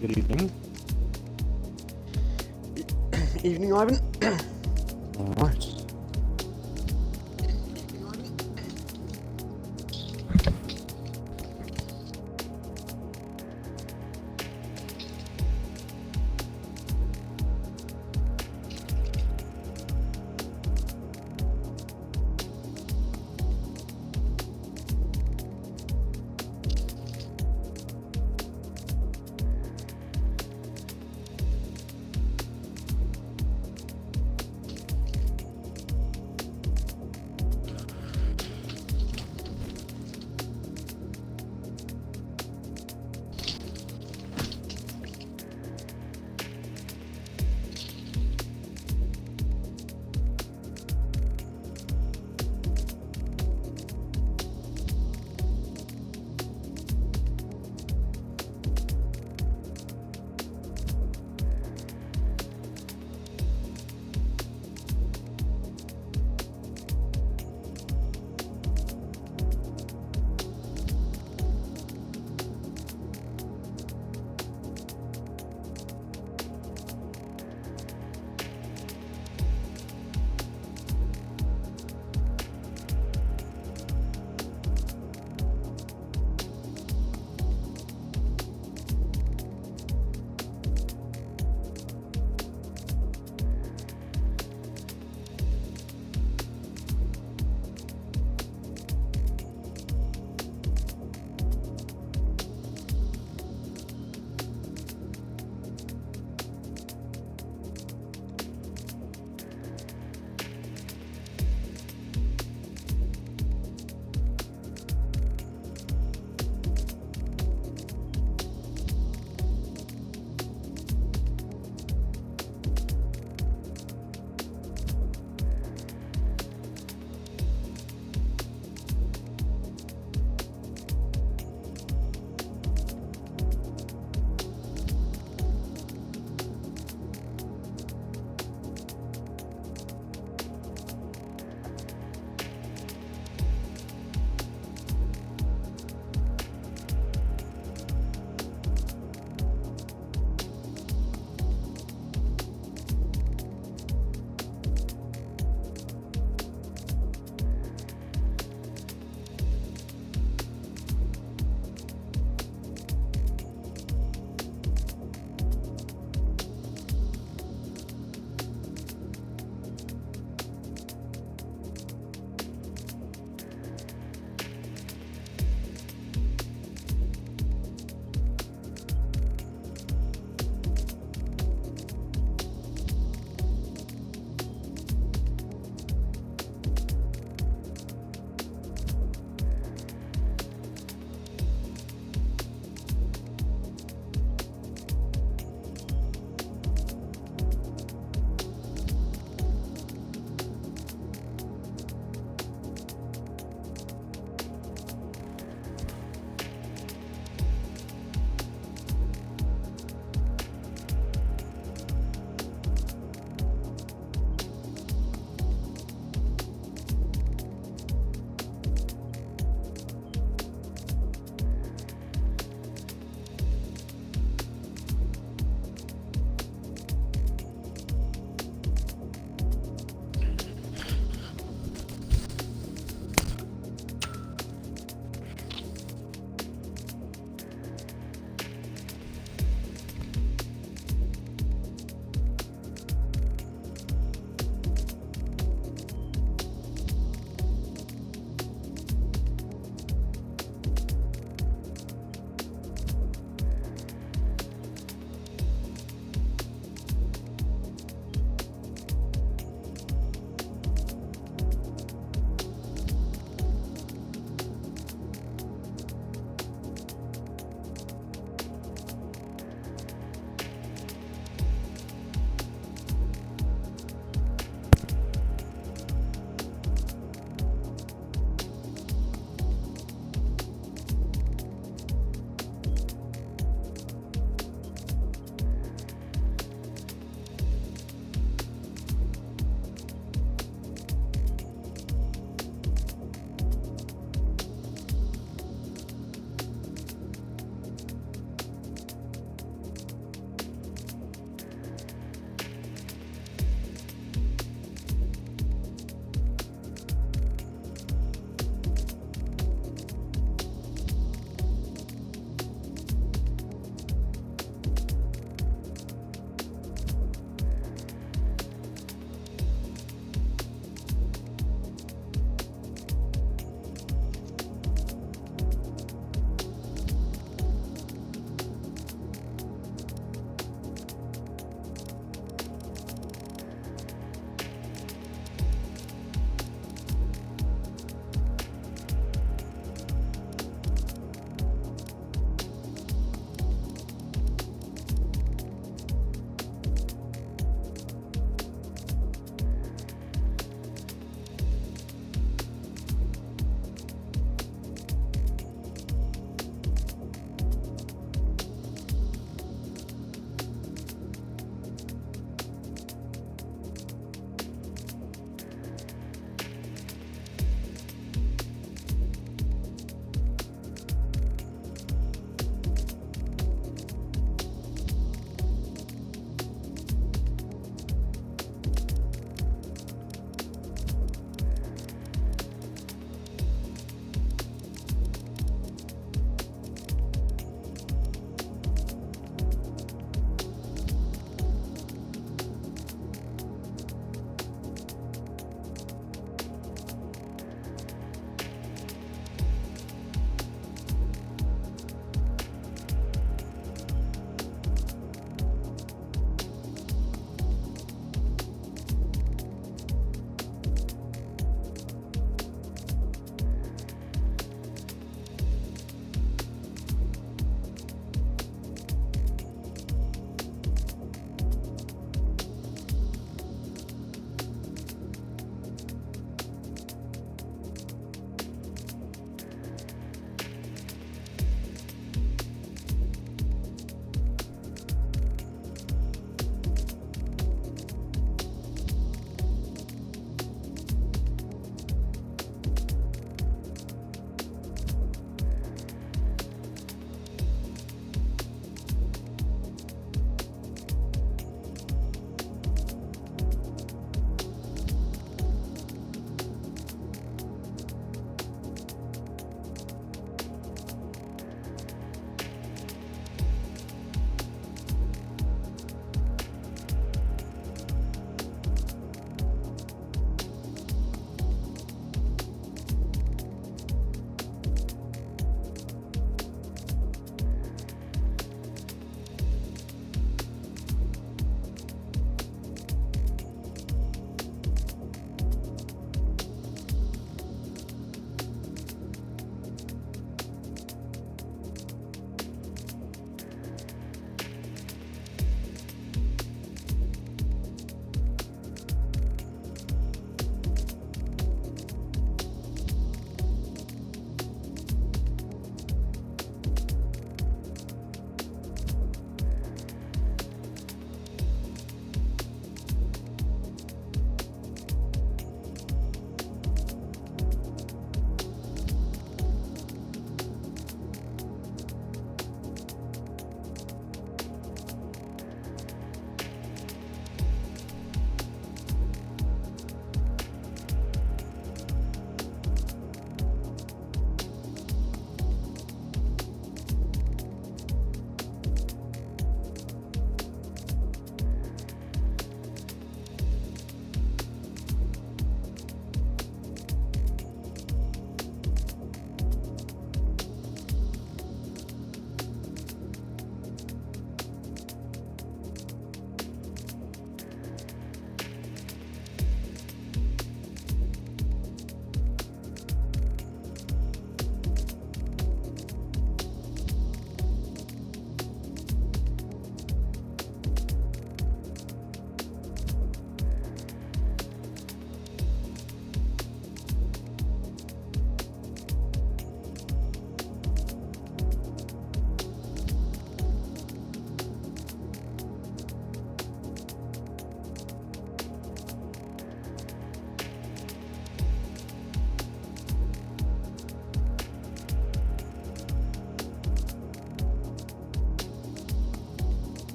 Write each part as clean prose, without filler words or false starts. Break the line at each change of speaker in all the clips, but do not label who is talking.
Good evening.
Evening, Ivan.
All right.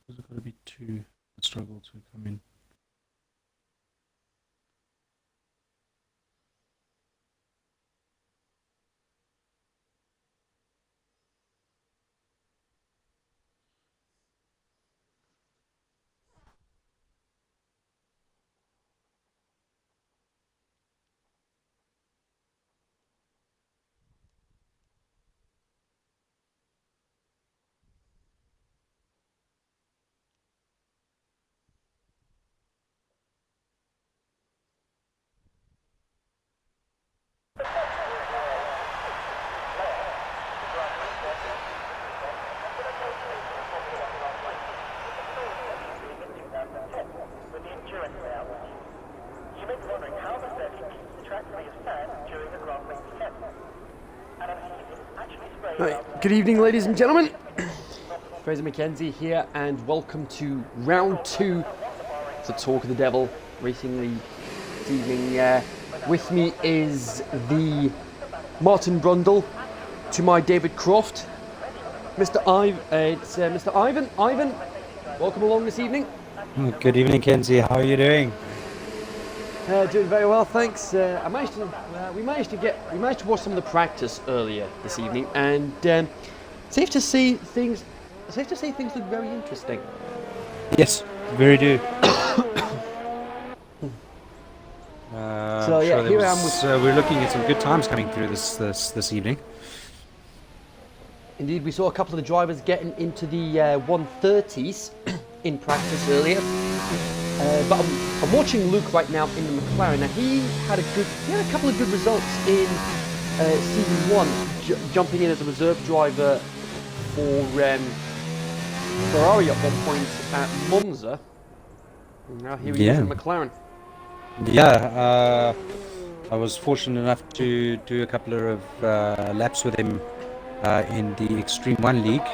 There's got to be two that struggle to come in.
Right. Good evening, ladies and gentlemen. Fraser McKenzie here, and welcome to round 2 of the Talk of the Devil Racing League this evening. With me is the Martin Brundle to my David Croft. Mr. Ivan. Ivan, welcome along this evening.
Good evening, Kenzie. How are you doing?
Doing very well, thanks. We managed to watch some of the practice earlier this evening, and safe to say things look very interesting.
Yes, very do.
So yeah, here I am with.
We're looking at some good times coming through this evening.
Indeed, we saw a couple of the drivers getting into the 130s in practice earlier. But I'm watching Luke right now in the McLaren. Now he had a couple of good results in season 1, jumping in as a reserve driver for Ferrari at one point at Monza. And now here he is in McLaren.
Yeah, I was fortunate enough to do a couple of laps with him in the Extreme 1 League.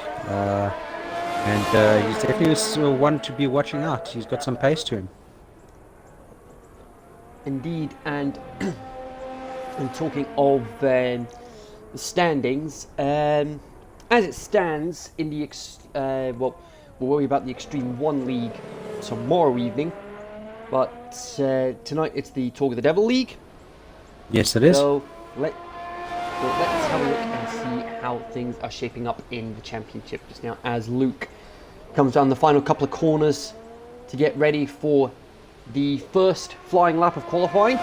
And he's definitely one to be watching out. He's got some pace to him.
Indeed, and talking of the standings, as it stands in the we'll worry about the Extreme 1 League tomorrow evening, but tonight it's the Talk of the Devil League.
Yes, it is.
So let's have a look and see how things are shaping up in the championship just now as Luke comes down the final couple of corners to get ready for the first flying lap of qualifying.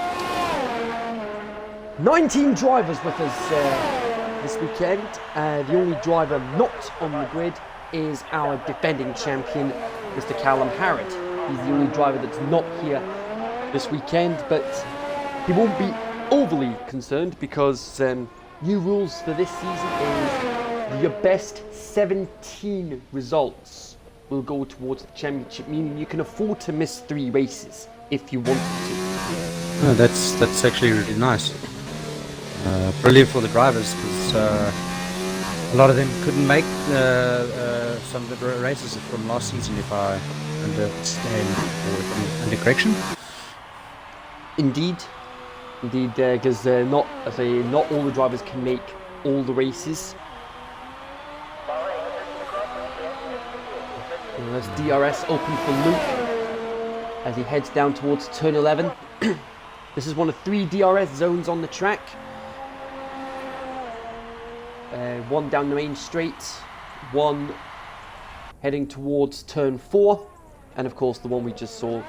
19 drivers with us this weekend. The only driver not on the grid is our defending champion, Mr. Callum Harrod. He's the only driver that's not here this weekend, but he won't be overly concerned because new rules for this season is your best 17 results will go towards the championship, meaning you can afford to miss 3 races if you wanted to.
Oh, that's actually really nice. Brilliant for the drivers because a lot of them couldn't make some of the races from last season, if I understand or under correction.
Indeed, because not all the drivers can make all the races. There's DRS open for Luke as he heads down towards turn 11. This is one of 3 DRS zones on the track. One down the main straight, one heading towards turn 4, and of course the one we just saw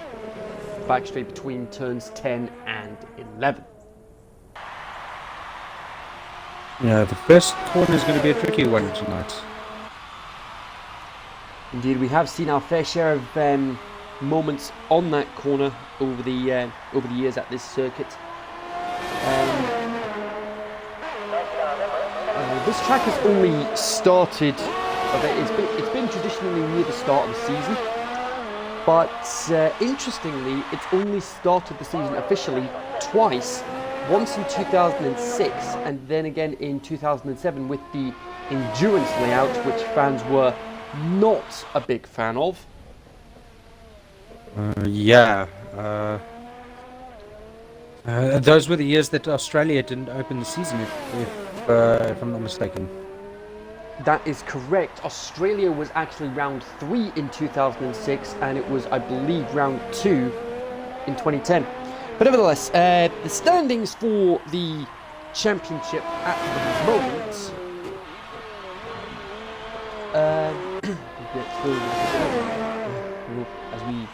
back straight between turns 10 and 11.
Yeah, the first corner is going to be a tricky one tonight.
Indeed, we have seen our fair share of moments on that corner over the years at this circuit. This track has only started. It's been traditionally near the start of the season, but interestingly, it's only started the season officially twice. Once in 2006, and then again in 2007 with the endurance layout, which fans were not a big fan of.
Those were the years that Australia didn't open the season, if I'm not mistaken.
That is correct. Australia was actually round 3 in 2006, and it was, I believe, round 2 in 2010. But nevertheless, the standings for the championship at the moment. As we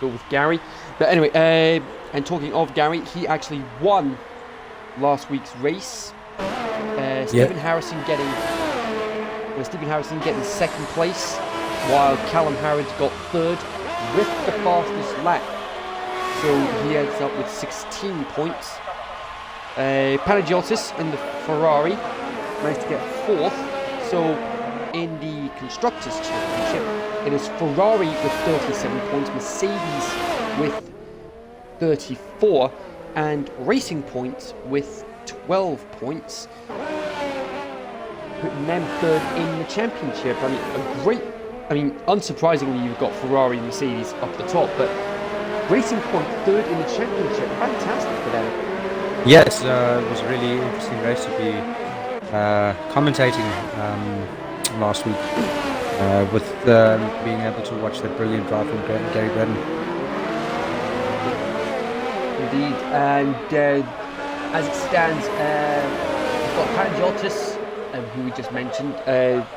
go with Gary. But anyway, and talking of Gary, he actually won last week's race. Stephen Harrison getting second place, while Callum Harrod got third with the fastest lap. So he ends up with 16 points. Panagiotis in the Ferrari managed to get fourth. So in the Constructors' Championship, it is Ferrari with 37 points, Mercedes with 34, and Racing Point with 12 points, putting them third in the championship. Unsurprisingly, you've got Ferrari and Mercedes up the top, but Racing Point third in the championship, fantastic for them.
Yes, it was a really interesting race to be commentating last week with being able to watch that brilliant drive from Gary Braden.
Indeed, and as it stands, we've got Panagiotis, who we just mentioned,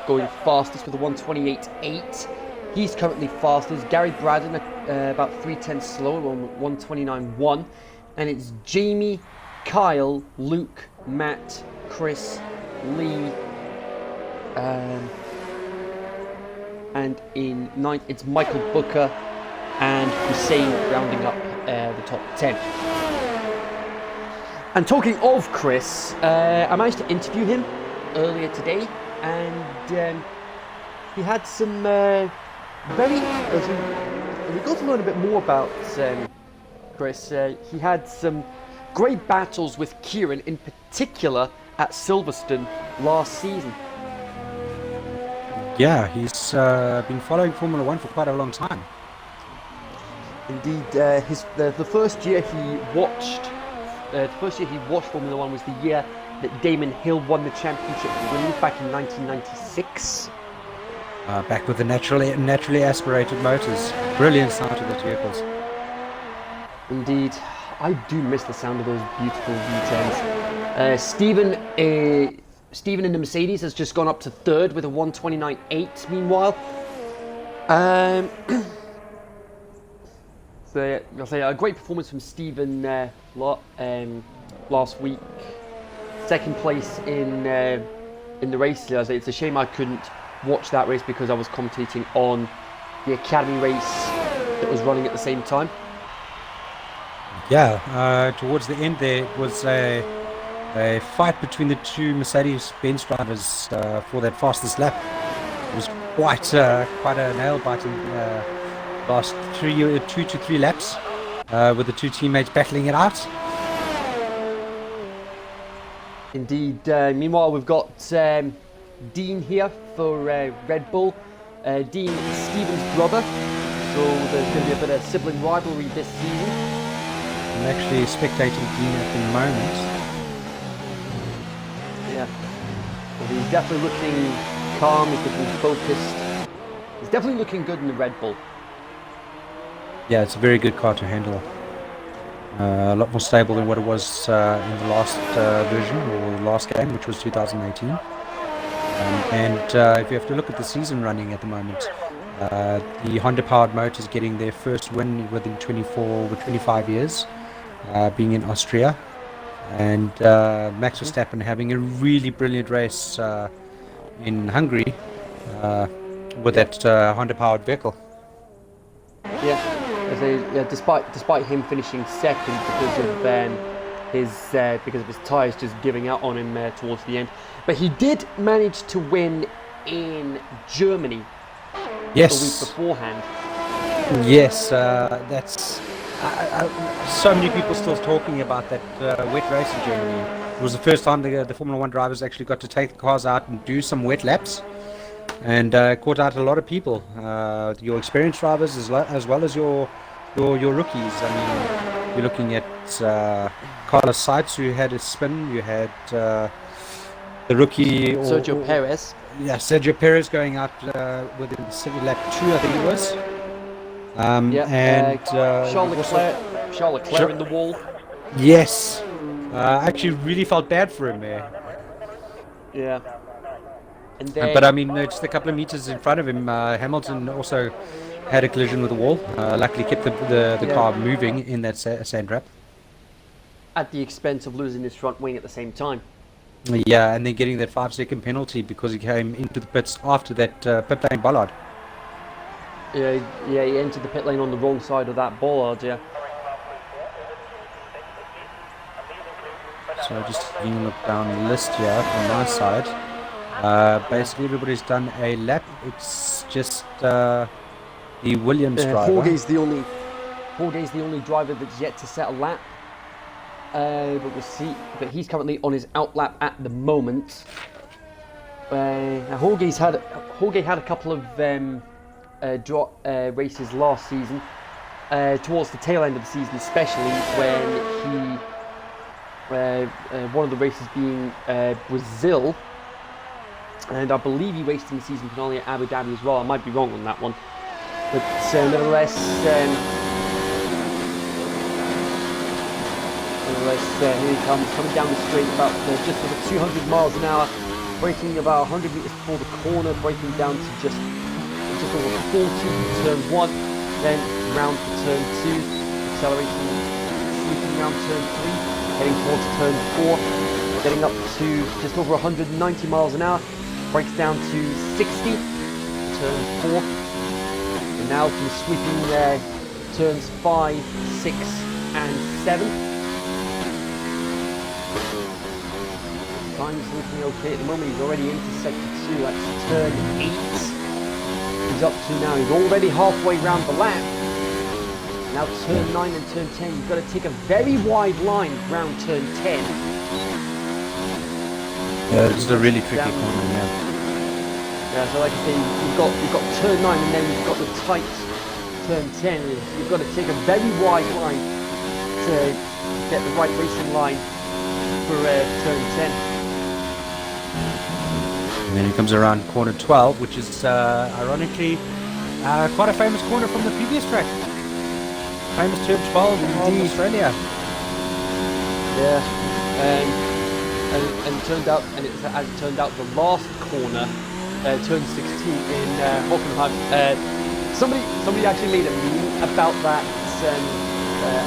going fastest with a 1:28.8. He's currently fastest. Gary Braden about 3/10 slower on 1:29.1, and it's Jamie, Kyle, Luke, Matt, Chris, Lee, and in ninth it's Michael Booker and Hussein rounding up the top 10. And talking of Chris, I managed to interview him earlier today, and he had some we got to learn a bit more about Chris. He had some great battles with Kieran, in particular at Silverstone last season.
Yeah, he's been following Formula One for quite a long time.
Indeed, the first year he watched Formula One was the year that Damon Hill won the championship for Williams back in 1996.
Back with the naturally aspirated motors. Brilliant sound to those vehicles.
Indeed, I do miss the sound of those beautiful V10s. Stephen in the Mercedes has just gone up to third with a 1:29.8. Meanwhile, so I'll say a great performance from Stephen last week. Second place in the race. It's a shame I couldn't watch that race because I was commentating on the Academy race that was running at the same time.
Yeah, towards the end there was a fight between the two Mercedes-Benz drivers for that fastest lap. It was quite a nail-biting last 2 to 3 laps with the two teammates battling it out.
Indeed. Meanwhile, we've got Dean here for Red Bull. Dean is Stephen's brother, so there's going to be a bit of sibling rivalry this season.
I'm actually spectating Dean at the moment.
Yeah. Well, he's definitely looking calm, he's looking focused. He's definitely looking good in the Red Bull.
Yeah, it's a very good car to handle. A lot more stable than what it was in the last version, or the last game, which was 2018. And if you have to look at the season running at the moment, the Honda-powered motor is getting their first win within 25 years, being in Austria. And Max Verstappen having a really brilliant race in Hungary with that Honda-powered vehicle.
Yeah, despite him finishing second because of his tyres just giving out on him towards the end, but he did manage to win in Germany.
Yes.
A week beforehand.
Yes, that's so many people still talking about that wet race in Germany. It was the first time the Formula One drivers actually got to take the cars out and do some wet laps, and caught out a lot of people. Your experienced drivers as well as your rookies. I mean, you're looking at Carlos Sainz, who had a spin. You had the rookie,
Sergio Perez.
Yeah, Sergio Perez going out within the city lap 2, I think it was.
Charles Leclerc in the wall.
Yes. I actually really felt bad for him there.
Yeah. And then,
But I mean, just a couple of meters in front of him, Hamilton also had a collision with the wall. Luckily kept the car moving in that sand trap.
at the expense of losing his front wing at the same time.
Yeah, and then getting that 5-second penalty because he came into the pits after that pit lane bollard.
Yeah, he entered the pit lane on the wrong side of that bollard, yeah.
So just taking a look down the list here on my side. Basically, everybody's done a lap. It's just the Williams driver.
Jorge's the only driver that's yet to set a lap. But we'll see. But he's currently on his out lap at the moment. Jorge had a couple of races last season, towards the tail end of the season, especially when one of the races being Brazil, and I believe he raced in the season finale at Abu Dhabi as well. I might be wrong on that one, but nevertheless, here he comes, coming down the straight about just over 200 miles an hour, braking about 100 meters before the corner, braking down to just over 40 to turn 1, then round to turn 2, accelerating, sweeping around turn 3, heading towards turn 4, getting up to just over 190 miles an hour, brakes down to 60, turn 4, and now from sweeping turns 5, 6 and 7. Time's looking okay at the moment. He's already into sector 2, that's turn 8. He's up to now, he's already halfway round the lap. Now turn 9 and turn 10, you've got to take a very wide line round turn 10.
Yeah, this is a really tricky corner, yeah.
Yeah, so like I say, you've got turn 9 and then you've got the tight turn 10. You've got to take a very wide line to get the right racing line for turn 10.
And then he comes around corner 12, which is ironically quite a famous corner from the previous track. Famous turn 12 in Australia.
Yeah, and it turned out, as it turned out, the last corner, turn 16 in Hockenheim. Somebody actually made a meme about that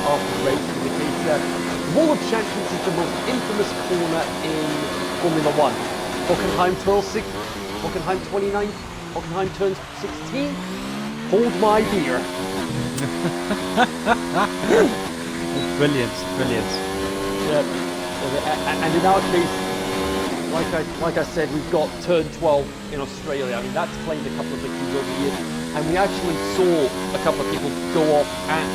after the race. Because Wall of Champions is the most infamous corner in Formula 1. Hockenheim turns 6, Hockenheim 29, Hockenheim turns 16. Hold my beer.
Brilliant.
Yeah. And in our case, like I said, we've got turn 12 in Australia. I mean, that's claimed a couple of victories over the years, and we actually saw a couple of people go off at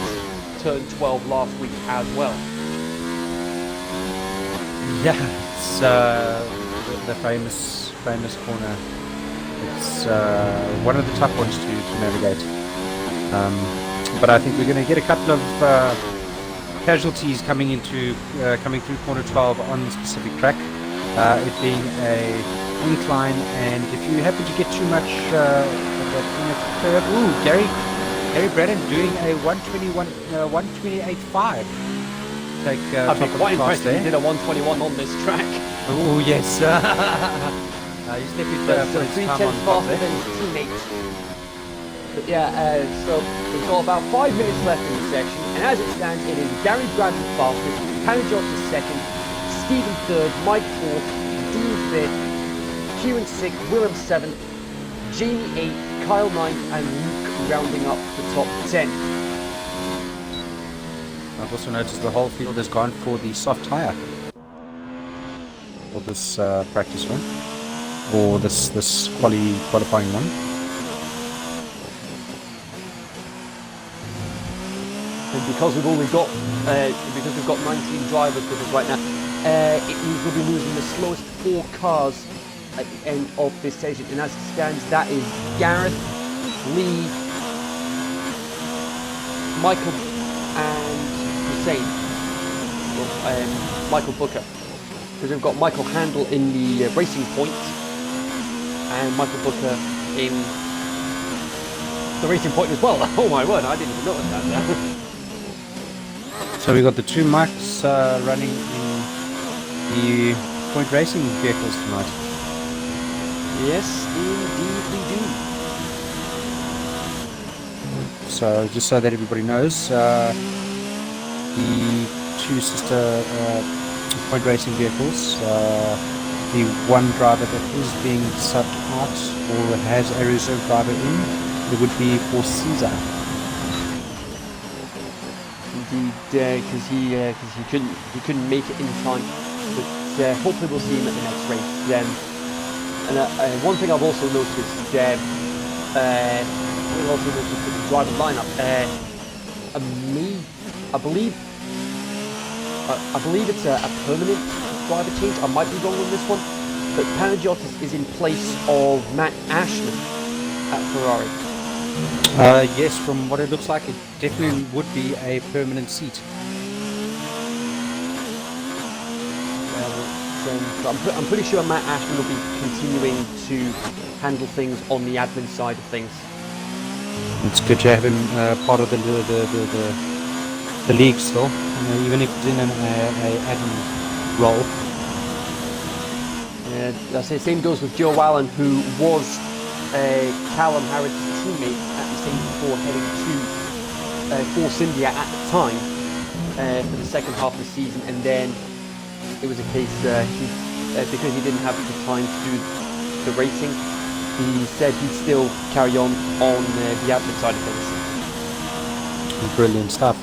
turn 12 last week as well.
Yeah, it's the famous corner. It's one of the tough ones to navigate. But I think we're going to get a couple of casualties coming through corner 12 on the specific track. It being a incline, and if you happen to get too much of that curve, Gary Brennan doing a 128.5.
I'd be quite impressed if he did a 121 on this track.
Oh yes. He's definitely put his time on top
faster than his teammates. But yeah, so we've got about 5 minutes left in the section, and as it stands, it is Gary Bradley fastest, Hannah Johnson second, Stephen third, Mike fourth, Dean fifth, Kieran sixth, Willem seventh, Jamie eighth, Kyle ninth, and Luke rounding up the top 10.
I've also noticed the whole field has gone for the soft tyre for this practice run, or this qualifying one.
And because we've only got 19 drivers with us right now, it means we'll be losing the slowest 4 cars at the end of this session. And as it stands, that is Gareth, Lee, Michael, and Hussein. Michael Booker. because we've got Michael Handel in the racing point and Michael Booker in the racing point as well. Oh my word, I didn't even notice that there.
So we got the two Macs running in the point racing vehicles tonight.
Yes, indeed we do.
So just so that everybody knows, the two sister point racing vehicles, the one driver that is being subbed out or has a reserve driver in, it would be for Caesar.
Indeed, because he couldn't make it in time, but hopefully we'll see him at the next race. And one thing I've also noticed, with the driver lineup, I believe it's a permanent driver change. I might be wrong on this one, but Panagiotis is in place of Matt Ashman at Ferrari.
Yes, from what it looks like, it definitely would be a permanent seat.
I'm pretty sure Matt Ashman will be continuing to handle things on the admin side of things.
It's good to have him part of the league still, even if it's in an admin role.
Yeah, I say same goes with Joe Allen, who was Callum Harrod's teammate at the same before heading to Force India at the time for the second half of the season, and then it was a case because he didn't have the time to do the racing, he said he'd still carry on the admin side of things.
Brilliant stuff.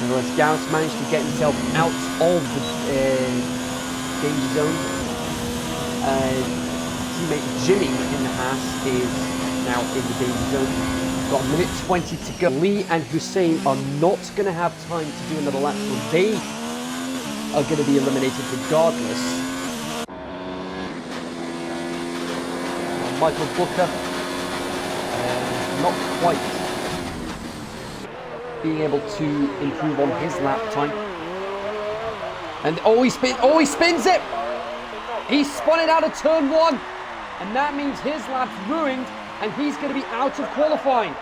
Nevertheless, Gareth managed to get himself out of the danger zone. Teammate Jimmy in the Haas is now in the danger zone. Got a minute 20 to go. Lee and Hussein are not going to have time to do another lap, so they are going to be eliminated regardless. Michael Booker, not quite being able to improve on his lap time. And he spins it! He spun it out of turn one, and that means his lap's ruined, and he's going to be out of qualifying.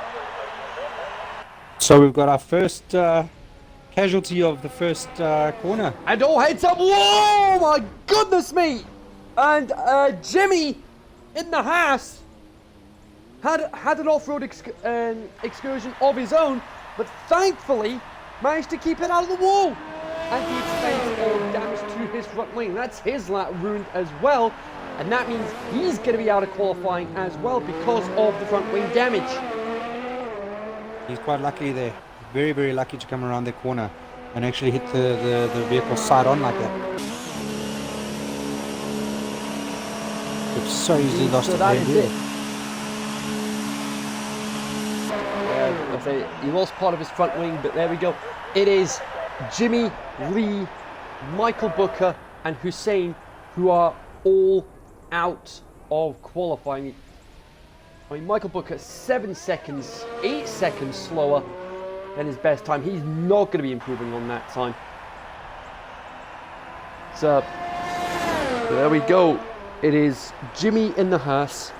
So we've got our first casualty of the first corner.
And all heads up! Whoa! My goodness me! And Jimmy in the Haas had an off-road excursion of his own, but thankfully managed to keep it out of the wall. And he experienced all damage to his front wing. That's his lap ruined as well. And that means he's going to be out of qualifying as well because of the front wing damage.
He's quite lucky there. Very, very lucky to come around the corner and actually hit the vehicle side on like that. It's so easily lost
So that is it. I say he lost part of his front wing, but there we go. It is Jimmy, Lee, Michael Booker, and Hussein who are all out of qualifying. I mean, Michael Booker 8 seconds slower than his best time. He's not going to be improving on that time. So there we go. It is Jimmy in the Haas,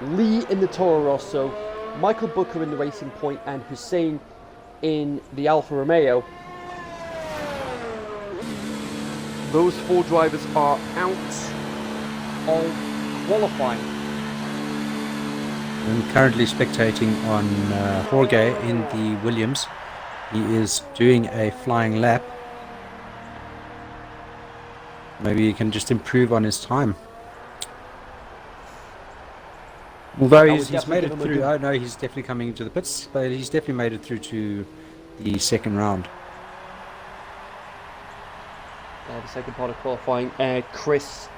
Lee in the Toro Rosso, Michael Booker in the Racing Point, and Hussein in the Alfa Romeo. Those four drivers are out of qualifying.
I'm currently spectating on Jorge in the Williams. He is doing a flying lap. Maybe he can just improve on his time. Although he's made it through. Oh no, he's definitely coming into the pits, but he's definitely made it through to the second round.
The second part of qualifying. Chris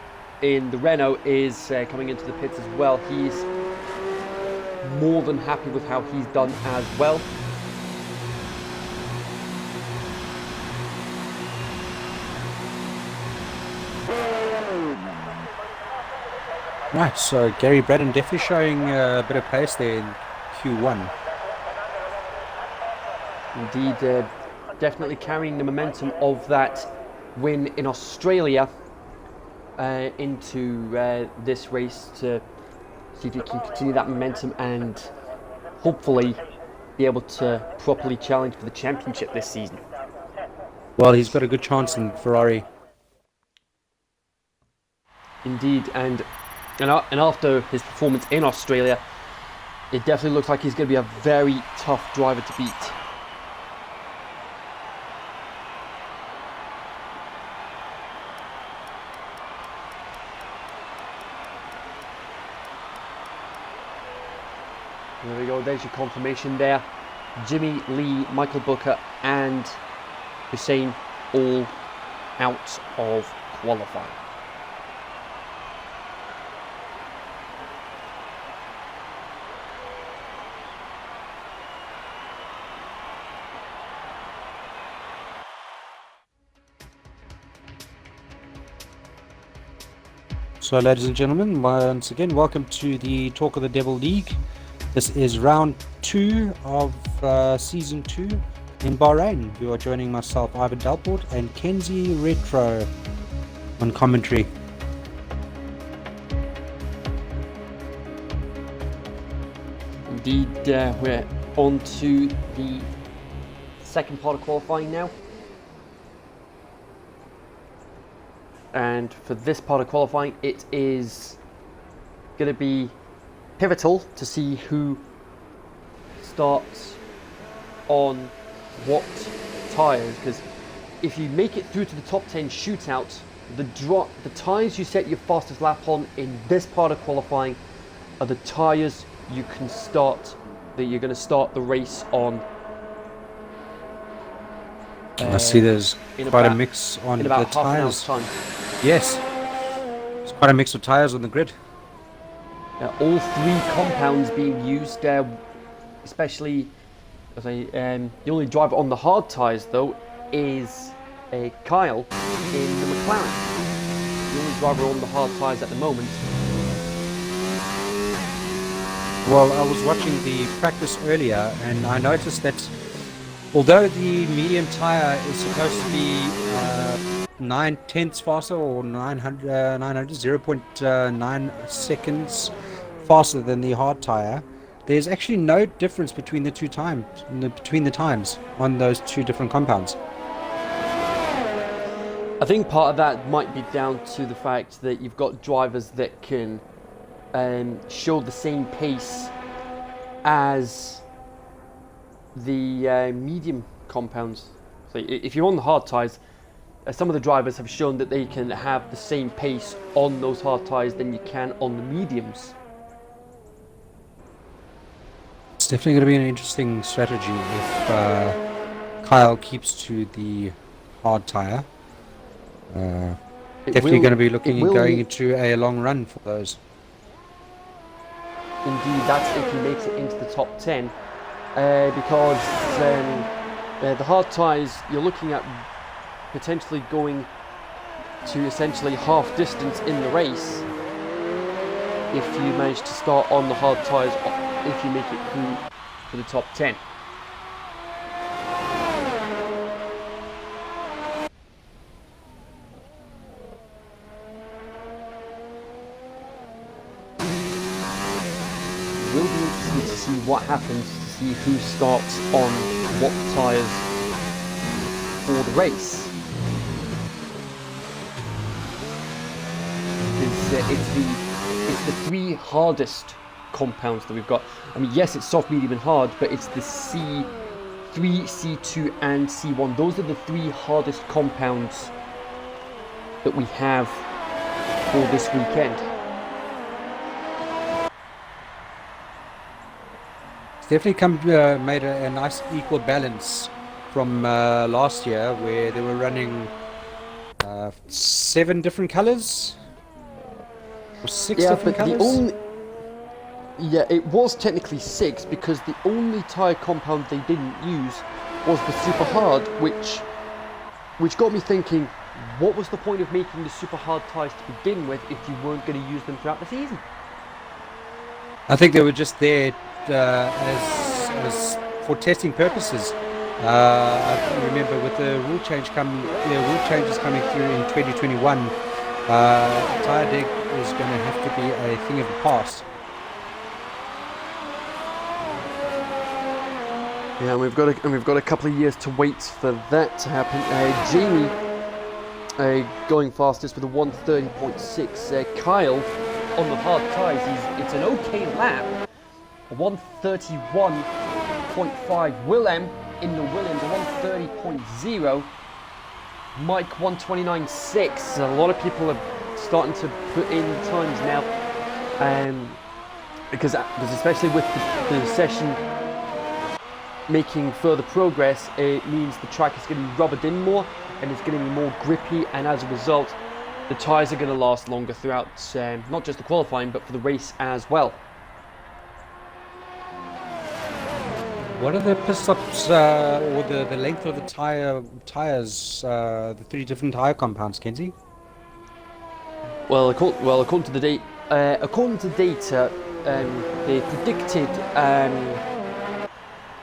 in the Renault is coming into the pits as well. He's more than happy with how he's done as well.
Right, so Gary Braddon definitely showing a bit of pace there in Q1.
Indeed, definitely carrying the momentum of that win in Australia into this race to see if he can continue that momentum and hopefully be able to properly challenge for the championship this season.
Well, he's got a good chance in Ferrari.
Indeed, and after his performance in Australia, it definitely looks like he's going to be a very tough driver to beat. There we go, there's your confirmation there. Jimmy, Lee, Michael Booker and Hussein all out of qualifying.
So, ladies and gentlemen, once again, welcome to the Talk of the Devil League. This is round 2 of season 2 in Bahrain. You are joining myself, Ivan Delport, and Kenzie Retro on commentary.
Indeed, we're on to the second part of qualifying now. And for this part of qualifying, it is going to be pivotal to see who starts on what tyres, because if you make it through to the top 10 shootout, the tyres you set your fastest lap on in this part of qualifying are the tyres you can start, that you're going to start the race on.
I see there's quite a mix on the tyres. Yes, there's quite a mix of tyres on the grid.
All 3 compounds being used, especially the only driver on the hard tyres though is Kyle in the McLaren. The only driver on the hard tyres at the moment.
Well, I was watching the practice earlier and I noticed that although the medium tyre is supposed to be 9/10 faster, or 0.9 seconds faster than the hard tyre, there's actually no difference between the times on those 2 different compounds.
I think part of that might be down to the fact that you've got drivers that can show the same pace as the medium compounds. So if you're on the hard tyres, some of the drivers have shown that they can have the same pace on those hard tyres than you can on the mediums.
It's definitely going to be an interesting strategy if Kyle keeps to the hard tyre. Definitely going to be looking at going into a long run for those.
Indeed, that's if he makes it into the top 10, because the hard tyres, you're looking at potentially going to essentially half distance in the race if you manage to start on the hard tyres, if you make it through to the top 10. It will be interesting to see what happens, to see who starts on what tyres for the race. It's the 3 hardest compounds that we've got. I mean, yes, it's soft, medium and hard, but it's the C3, C2 and C1. Those are the 3 hardest compounds that we have for this weekend.
It's definitely made a nice equal balance from last year, where they were running 7 different colours. 6 different colours?
It was technically 6, because the only tyre compound they didn't use was the super hard, which got me thinking, what was the point of making the super hard tyres to begin with if you weren't going to use them throughout the season?
I think they were just there as for testing purposes. I remember with the changes coming through in 2021, tire deck is going to have to be a thing of the past.
Yeah, and we've got a couple of years to wait for that to happen. Jamie going fastest with a 1:30.6. Kyle on the hard tyres, it's an okay lap. A 1:31.5. Willem in the Williams, a 1:30.0. Mike 1:29.6. A lot of people are starting to put in times now, because especially with the session making further progress, it means the track is going to be rubbered in more and it's going to be more grippy, and as a result the tyres are going to last longer throughout not just the qualifying but for the race as well.
What are the pit stops or the length of the tires, the 3 different tyre compounds, Kenzie?
Well, according to the data,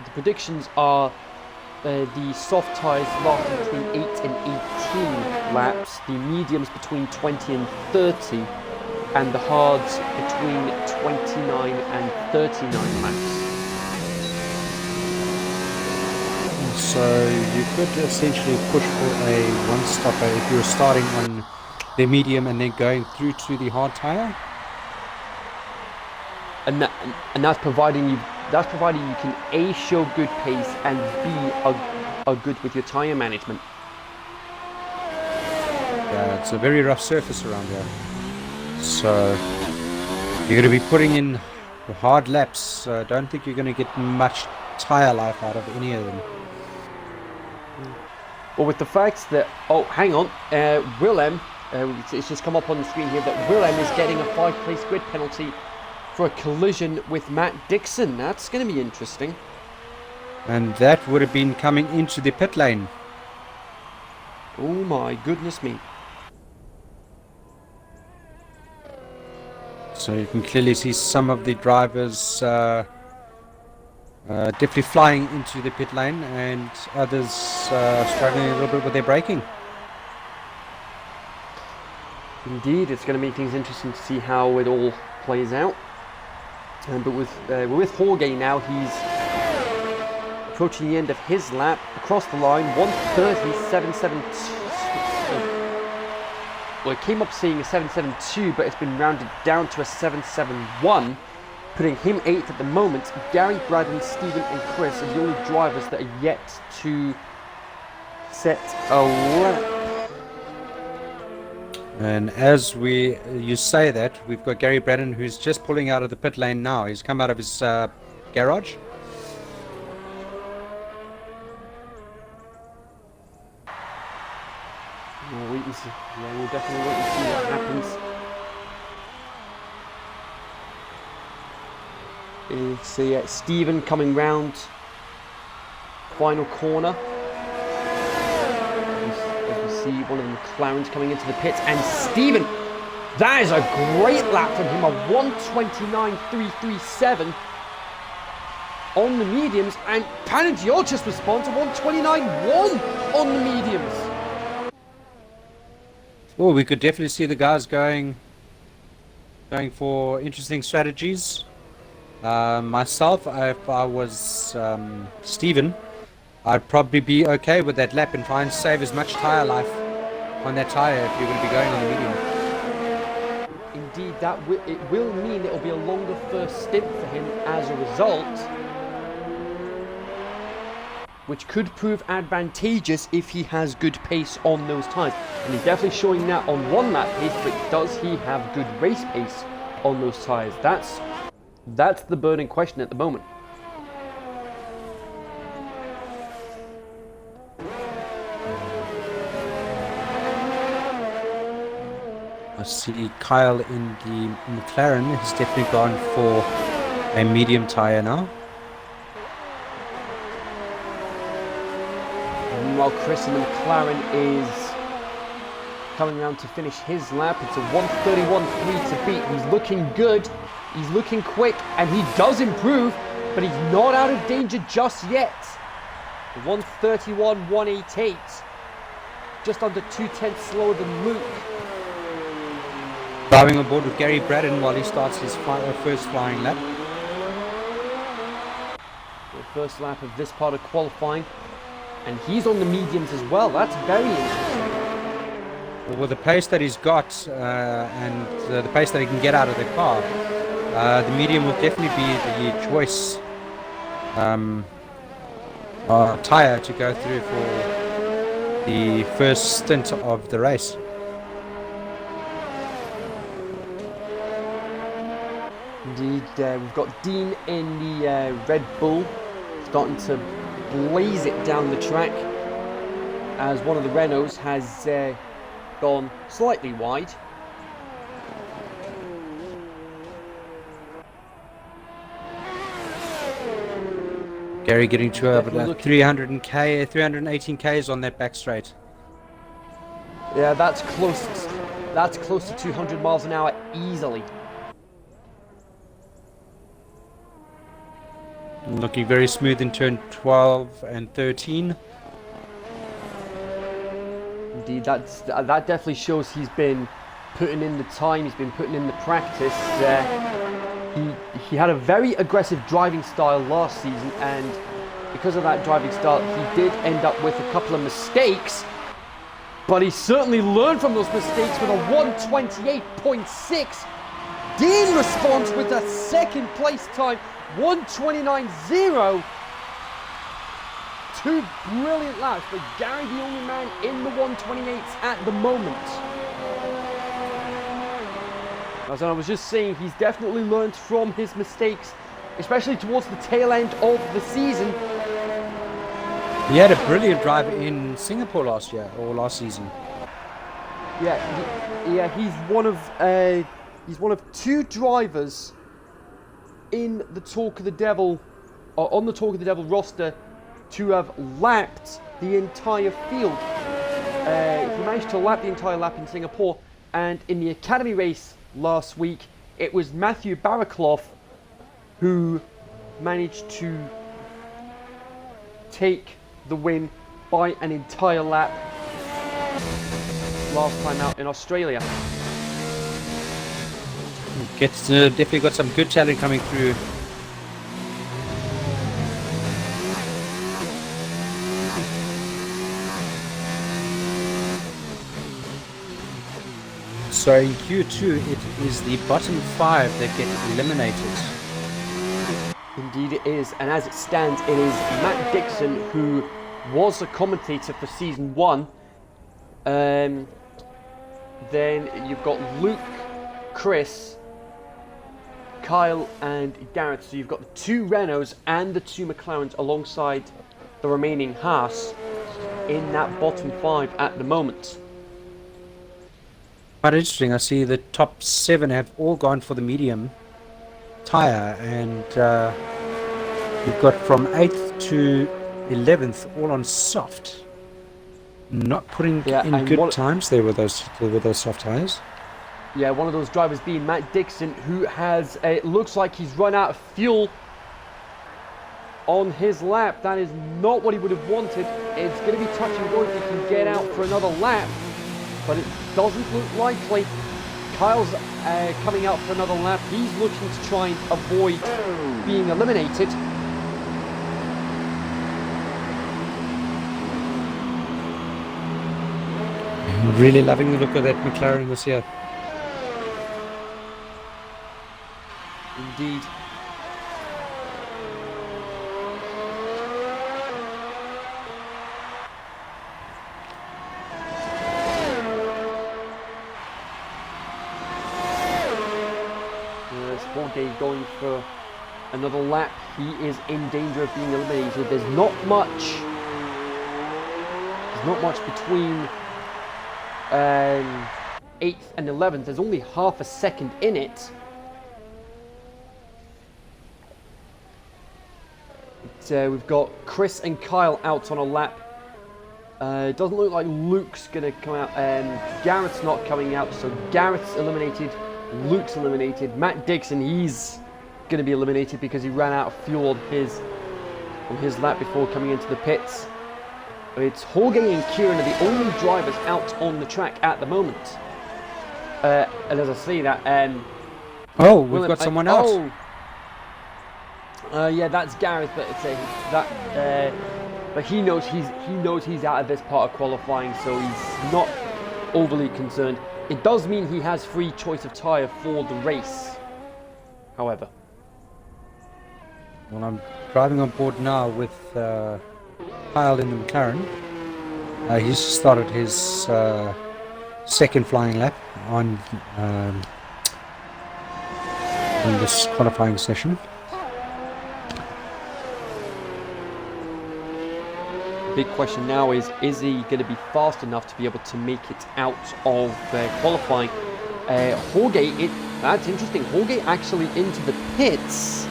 the predictions are the soft tyres lasting between 8 and 18 laps, the mediums between 20 and 30, and the hards between 29 and 39 laps.
So you could essentially push for a one-stopper if you were starting on the medium and then going through to the hard tyre.
And that's providing you can A, show good pace, and B, are good with your tyre management.
Yeah, it's a very rough surface around here. So you're going to be putting in hard laps. Don't think you're going to get much tyre life out of any of them.
Well, with the fact that, oh, hang on, Willem, it's just come up on the screen here that Willem is getting a 5-place grid penalty for a collision with Matt Dixon. That's going to be interesting.
And that would have been coming into the pit lane.
Oh my goodness me.
So you can clearly see some of the drivers definitely flying into the pit lane, and others struggling a little bit with their braking.
Indeed, it's going to make things interesting to see how it all plays out. But with Jorge now, he's approaching the end of his lap, across the line, 1:30.772. Well, it came up seeing a 7.72, but it's been rounded down to a 7.71, putting him 8th at the moment. Gary, Braden, Stephen and Chris are the only drivers that are yet to set a lap.
And as you say that, we've got Gary Braden, who's just pulling out of the pit lane now. He's come out of his garage.
We'll wait and see. Yeah, we'll definitely wait and see what happens. So yeah, Stephen coming round, final corner. As we see one of the McLarens coming into the pits, and Stephen, that is a great lap from him, a 1:29.337 on the mediums, and Panagiotis responds to 1:29.1 on the mediums.
Well, we could definitely see the guys going for interesting strategies. Myself, if I was Stephen, I'd probably be okay with that lap and try and save as much tyre life on that tyre if you're going to be going on the medium.
Indeed, it will mean it will be a longer first stint for him as a result, which could prove advantageous if he has good pace on those tyres. And he's definitely showing that on one lap pace, but does he have good race pace on those tyres? That's the burning question at the moment.
I see Kyle in the McLaren has definitely gone for a medium tyre now.
While Chris in the McLaren is coming around to finish his lap. It's a 1:31.3 to beat. He's looking good, he's looking quick, and he does improve, but he's not out of danger just yet. 1:31.188. Just under 2/10 slower than Luke.
Driving on board with Gary Braddon while he starts his first flying lap.
The first lap of this part of qualifying. And he's on the mediums as well. That's very interesting.
With the pace that he's got and the pace that he can get out of the car, the medium will definitely be the choice tyre to go through for the first stint of the race.
Indeed, we've got Dean in the Red Bull starting to blaze it down the track as one of the Renaults has gone slightly wide.
Gary getting to about 318 k's on that back straight.
Yeah, that's close to 200 miles an hour easily.
Looking very smooth in turn 12 and 13.
Indeed, that definitely shows he's been putting in the time, he's been putting in the practice. He had a very aggressive driving style last season, and because of that driving style, he did end up with a couple of mistakes. But he certainly learned from those mistakes with a 1:28.6. Dean responds with a second place time, 1:29.0. Two brilliant laps, but Gary the only man in the 1:28s at the moment. As I was just saying, he's definitely learned from his mistakes, especially towards the tail end of the season.
He had a brilliant drive in Singapore last season.
Yeah, he's one of two drivers in the Talk of the Devil, or on the Talk of the Devil roster, to have lapped the entire field. He managed to lap the entire lap in Singapore, and in the Academy race last week, it was Matthew Baraclough who managed to take the win by an entire lap last time out in Australia.
Definitely got some good talent coming through. So in Q2, it is the bottom 5 that get eliminated.
Indeed it is, and as it stands, it is Matt Dixon, who was a commentator for season 1. Then you've got Luke, Chris, Kyle and Gareth. So you've got the 2 Renaults and the 2 McLarens alongside the remaining Haas in that bottom 5 at the moment.
Quite interesting. I see the top 7 have all gone for the medium tyre, and we've got from 8th to 11th all on soft. Not putting in good times there with those soft tyres.
Yeah, one of those drivers being Matt Dixon, who has, it looks like he's run out of fuel on his lap. That is not what he would have wanted. It's going to be touch and go if he can get out for another lap, but it doesn't look likely. Kyle's coming out for another lap. He's looking to try and avoid being eliminated.
Really loving the look of that McLaren this year.
Indeed. Borgay going for another lap. He is in danger of being eliminated. There's not much between 8th and 11th. There's only half a second in it. We've got Chris and Kyle out on a lap. It doesn't look like Luke's going to come out. Garrett's not coming out, so Garrett's eliminated. Luke's eliminated. Matt Dixon, he's going to be eliminated because he ran out of fuel on his on his lap before coming into the pits. It's Jorge and Kieran are the only drivers out on the track at the moment. And as I say that,
oh, we've got someone else.
Yeah, that's Gareth, but it's but he knows he's out of this part of qualifying, so he's not overly concerned. It does mean he has free choice of tyre for the race, however.
Well, I'm driving on board now with Kyle in the McLaren. He's started his second flying lap on this qualifying session.
Big question now is he going to be fast enough to be able to make it out of qualifying? Jorge, that's interesting. Jorge actually into the pits.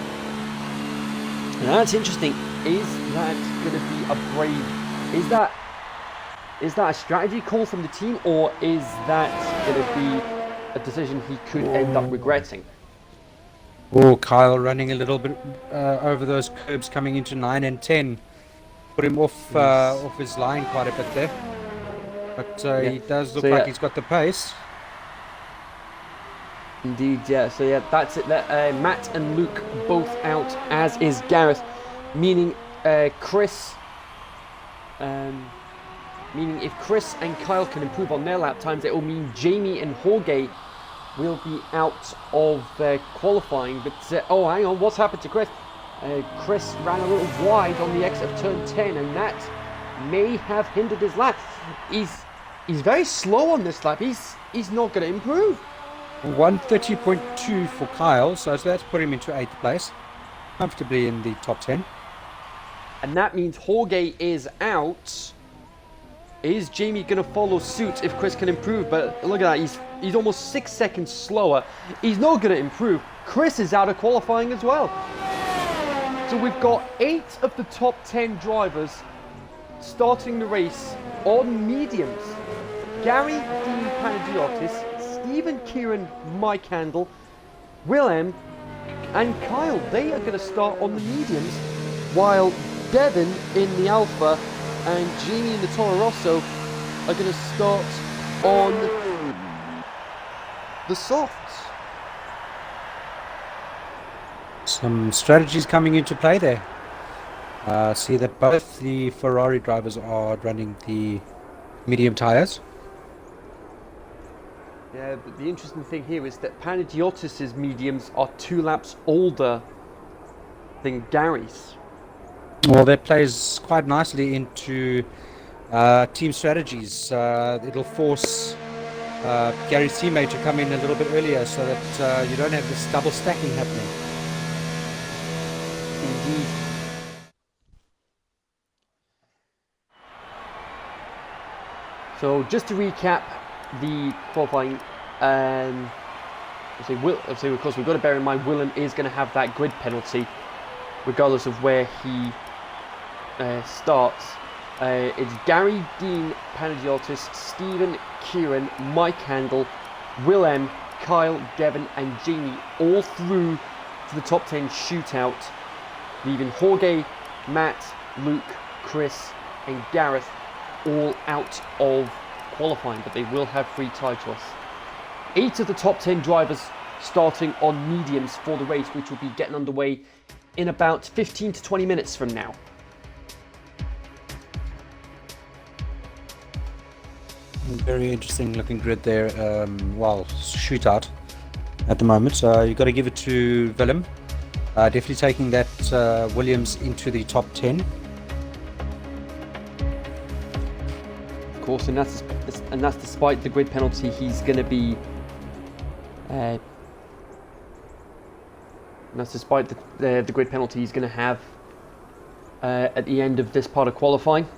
That's interesting. Is that going to be a brave? Is that a strategy call from the team, or is that going to be a decision he could end up regretting?
Oh, Kyle running a little bit over those curbs coming into 9 and 10. Put him off his line quite a bit there. But he does look like he's got the pace.
Indeed, yeah. So yeah, that's it. Matt and Luke both out, as is Gareth. Meaning Chris... meaning if Chris and Kyle can improve on their lap times, it will mean Jamie and Jorge will be out of qualifying. But oh, hang on, what's happened to Chris? Chris ran a little wide on the exit of turn 10, and that may have hindered his lap. He's very slow on this lap. He's not going to improve.
130.2 for Kyle, so that's put him into 8th place, comfortably in the top 10.
And that means Jorge is out. Is Jamie going to follow suit if Chris can improve? But look at that, he's almost 6 seconds slower. He's not going to improve. Chris is out of qualifying as well. So we've got 8 of the top 10 drivers starting the race on mediums. Gary Dean Panagiotis, Stephen Kieran Mike Handel, Willem and Kyle. They are going to start on the mediums, while Devon in the Alpha and Jamie in the Toro Rosso are going to start on the softs.
Some strategies coming into play there. See that both the Ferrari drivers are running the medium tyres.
Yeah, but the interesting thing here is that Panagiotis' mediums are 2 laps older than Gary's.
Well, that plays quite nicely into team strategies. It'll force Gary's teammate to come in a little bit earlier so that you don't have this double stacking happening.
Indeed. So just to recap the qualifying, of course we've got to bear in mind Willem is going to have that grid penalty regardless of where he starts. It's Gary Dean Panagiotis, Stephen Kieran, Mike Handel, Willem, Kyle, Devon and Jamie all through to the top 10 shootout, leaving Jorge, Matt, Luke, Chris and Gareth all out of qualifying, but they will have free tyre choice. 8 of the top 10 drivers starting on mediums for the race, which will be getting underway in about 15 to 20 minutes from now.
Very interesting looking grid there. Well, shootout at the moment. So you've got to give it to Willem. Definitely taking that Williams into the top 10.
Of course, and that's despite the grid penalty he's going to be. And that's despite the grid penalty he's going to have at the end of this part of qualifying.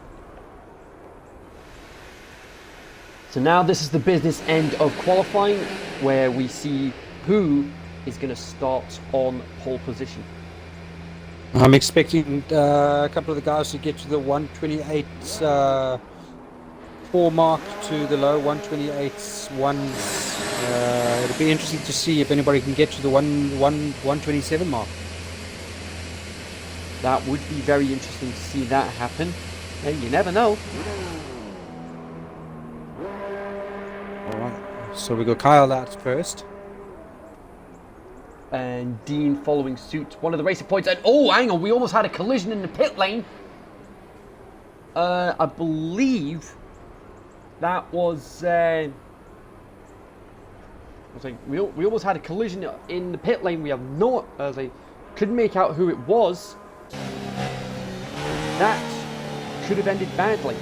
So now this is the business end of qualifying, where we see who is going to start on pole position.
I'm expecting a couple of the guys to get to the 128.4 mark to the low 128.1s. It'll be interesting to see if anybody can get to the 127 mark.
That would be very interesting to see that happen. Hey, you never know.
Alright, so we got Kyle out first.
And Dean following suit. One of the racing points. And oh, hang on, we almost had a collision in the pit lane. I believe that was. I was like, we almost had a collision in the pit lane. We have not. I was like, couldn't make out who it was. That could have ended badly.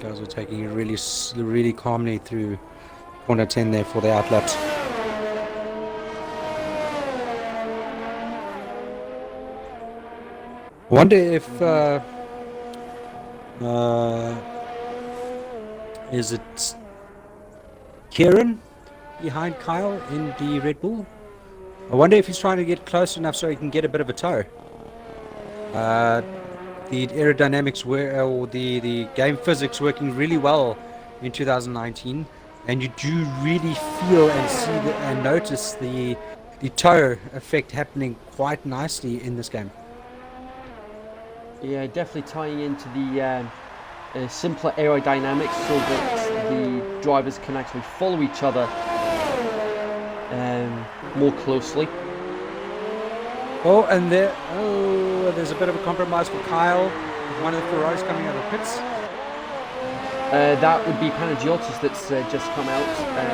Guys are taking it really calmly through corner 10 there for the outlaps. I wonder if is it Kieran behind Kyle in the Red Bull? I wonder if he's trying to get close enough so he can get a bit of a tow. The aerodynamics were, or the game physics working really well in 2019, and you do really feel and see and notice the tow effect happening quite nicely in this game.
Yeah, definitely tying into the simpler aerodynamics so that the drivers can actually follow each other more closely.
Oh, and there's a bit of a compromise for Kyle with one of the Ferraris coming out of pits.
That would be Panagiotis that's just come out.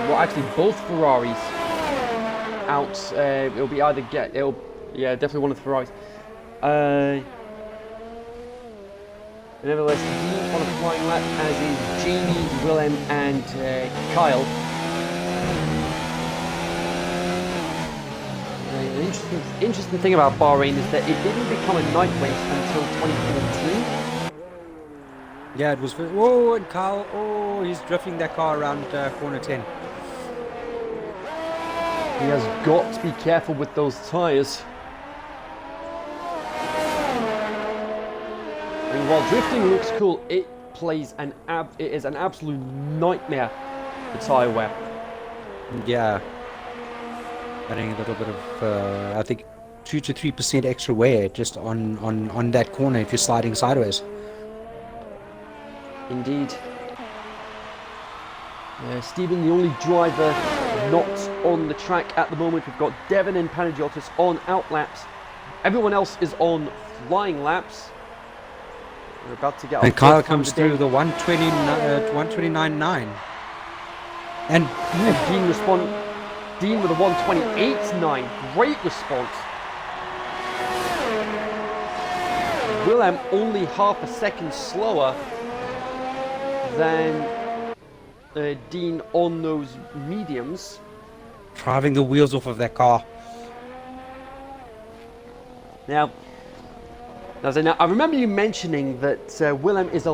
Well, actually, both Ferraris out. It'll be either yeah, definitely one of the Ferraris. Nevertheless, Dean on a flying lap, as is Jamie, Willem, and Kyle. The interesting thing about Bahrain is that it didn't become a night race until 2014.
Yeah, it was. Whoa, and Kyle, oh, he's drifting that car around corner 10.
He has got to be careful with those tyres. I mean, while drifting looks cool, it is an absolute nightmare for tyre wear.
Yeah. Adding a little bit of, I think, 2 to 3% extra wear just on that corner if you're sliding sideways.
Indeed. Stephen, the only driver not on the track at the moment. We've got Devon and Panagiotis on out laps. Everyone else is on flying laps. We're about to get.
And Kyle comes through the 129.9. And
Dean with a 128.9. Great response. Willem only half a second slower than Dean on those mediums.
Driving the wheels off of that car.
Now, I remember you mentioning that Willem is a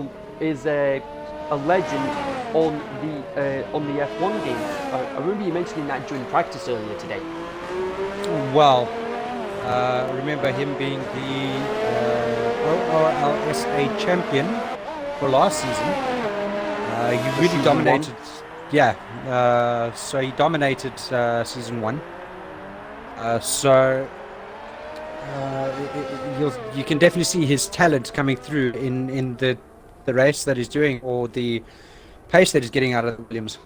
legend on the F1 games. I remember you mentioning that during practice earlier today.
Well, remember him being the ORLSA champion for last season. He really dominated. Yeah, so he dominated season 1. You can definitely see his talent coming through in the race that he's doing, or the pace that he's getting out of Williams.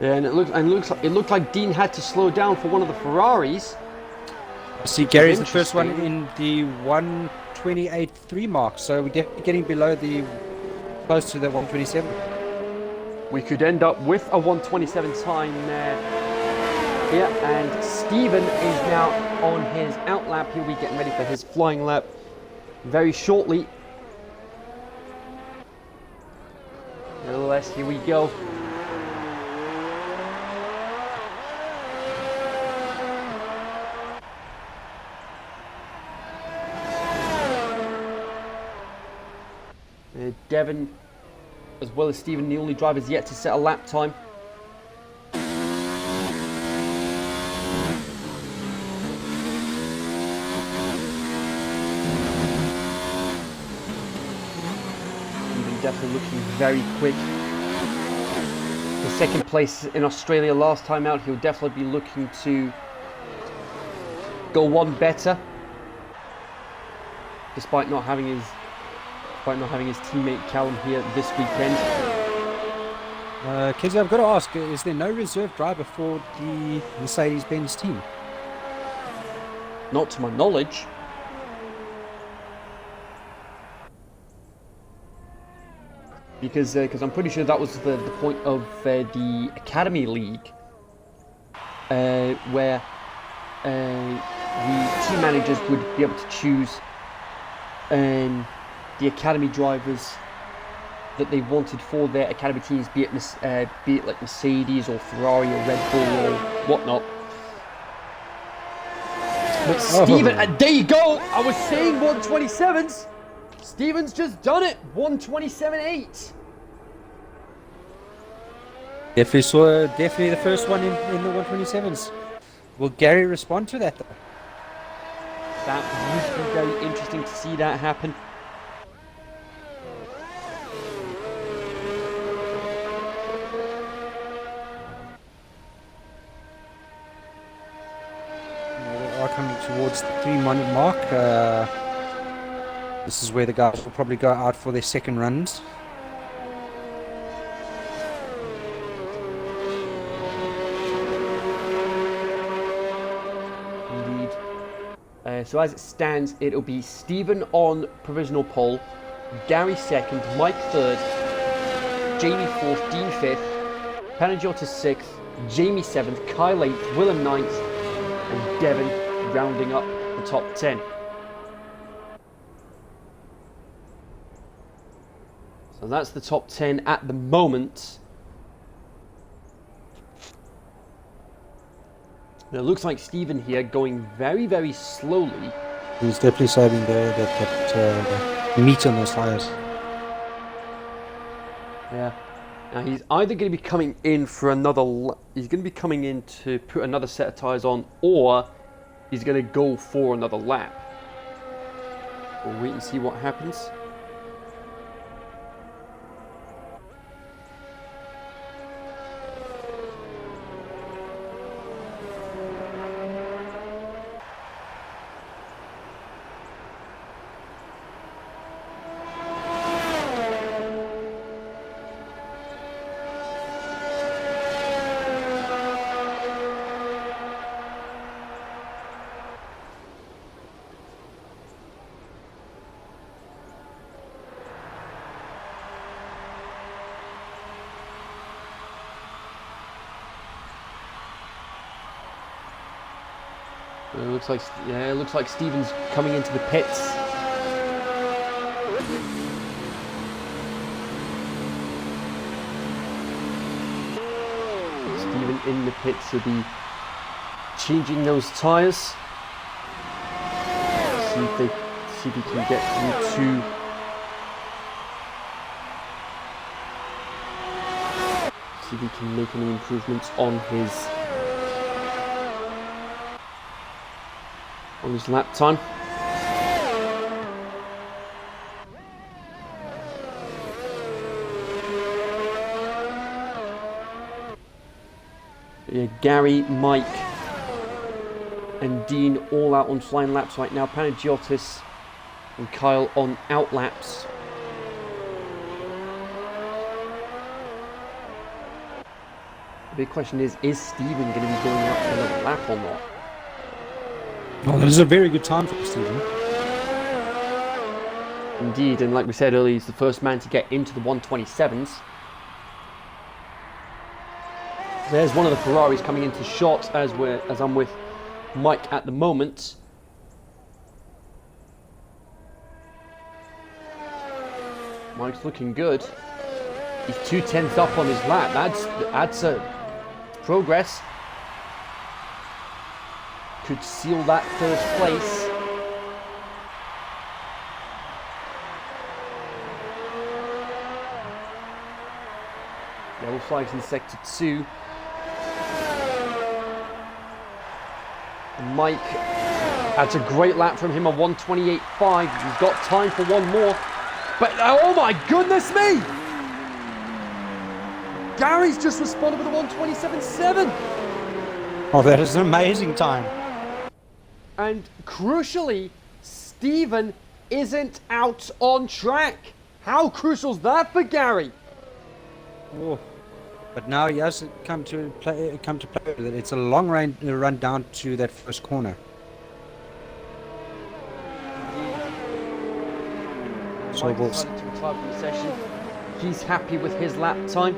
Yeah, and it looked like Dean had to slow down for one of the Ferraris.
See, Gary's the first one in the 128.3 mark, so we're definitely getting below close to the 127.
We could end up with a 127 time here, and Stephen is now on his out lap. He'll be getting ready for his flying lap very shortly. Nevertheless, here we go. Devon, as well as Stephen, the only drivers yet to set a lap time. definitely looking very quick. The second place in Australia last time out, he'll definitely be looking to go one better, despite not having his teammate Callum here this weekend.
Kizzy, I've got to ask, is there no reserve driver for the Mercedes-Benz team?
Not to my knowledge. Because I'm pretty sure that was the point of the Academy League, where the team managers would be able to choose the academy drivers that they wanted for their academy teams, be it like Mercedes or Ferrari or Red Bull or whatnot. But Stephen, there you go! I was saying 127s! Stephen's just done it! 127.8!
Definitely the first one in the 127s. Will Gary respond to that though?
That would be very interesting to see that happen.
We are coming towards the 3-minute mark. This is where the guys will probably go out for their second runs.
Indeed. So as it stands, it'll be Stephen on provisional pole, Gary second, Mike third, Jamie fourth, Dean fifth, Panagiotis sixth, Jamie seventh, Kyle eighth, Willem ninth, and Devon rounding up the top 10. So that's the top 10 at the moment. It looks like Stephen here going very, very slowly.
He's definitely saving the meat on those tires.
Yeah. Now he's either going to be coming in for another. He's going to be coming in to put another set of tires on, or he's going to go for another lap. We'll wait and see what happens. It looks like Stephen's coming into the pits. Stephen in the pits will be changing those tyres. See if he can get through to. See if he can make any improvements on his lap time. Yeah, Gary, Mike and Dean all out on flying laps right now. Panagiotis and Kyle on out laps. The big question is Stephen going to be going out for another lap or not?
Oh, that is a very good time for Stephen.
Indeed, and like we said earlier, he's the first man to get into the 127s. There's one of the Ferraris coming into shot as I'm with Mike at the moment. Mike's looking good. He's 2/10 up on his lap. That's a progress. Could seal that third place. Yellow flags in sector 2. And Mike, that's a great lap from him, a 128.5. He's got time for one more. But, oh my goodness me! Gary's just responded with a 1:27.7.
Oh, that is an amazing time.
And crucially, Stephen isn't out on track. How crucial is that for Gary?
Oh. But now he has come to play with it. It's a long run down to that first corner. So
Mike decided to retire from the session. He's happy with his lap time.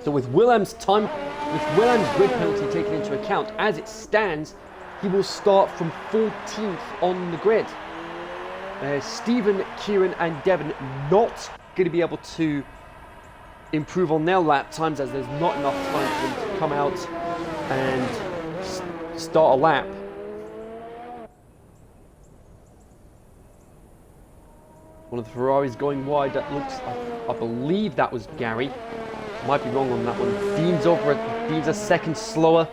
So with Willem's grid penalty taken into account, as it stands, he will start from 14th on the grid. Stephen, Kieran and Devon not going to be able to improve on their lap times, as there's not enough time for them to come out and start a lap. One of the Ferraris going wide. That looks, I believe that was Gary. Might be wrong on that one. Dean's a second slower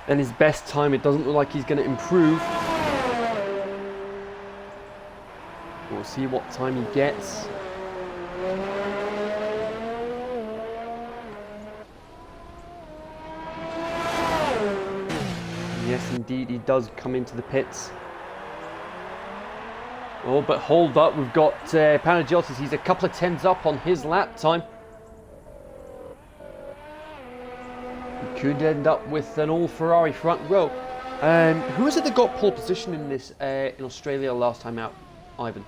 than his best time. It doesn't look like he's going to improve. We'll see what time he gets. Yes, indeed, he does come into the pits. Oh, but hold up, we've got Panagiotis. He's a couple of tens up on his lap time. He could end up with an all-Ferrari front row. Who is it that got pole position in this in Australia last time out, Ivan?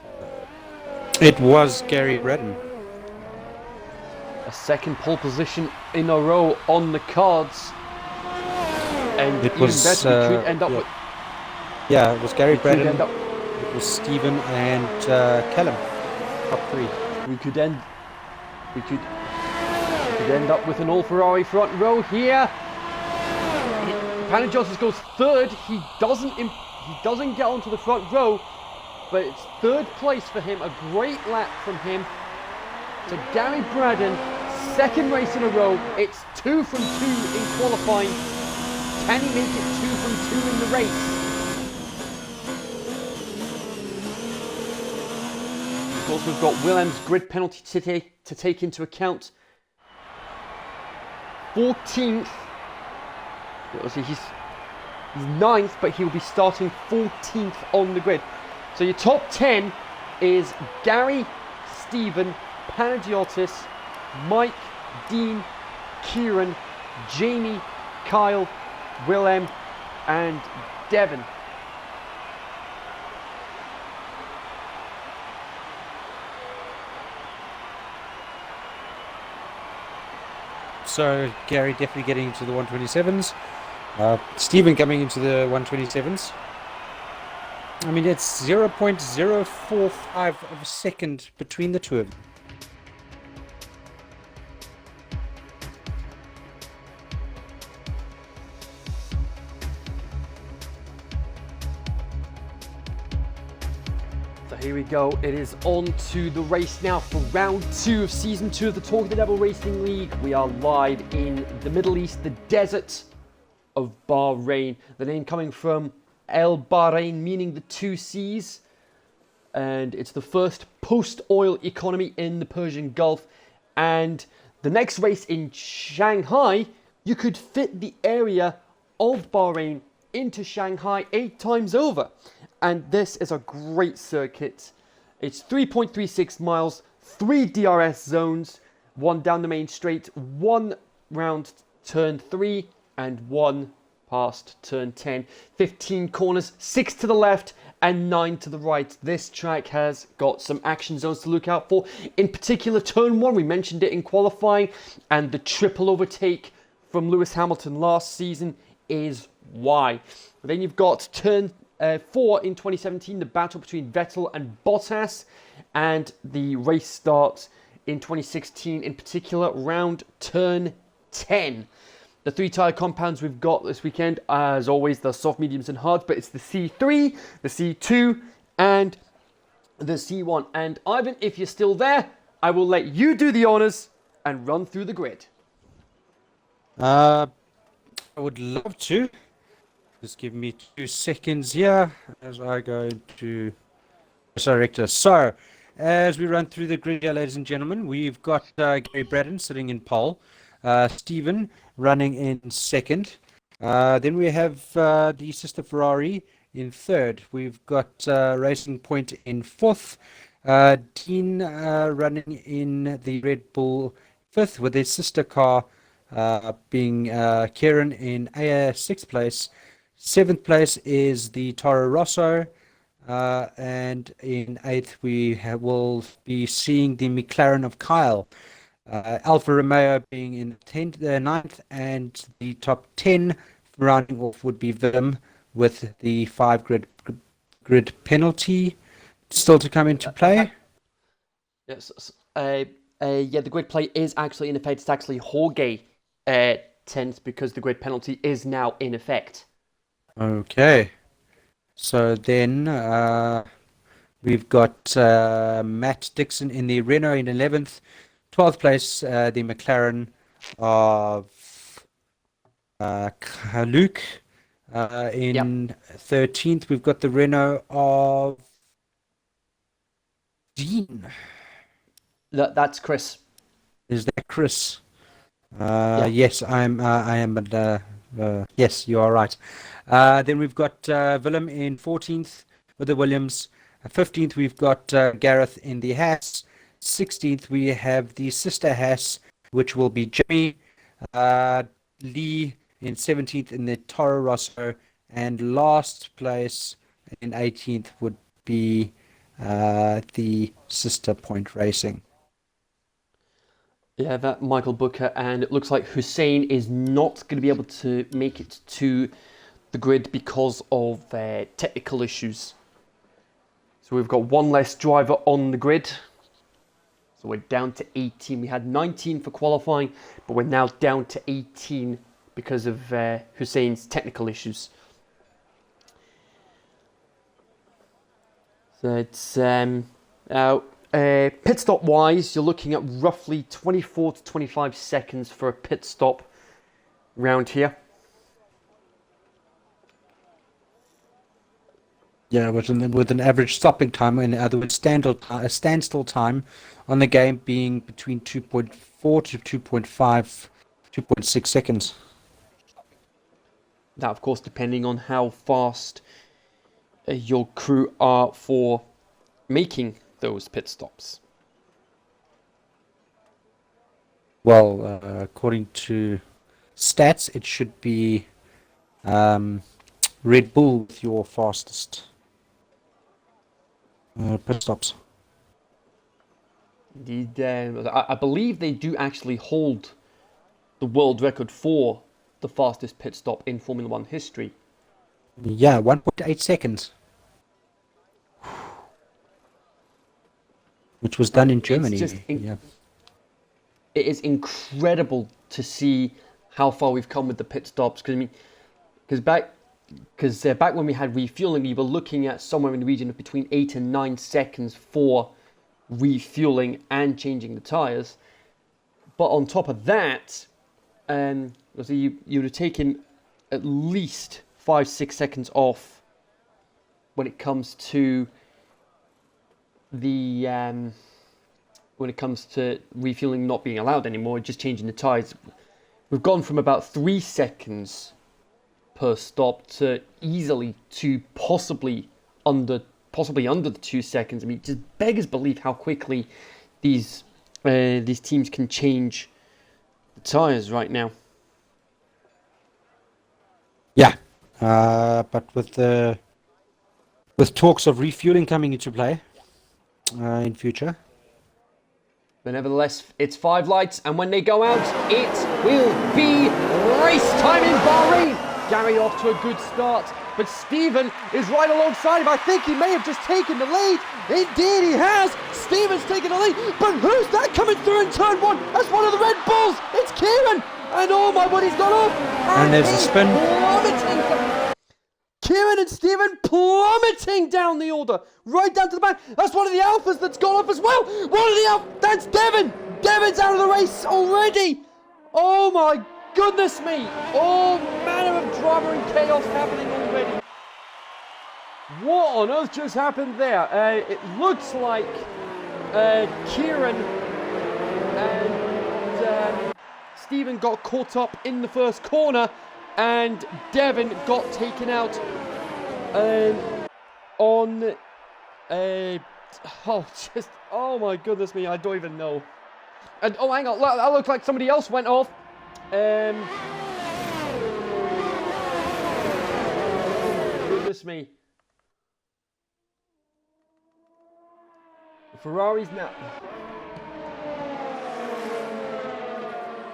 it was Gary Redden.
A second pole position in a row on the cards. And
It
even
was,
better, we could end up with...
Yeah, it was Gary
we could
Redden.
end up-
It was Stephen and Callum. Top three.
We could end up with an all Ferrari front row here. Panagiotis goes third. He doesn't get onto the front row, but it's third place for him. A great lap from him. So Gary Braden, second race in a row. It's 2 from 2 in qualifying. Can he make it 2 from 2 in the race? Of course, we've got Willem's grid penalty to take into account. 14th. Obviously, he's 9th, but he'll be starting 14th on the grid. So your top 10 is Gary, Stephen, Panagiotis, Mike, Dean, Kieran, Jamie, Kyle, Willem, and Devon.
So Gary definitely getting into the 127s. Stephen coming into the 127s. I mean, it's 0.045 of a second between the two of them.
So here we go. It is on to the race now for round 2 of season 2 of the Talk of the Devil Racing League. We are live in the Middle East, the desert of Bahrain. The name coming from El Bahrain, meaning the 2 seas. And it's the first post-oil economy in the Persian Gulf. And the next race in Shanghai, you could fit the area of Bahrain into Shanghai 8 times over. And this is a great circuit. It's 3.36 miles, 3 DRS zones, 1 down the main straight, 1 round turn 3, and 1 past turn 10. 15 corners, 6 to the left and 9 to the right. This track has got some action zones to look out for. In particular, turn 1, we mentioned it in qualifying, and the triple overtake from Lewis Hamilton last season is why. Then you've got turn 4 in 2017, the battle between Vettel and Bottas, and the race starts in 2016, in particular, round turn 10. The 3 tyre compounds we've got this weekend, as always, the soft, mediums and hards, but it's the C3, the C2, and the C1. And Ivan, if you're still there, I will let you do the honours and run through the grid.
I would love to. Just give me 2 seconds here as I go to director. So, as we run through the grid here, ladies and gentlemen, we've got Gary Braddon sitting in pole, Stephen running in second. Then we have the sister Ferrari in third. We've got Racing Point in fourth. Dean running in the Red Bull fifth, with his sister car being Kieran in sixth place. Seventh place is the Toro Rosso. And in eighth, will be seeing the McLaren of Kyle. Alfa Romeo being in ninth, and the top 10 rounding off would be Vim with the 5 grid penalty still to come into play.
Yes. Yeah, the grid play is actually in effect. It's actually Jorge 10th because the grid penalty is now in effect.
Okay. So then we've got Matt Dixon in the Renault in 11th. 12th place, the McLaren of Luke. In 13th, we've got the Renault of Dean.
That's Chris.
Is that Chris? Yes, I am. But yes, you are right. Then we've got Willem in 14th with the Williams. 15th, we've got Gareth in the Haas. 16th, we have the sister Haas, which will be Jimmy. Lee in 17th in the Toro Rosso. And last place in 18th would be the Sister Point Racing.
Yeah, that Michael Booker, and it looks like Hussein is not going to be able to make it to the grid because of technical issues. So we've got one less driver on the grid. So we're down to 18. We had 19 for qualifying, but we're now down to 18 because of Hussein's technical issues. So it's pit stop wise, you're looking at roughly 24 to 25 seconds for a pit stop round here.
Yeah, with an average stopping time, in other words, standstill time on the game being between 2.4 to 2.5, 2.6 seconds.
That, of course, depending on how fast your crew are for making those pit stops.
Well, according to stats, it should be Red Bull with your fastest pit stops.
Indeed, I believe they do actually hold the world record for the fastest pit stop in Formula One history.
Yeah, 1.8 seconds. Which was done in Germany.
It is incredible to see how far we've come with the pit stops. Because back when we had refueling, we were looking at somewhere in the region of between 8 and 9 seconds for refueling and changing the tires. But on top of that, so you would have taken at least 5-6 seconds off when it comes to refueling not being allowed anymore, just changing the tires. We've gone from about 3 seconds per stop to easily to possibly under the 2 seconds. I mean, just beggars believe how quickly these teams can change the tires right now.
Yeah, but with talks of refueling coming into play in future.
But nevertheless, it's 5 lights, and when they go out, it will be race time in Bahrain. Gary off to a good start, but Stephen is right alongside him. I think he may have just taken the lead. Indeed he has. Stephen's taken the lead, but who's that coming through in turn 1? That's one of the Red Bulls. It's Kieran, and oh my God, he's gone off.
And there's a spin.
Kieran and Stephen plummeting down the order, right down to the back. That's one of the Alphas that's gone up as well. That's Devon. Devon's out of the race already. Oh my goodness me! All manner of drama and chaos happening already. What on earth just happened there? It looks like Kieran and Stephen got caught up in the first corner, and Devon got taken out on oh my goodness me, I don't even know. And oh, hang on, that looks like somebody else went off. Goodness me. The Ferrari's now.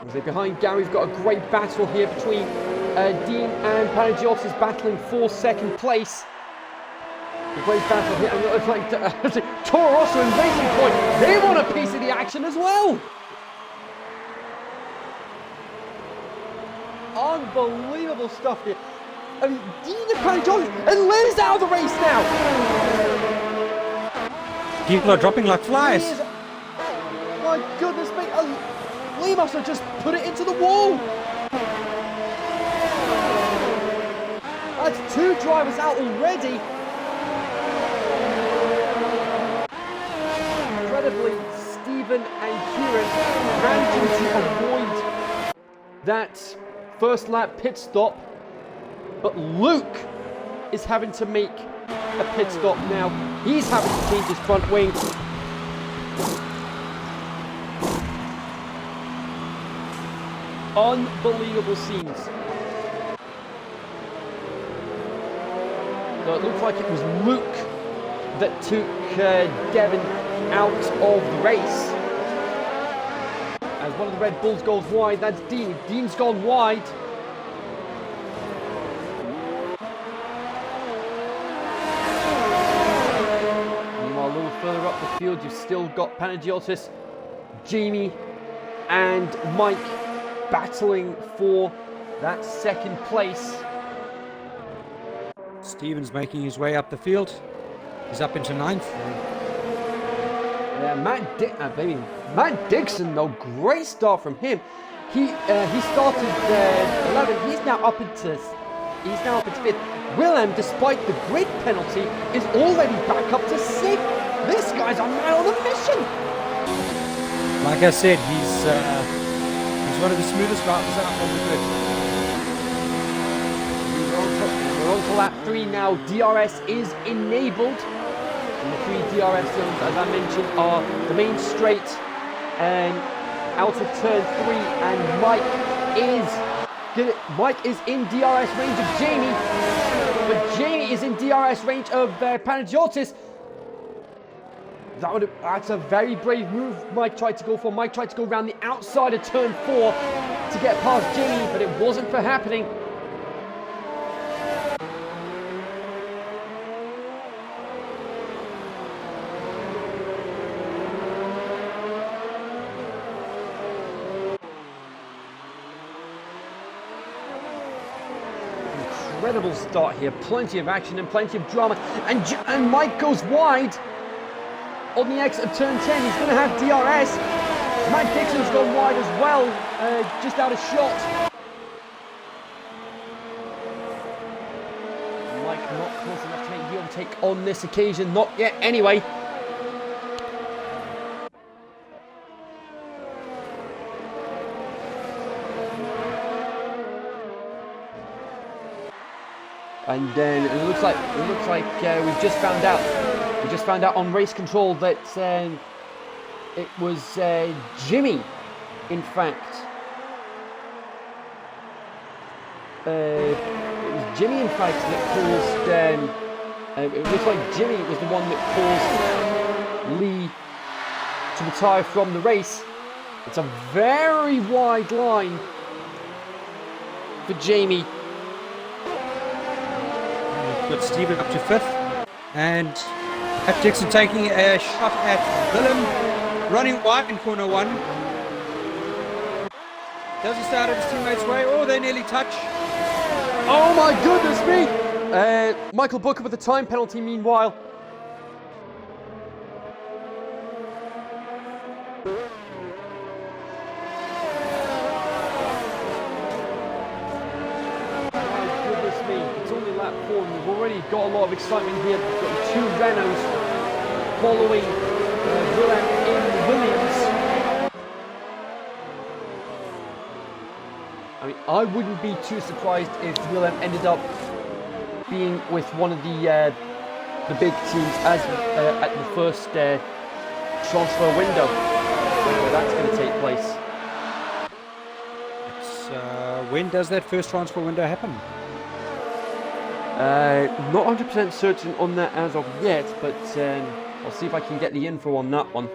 As they're behind Gary, we've got a great battle here between Dean and Panagiotis battling for second place. A great battle here, and it looks like Toro Rosso and Racing Point, they want a piece of the action as well. Unbelievable stuff here. I mean, Dean and Panagiotis, and Liz out of the race now.
People are dropping like flies.
My goodness me, Lee must have just put it into the wall. That's 2 drivers out already. Incredibly, Stephen and Kieran managing to avoid that first lap pit stop, but Luke is having to make a pit stop now. He's having to change his front wing. Unbelievable scenes. So it looks like it was Luke that took Devon out of the race. As one of the Red Bulls goes wide, that's Dean. Dean's gone wide. Meanwhile, a little further up the field, you've still got Panagiotis, Jamie, and Mike battling for that second place.
Stephen's making his way up the field. He's up into 9th.
Yeah, Matt Dixon, though, great start from him. He started 11. He's now up into 5th. Willem, despite the grid penalty, is already back up to 6th. This guy's a man on a mission.
Like I said, he's one of the smoothest drivers out on the grid.
We're on to lap 3 now. DRS is enabled. And the 3 DRS zones, as I mentioned, are the main straight and out of turn 3. And Mike is in DRS range of Jamie, but Jamie is in DRS range of Panagiotis. That's a very brave move Mike tried to go for. Mike tried to go around the outside of turn 4 to get past Jamie, but it wasn't for happening. Incredible start here, plenty of action and plenty of drama, and Mike goes wide on the exit of turn 10. He's going to have DRS. Matt Dixon's gone wide as well, just out of shot. Mike not close enough to make the overtake on this occasion, not yet anyway. And then it looks like we've just found out. We just found out on race control that it was Jimmy, in fact. It was Jimmy, in fact, that caused. It looks like Jimmy was the one that caused Lee to retire from the race. It's a very wide line for Jamie.
Got Stephen up to 5th, and Matt Dixon taking a shot at Willem, running wide in corner 1. Does he start at his teammate's way? Oh, they nearly touch.
Oh my goodness me! Michael Booker with a time penalty meanwhile. excitement here. We've got two Renaults following Willem in Williams. I mean, I wouldn't be too surprised if Willem ended up being with one of the big teams as at the first transfer window, whenever that's going to take place.
When does that first transfer window happen?
Not 100% certain on that as of yet, but I'll see if I can get the info on that one.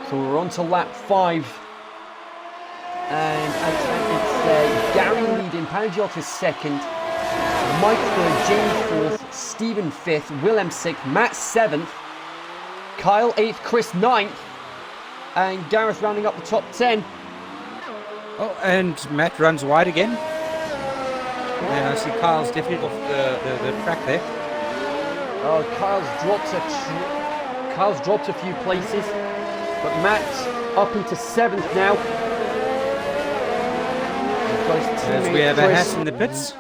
So we're on to lap 5. And it's Gary leading, Panagiotis second, Mike third, Jamie fourth, Stephen fifth, Willem sixth, Matt 7th, Kyle 8th, Chris 9th, and Gareth rounding up the top 10.
Oh, and Matt runs wide again. And I see Kyle's definitely off the track there.
Oh, Kyle's dropped a few places, but Matt's up into 7th now.
As we have a Haas in the pits.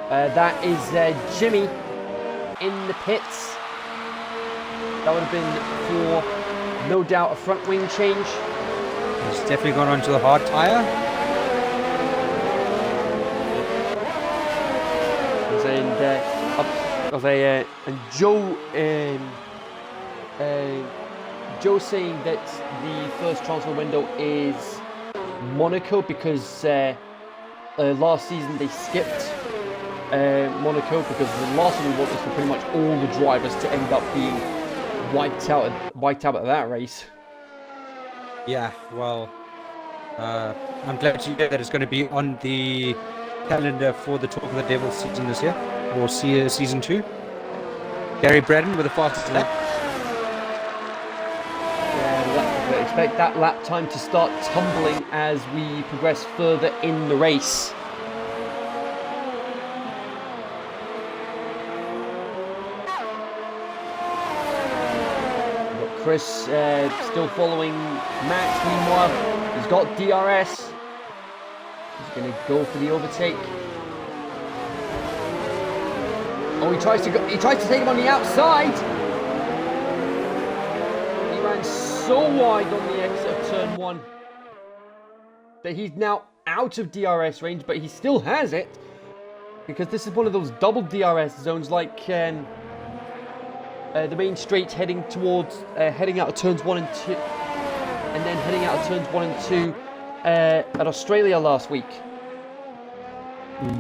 That is Jimmy in the pits. That would have been for, no doubt, a front wing change.
He's definitely gone onto the hard tyre.
And Joe saying that the first transfer window is Monaco because last season they skipped Monaco because the last one we want was for pretty much all the drivers to end up being wiped out at that race.
Yeah, well, I'm glad to hear that it's going to be on the calendar for the Talk of the Devil season this year, or season 2. Gary Braden with the fastest lap.
Yeah, expect that lap time to start tumbling as we progress further in the race. Chris still following Max. Meanwhile, he's got DRS. He's going to go for the overtake. Oh, he tries to take him on the outside. He ran so wide on the exit of turn 1 that he's now out of DRS range, but he still has it because this is one of those double DRS zones like the main straight heading out of turns 1 and 2, and then heading out of turns 1 and 2 at Australia last week.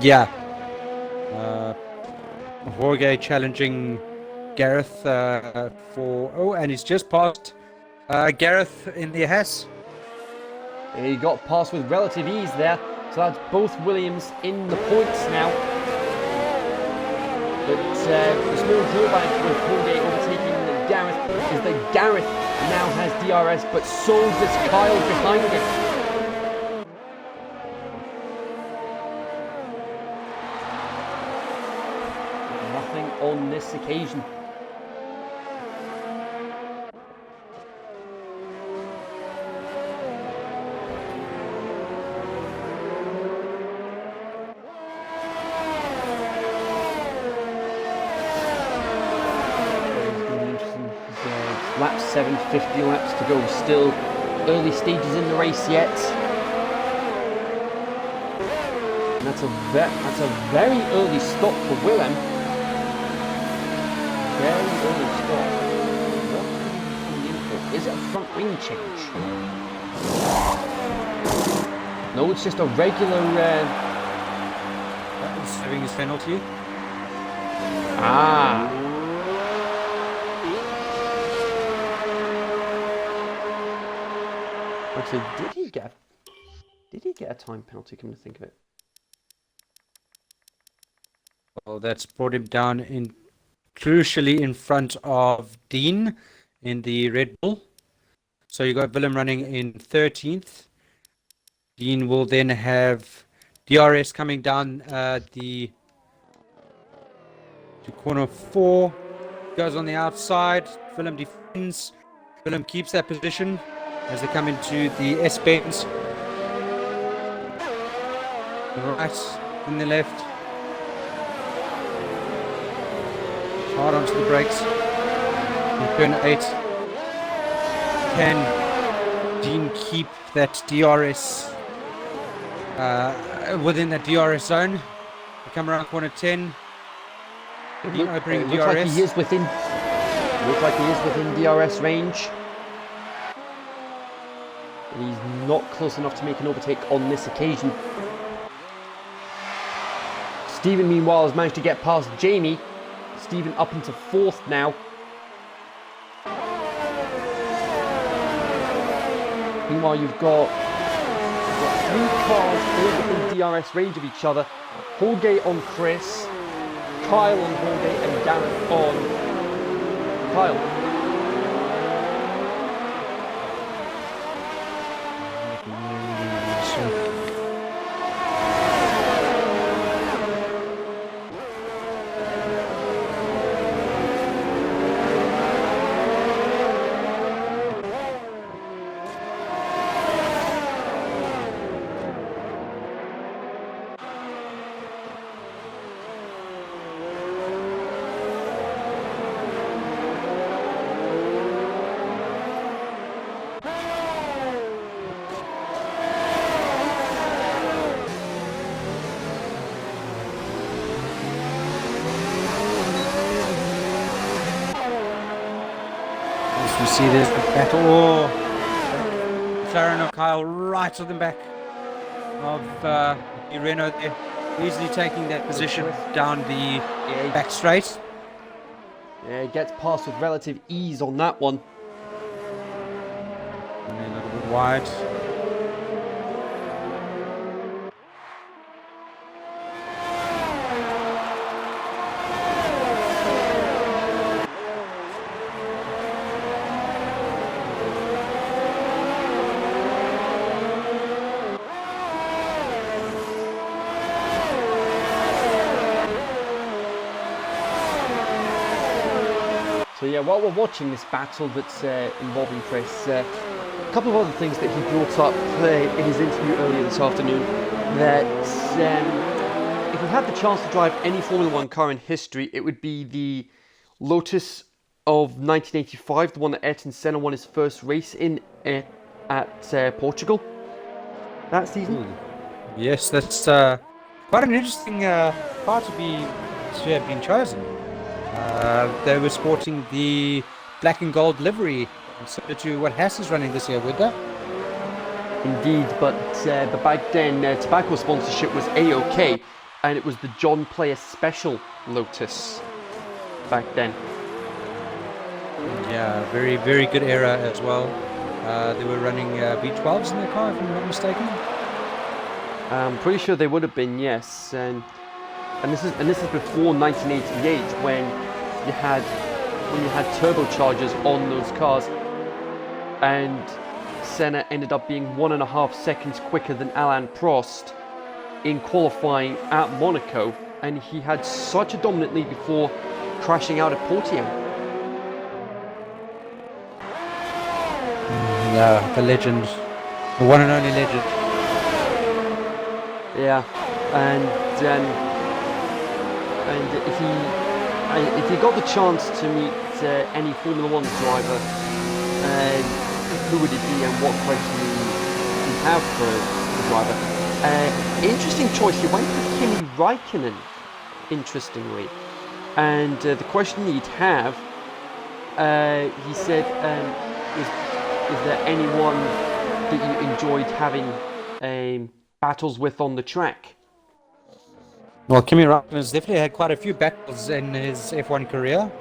Yeah. Jorge challenging Gareth and he's just passed Gareth in the Haas.
He got past with relative ease there, so that's both Williams in the points now. But the small drawback with Jorge overtaking Gareth is that Gareth now has DRS, but so does Kyle behind him. Nothing on this occasion. Lap 7, 50 laps to go. Still early stages in the race yet. And that's a very early stop for Willem. Very early stop. What are we in for? Is it a front wing change? No, it's just a regular...
He's having his penalty.
Ah. Actually, did he get a time penalty, come to think of it?
Well, that's brought him down in crucially in front of Dean in the Red Bull. So you got Willem running in 13th. Dean will then have DRS coming down the to corner 4. Goes on the outside. Willem defends. Willem keeps that position as they come into the S-bends. The right and the left. Hard onto the brakes. In turn 8. Can Dean keep that DRS within that DRS zone? We come around corner 10. Dean opening
looks
DRS.
like he is within. Looks like he is within DRS range. But he's not close enough to make an overtake on this occasion. Stephen, meanwhile, has managed to get past Jamie. Stephen up into 4th now. Meanwhile, you've got 3 cars all within DRS range of each other. Holgate on Chris, Kyle on Holgate, and Gareth on Kyle.
We see this battle. Oh, McLaren of Kyle right on the back of Renault there, easily taking that position down the back straight.
Yeah, he gets past with relative ease on that one.
And then a little bit wide.
So yeah, while we're watching this battle that's involving Chris, a couple of other things that he brought up in his interview earlier this afternoon, that if he had the chance to drive any Formula 1 car in history, it would be the Lotus of 1985, the one that Ayrton Senna won his first race in at Portugal that season.
Yes, that's quite an interesting car to have been chosen. They were sporting the black and gold livery, similar to what Haas is running this year, would they?
Indeed, but back then tobacco sponsorship was A-OK, and it was the John Player Special Lotus back then.
Yeah, very, very good era as well. They were running V12s in their car, if I'm not mistaken.
I'm pretty sure they would have been, yes. And this is before 1988 when you had turbochargers on those cars, and Senna ended up being 1.5 seconds quicker than Alain Prost in qualifying at Monaco, and he had such a dominant lead before crashing out at Portimao.
Yeah, the legend, the one and only legend.
Yeah, and if he got the chance to meet any Formula 1 driver, who would it be and what question do you have for the driver? Interesting choice. He went for Kimi Räikkönen, interestingly. And the question he'd have, he said, is there anyone that you enjoyed having battles with on the track?
Well, Kimi Räikkönen's definitely had quite a few battles in his F1 career.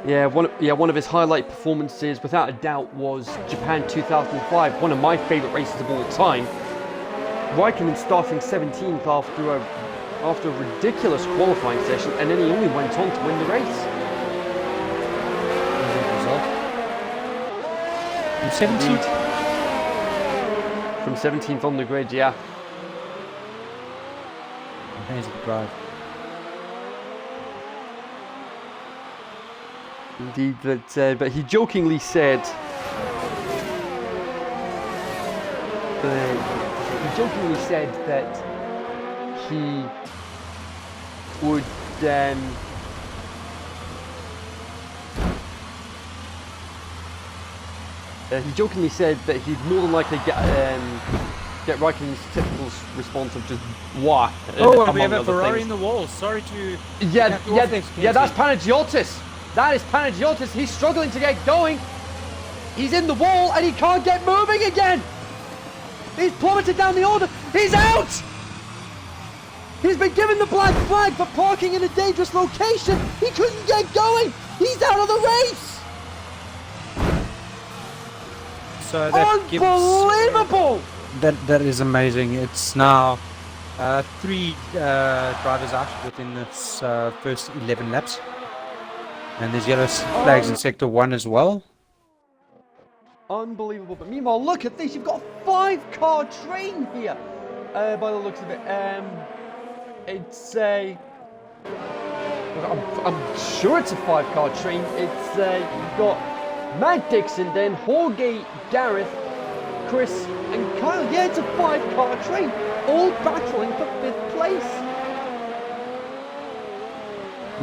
Yeah, one of his highlight performances, without a doubt, was Japan 2005, one of my favourite races of all time. Räikkönen starting 17th after a ridiculous qualifying session, and then he only went on to win the race.
From 17th?
From 17th on the grid, yeah.
Amazing drive.
Indeed, but he jokingly said that he would he'd more than likely get Raikkonen's typical response of just wah.
Oh, and we have a Ferrari in the wall. Sorry to...
Yeah, that's Panagiotis. That is Panagiotis. He's struggling to get going. He's in the wall and he can't get moving again. He's plummeted down the order. He's out. He's been given the black flag for parking in a dangerous location. He couldn't get going. He's out of the race.
So that
Unbelievable.
That is amazing. It's now 3 drivers out within this first 11 laps. And there's yellow flags in sector 1 as well.
Unbelievable. But meanwhile, look at this. You've got a 5-car train here. By the looks of it. It's a... I'm sure it's a 5-car train. It's you've got Matt Dixon, then Jorge, Gareth, Chris, and Kyle. Yeah, it's a 5-car train. All battling for 5th place.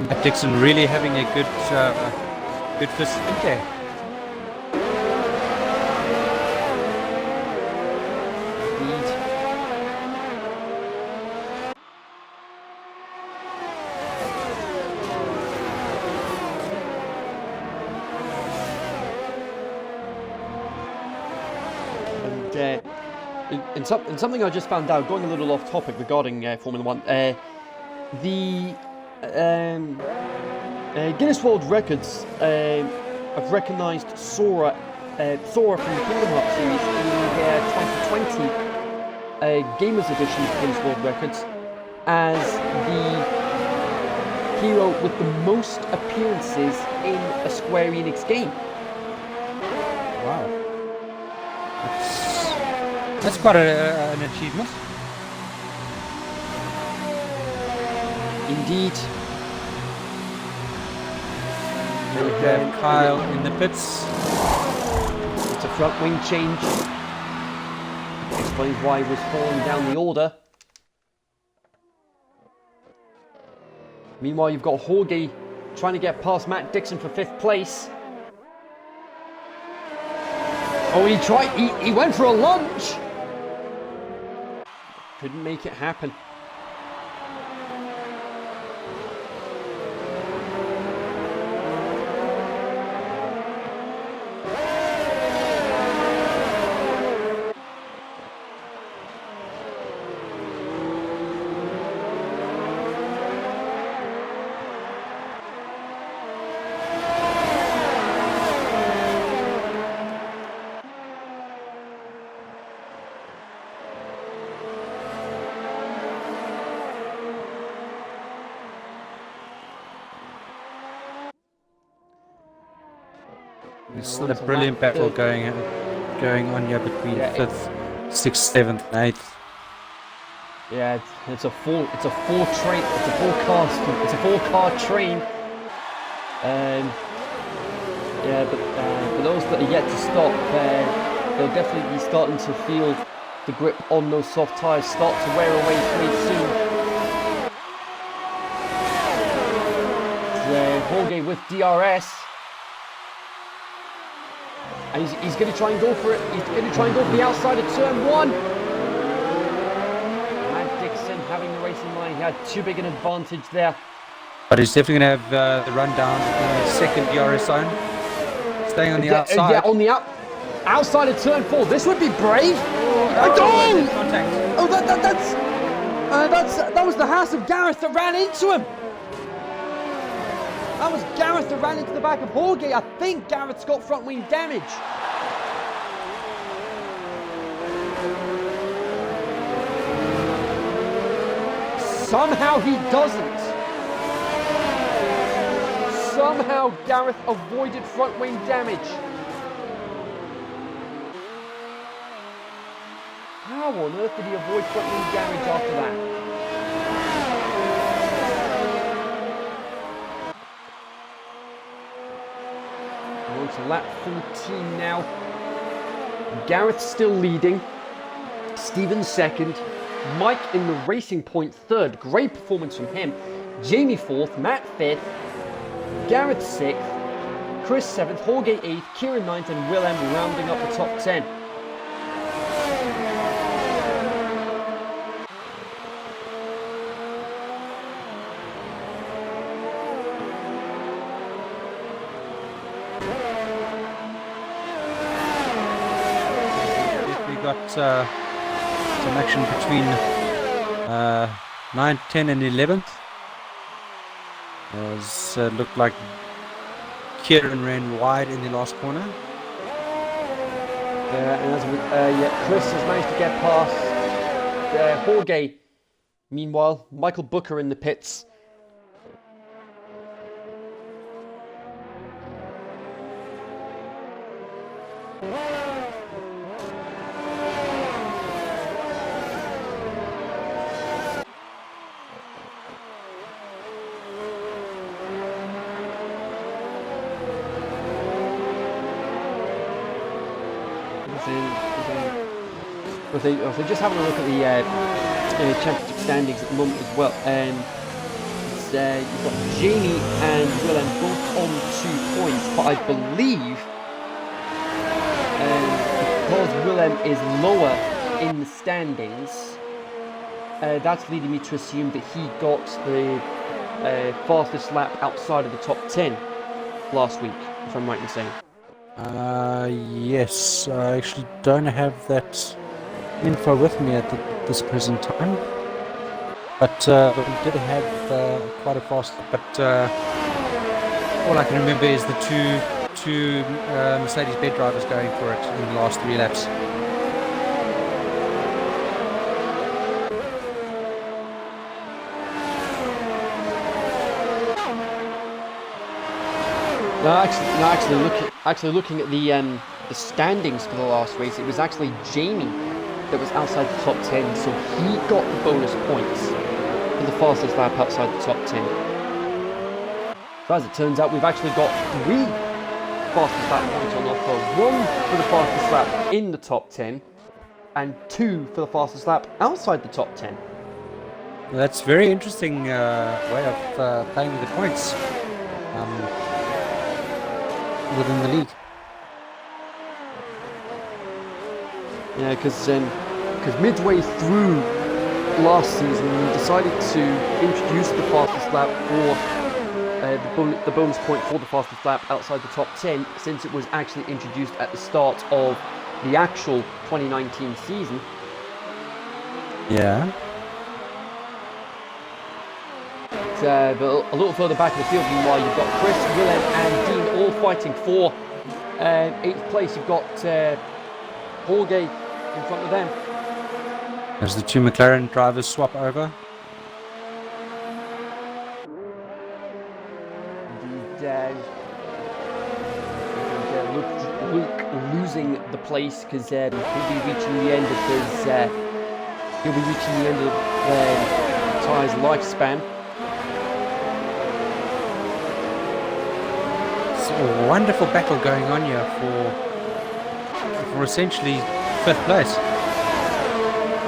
Matt Dixon really having a good first stint there.
And something I just found out, going a little off topic regarding Formula 1, the Guinness World Records have recognised Sora from the Kingdom Hearts series in the 2020 Gamers Edition of Guinness World Records as the hero with the most appearances in a Square Enix game.
Wow. That's quite an achievement.
Indeed.
And we have Kyle in the pits.
It's a front wing change. Explains why he was falling down the order. Meanwhile, you've got Jorge trying to get past Matt Dixon for 5th place. Oh, he went for a lunge. Couldn't make it happen.
There's still a brilliant battle going on here between 5th, 6th, 7th, and 8th.
Yeah, it's a full car train. Yeah, but for those that are yet to stop, they'll definitely be starting to feel the grip on those soft tyres start to wear away pretty soon. Jorge with DRS. And he's going to try and go for it. He's going to try and go for the outside of turn 1. Matt Dixon having the racing line. He had too big an advantage there.
But he's definitely going to have the run down in the second DRS zone. Staying on the outside.
Yeah, on the outside of turn 4. This would be brave.
Contact.
Oh, that was the house of Gareth that ran into him. That was Gareth that ran into the back of Jorge. I think Gareth's got front wing damage. Somehow he doesn't. Somehow Gareth avoided front wing damage. How on earth did he avoid front wing damage after that? lap 14 now. Gareth still leading. Stephen second. Mike in the Racing Point third. Great performance from him. Jamie fourth. Matt fifth. Gareth sixth. Chris seventh. Jorge eighth. Kieran ninth. And Willem rounding up the top 10.
Got some action between 9th, 10th and 11th. Looked like Kieran ran wide in the last corner.
And as Chris has managed to get past Jorge. Meanwhile, Michael Booker in the pits. If they're just having a look at the championship standings at the moment as well, you've got Jamie and Willem both on 2 points, but I believe because Willem is lower in the standings, that's leading me to assume that he got the fastest lap outside of the top 10 last week, if I'm right in saying.
Yes, I actually don't have that info with me at this present time, but we did have quite a fast, but all I can remember is the two Mercedes-Benz drivers going for it in the last 3 laps.
Actually looking at the standings for the last race, it was actually Jamie that was outside the top 10, so he got the bonus points for the fastest lap outside the top 10. So as it turns out, we've actually got 3 fastest lap points on offer. 1 for the fastest lap in the top 10, and 2 for the fastest lap outside the top 10.
That's very interesting way of playing with the points within the league.
Yeah, because midway through last season, we decided to introduce the fastest lap for the bonus point for the fastest lap outside the top 10, since it was actually introduced at the start of the actual 2019 season.
Yeah.
But a little further back in the field, meanwhile, you've got Chris, Willem and Dean all fighting for 8th place. You've got Jorge in front of them.
As the 2 McLaren drivers swap over.
Indeed, Luke losing the place because he'll be reaching the end of the tyre's lifespan.
It's a wonderful battle going on here for essentially 5th place.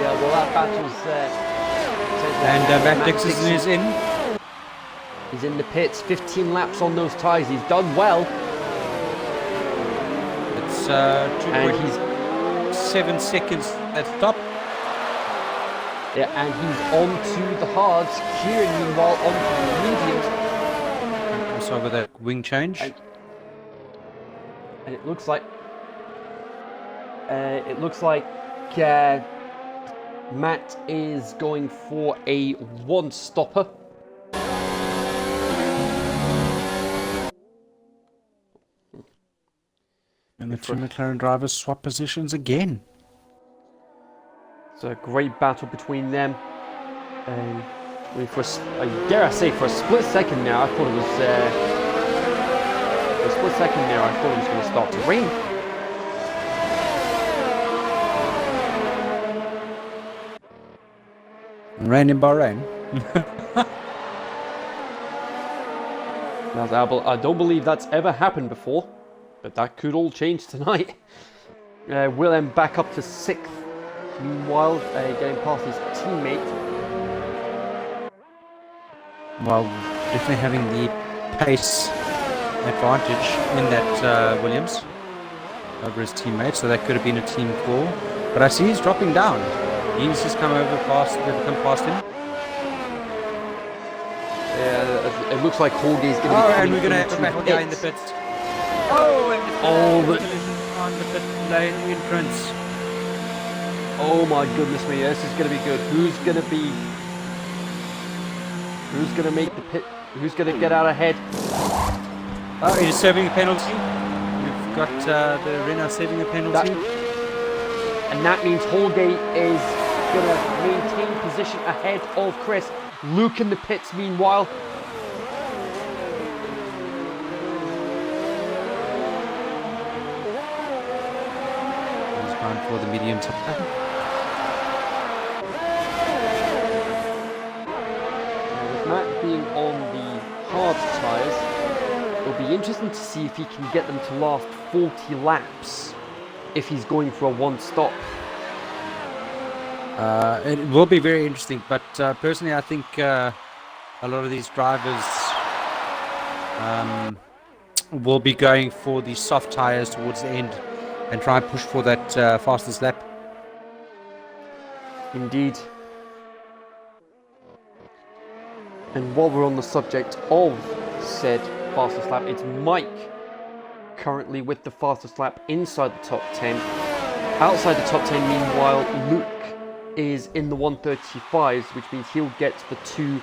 Yeah, well, that battle's
and Matt Dixon is in.
He's in the pits. 15 laps on those tyres. He's done well.
It's 2.7 seconds at the top.
Yeah, and he's on to the hards. Kieran, meanwhile, on to the mediums.
Also with that wing change.
And it looks like Matt is going for a one-stopper.
And the 2 McLaren drivers swap positions again.
It's a great battle between them. For dare I say, for a split second now, I thought it was going to start to rain.
Rain in Bahrain.
Now, I don't believe that's ever happened before. But that could all change tonight. Willem back up to 6th. Meanwhile, getting past his teammate.
Well, definitely having the pace advantage in that Williams over his teammate, so that could have been a team call. But I see he's dropping down. He's just come past him.
Yeah, it looks like Jorge's going to be
and we're going to have a battle guy in the pits. Oh,
but
on the pit lane entrance.
oh my goodness me, this is going to be good. Who's going to make the pit? Who's going to get out ahead?
Oh, he's serving a penalty. We've got the Renault serving a penalty.
And that means Jorge is going to maintain position ahead of Chris. Luke in the pits meanwhile.
He's gone for the medium tire.
With Matt being on the hard tyres, it'll be interesting to see if he can get them to last 40 laps if he's going for a one-stop.
It will be very interesting, but personally I think a lot of these drivers will be going for the soft tires towards the end and try and push for that fastest lap.
Indeed. And while we're on the subject of said fastest lap, it's Mike currently with the fastest lap inside the top 10. Outside the top 10, meanwhile, Luke is in the 135s, which means he'll get the 2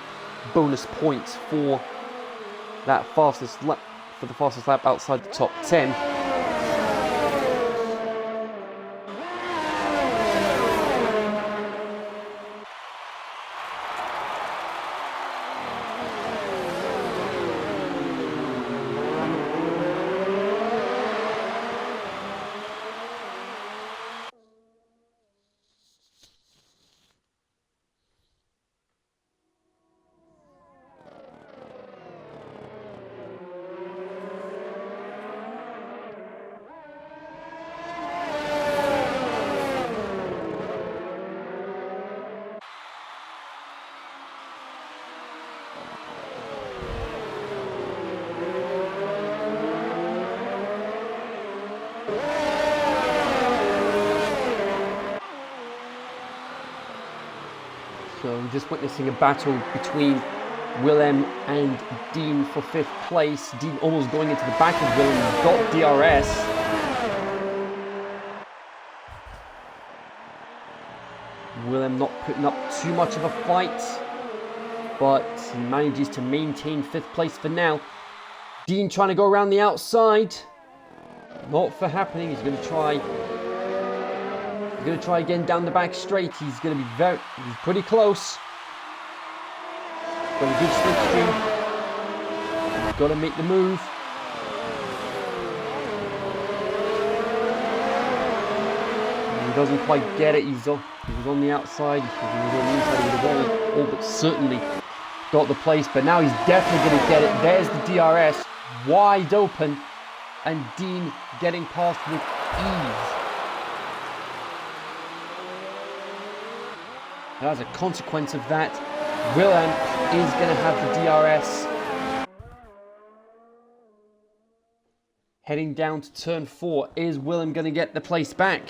bonus points for that fastest lap, for the fastest lap outside the top 10. So we're just witnessing a battle between Willem and Dean for 5th place. Dean almost going into the back of Willem. He's got DRS. Willem not putting up too much of a fight, but he manages to maintain 5th place for now. Dean trying to go around the outside. Not for happening. He's going to try. He's going to try again down the back straight. He's going to be he's pretty close. Got a good slipstream. He's got to make the move. He doesn't quite get it. He was on the outside. He was on the inside. He would have all but certainly got the place. But now he's definitely going to get it. There's the DRS. Wide open. And Dean getting past with ease. As a consequence of that, Willem is going to have the DRS. Heading down to turn 4, is Willem going to get the place back?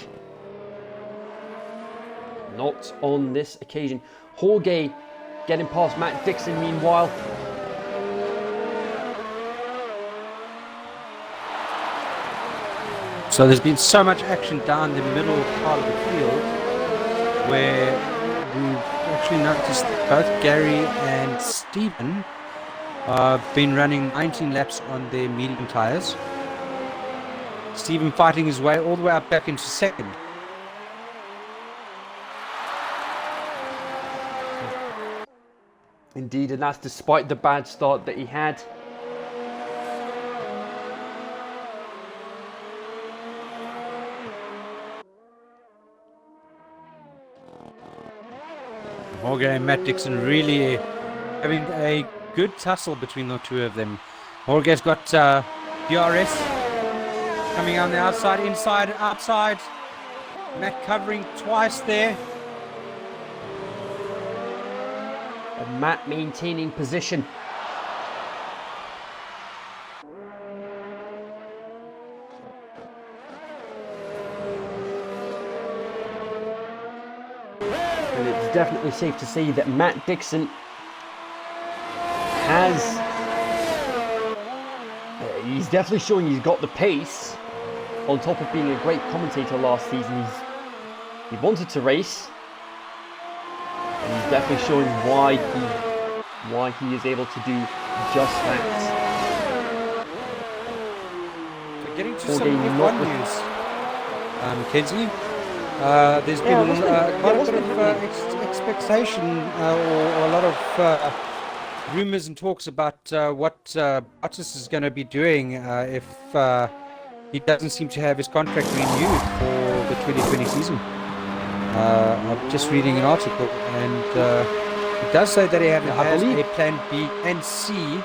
Not on this occasion. Jorge getting past Matt Dixon meanwhile.
So there's been so much action down the middle part of the field where we've actually noticed that both Gary and Stephen have been running 19 laps on their medium tyres. Stephen fighting his way all the way up back into 2nd.
Indeed, and that's despite the bad start that he had.
Jorge and Matt Dixon really having a good tussle between the two of them. Jorge's got DRS. Coming on the outside, inside, outside. Matt covering twice there.
And Matt maintaining position. And it's definitely safe to say that Matt Dixon has... he's definitely showing he's got the pace. On top of being a great commentator last season, he wanted to race. And he's definitely showing why he is able to do just that.
So getting to some F1 news, Kenzie. There's been quite a bit of expectation or a lot of rumours and talks about what Bottas is going to be doing if he doesn't seem to have his contract renewed for the 2020 season. I'm just reading an article, and it does say that he has a plan B and C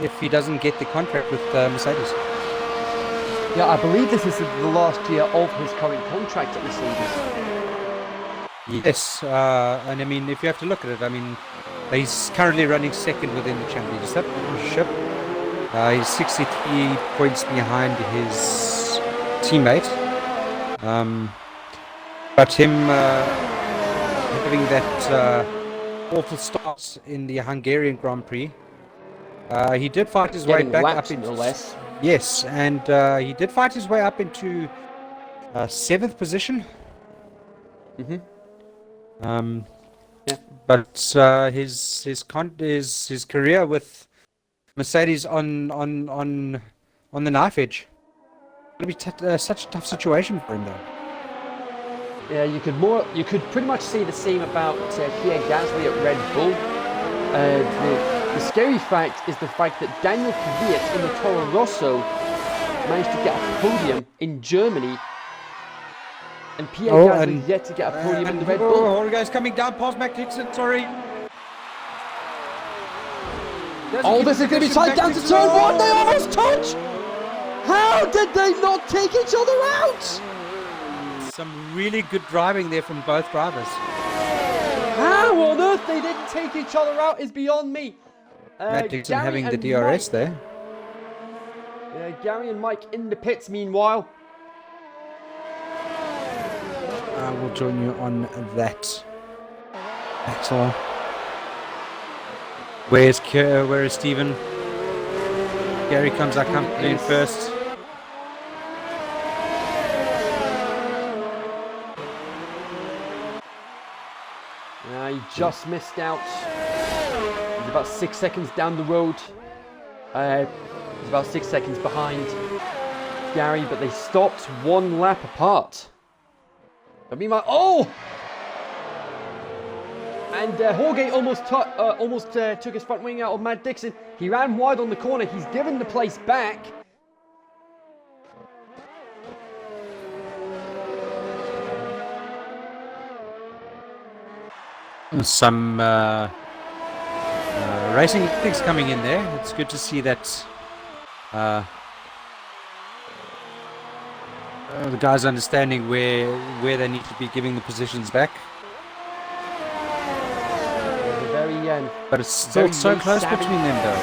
if he doesn't get the contract with Mercedes.
Yeah, I believe this is the last year of his current contract at Mercedes.
Yes, and I mean, if you have to look at it, I mean, he's currently running second within the championship. He's 63 points behind his teammate. But him having that awful start in the Hungarian Grand Prix, he did fight his way back up into...
less.
Yes, and he did fight his way up into 7th position.
Yeah.
But his career with Mercedes on the knife edge. It's going to be such a tough situation for him, though.
Yeah, you could pretty much say the same about Pierre Gasly at Red Bull. The scary fact is the fact that Daniel Kvyat in the Toro Rosso managed to get a podium in Germany, and Pierre Gasly yet to get a podium in the Red Bull.
Oh, guys, coming down past Matt Dixon, sorry.
This is going to be tight down to turn 1. They almost touch. How did they not take each other out?
Some really good driving there from both drivers.
How on earth they didn't take each other out is beyond me.
Matt Dixon
Gary
having the
and
DRS
Mike,
there.
Gary and Mike in the pits meanwhile.
We'll join you on that. That's all. Where is Stephen? Gary comes our company in first.
He just missed out. He's about 6 seconds down the road. He's about 6 seconds behind Gary, but they stopped 1 lap apart. But meanwhile, and Jorge almost took his front wing out of Matt Dixon. He ran wide on the corner. He's given the place back.
Some racing things coming in there. It's good to see that the guys understanding where they need to be giving the positions back.
The very end.
But it's still so close between them, though.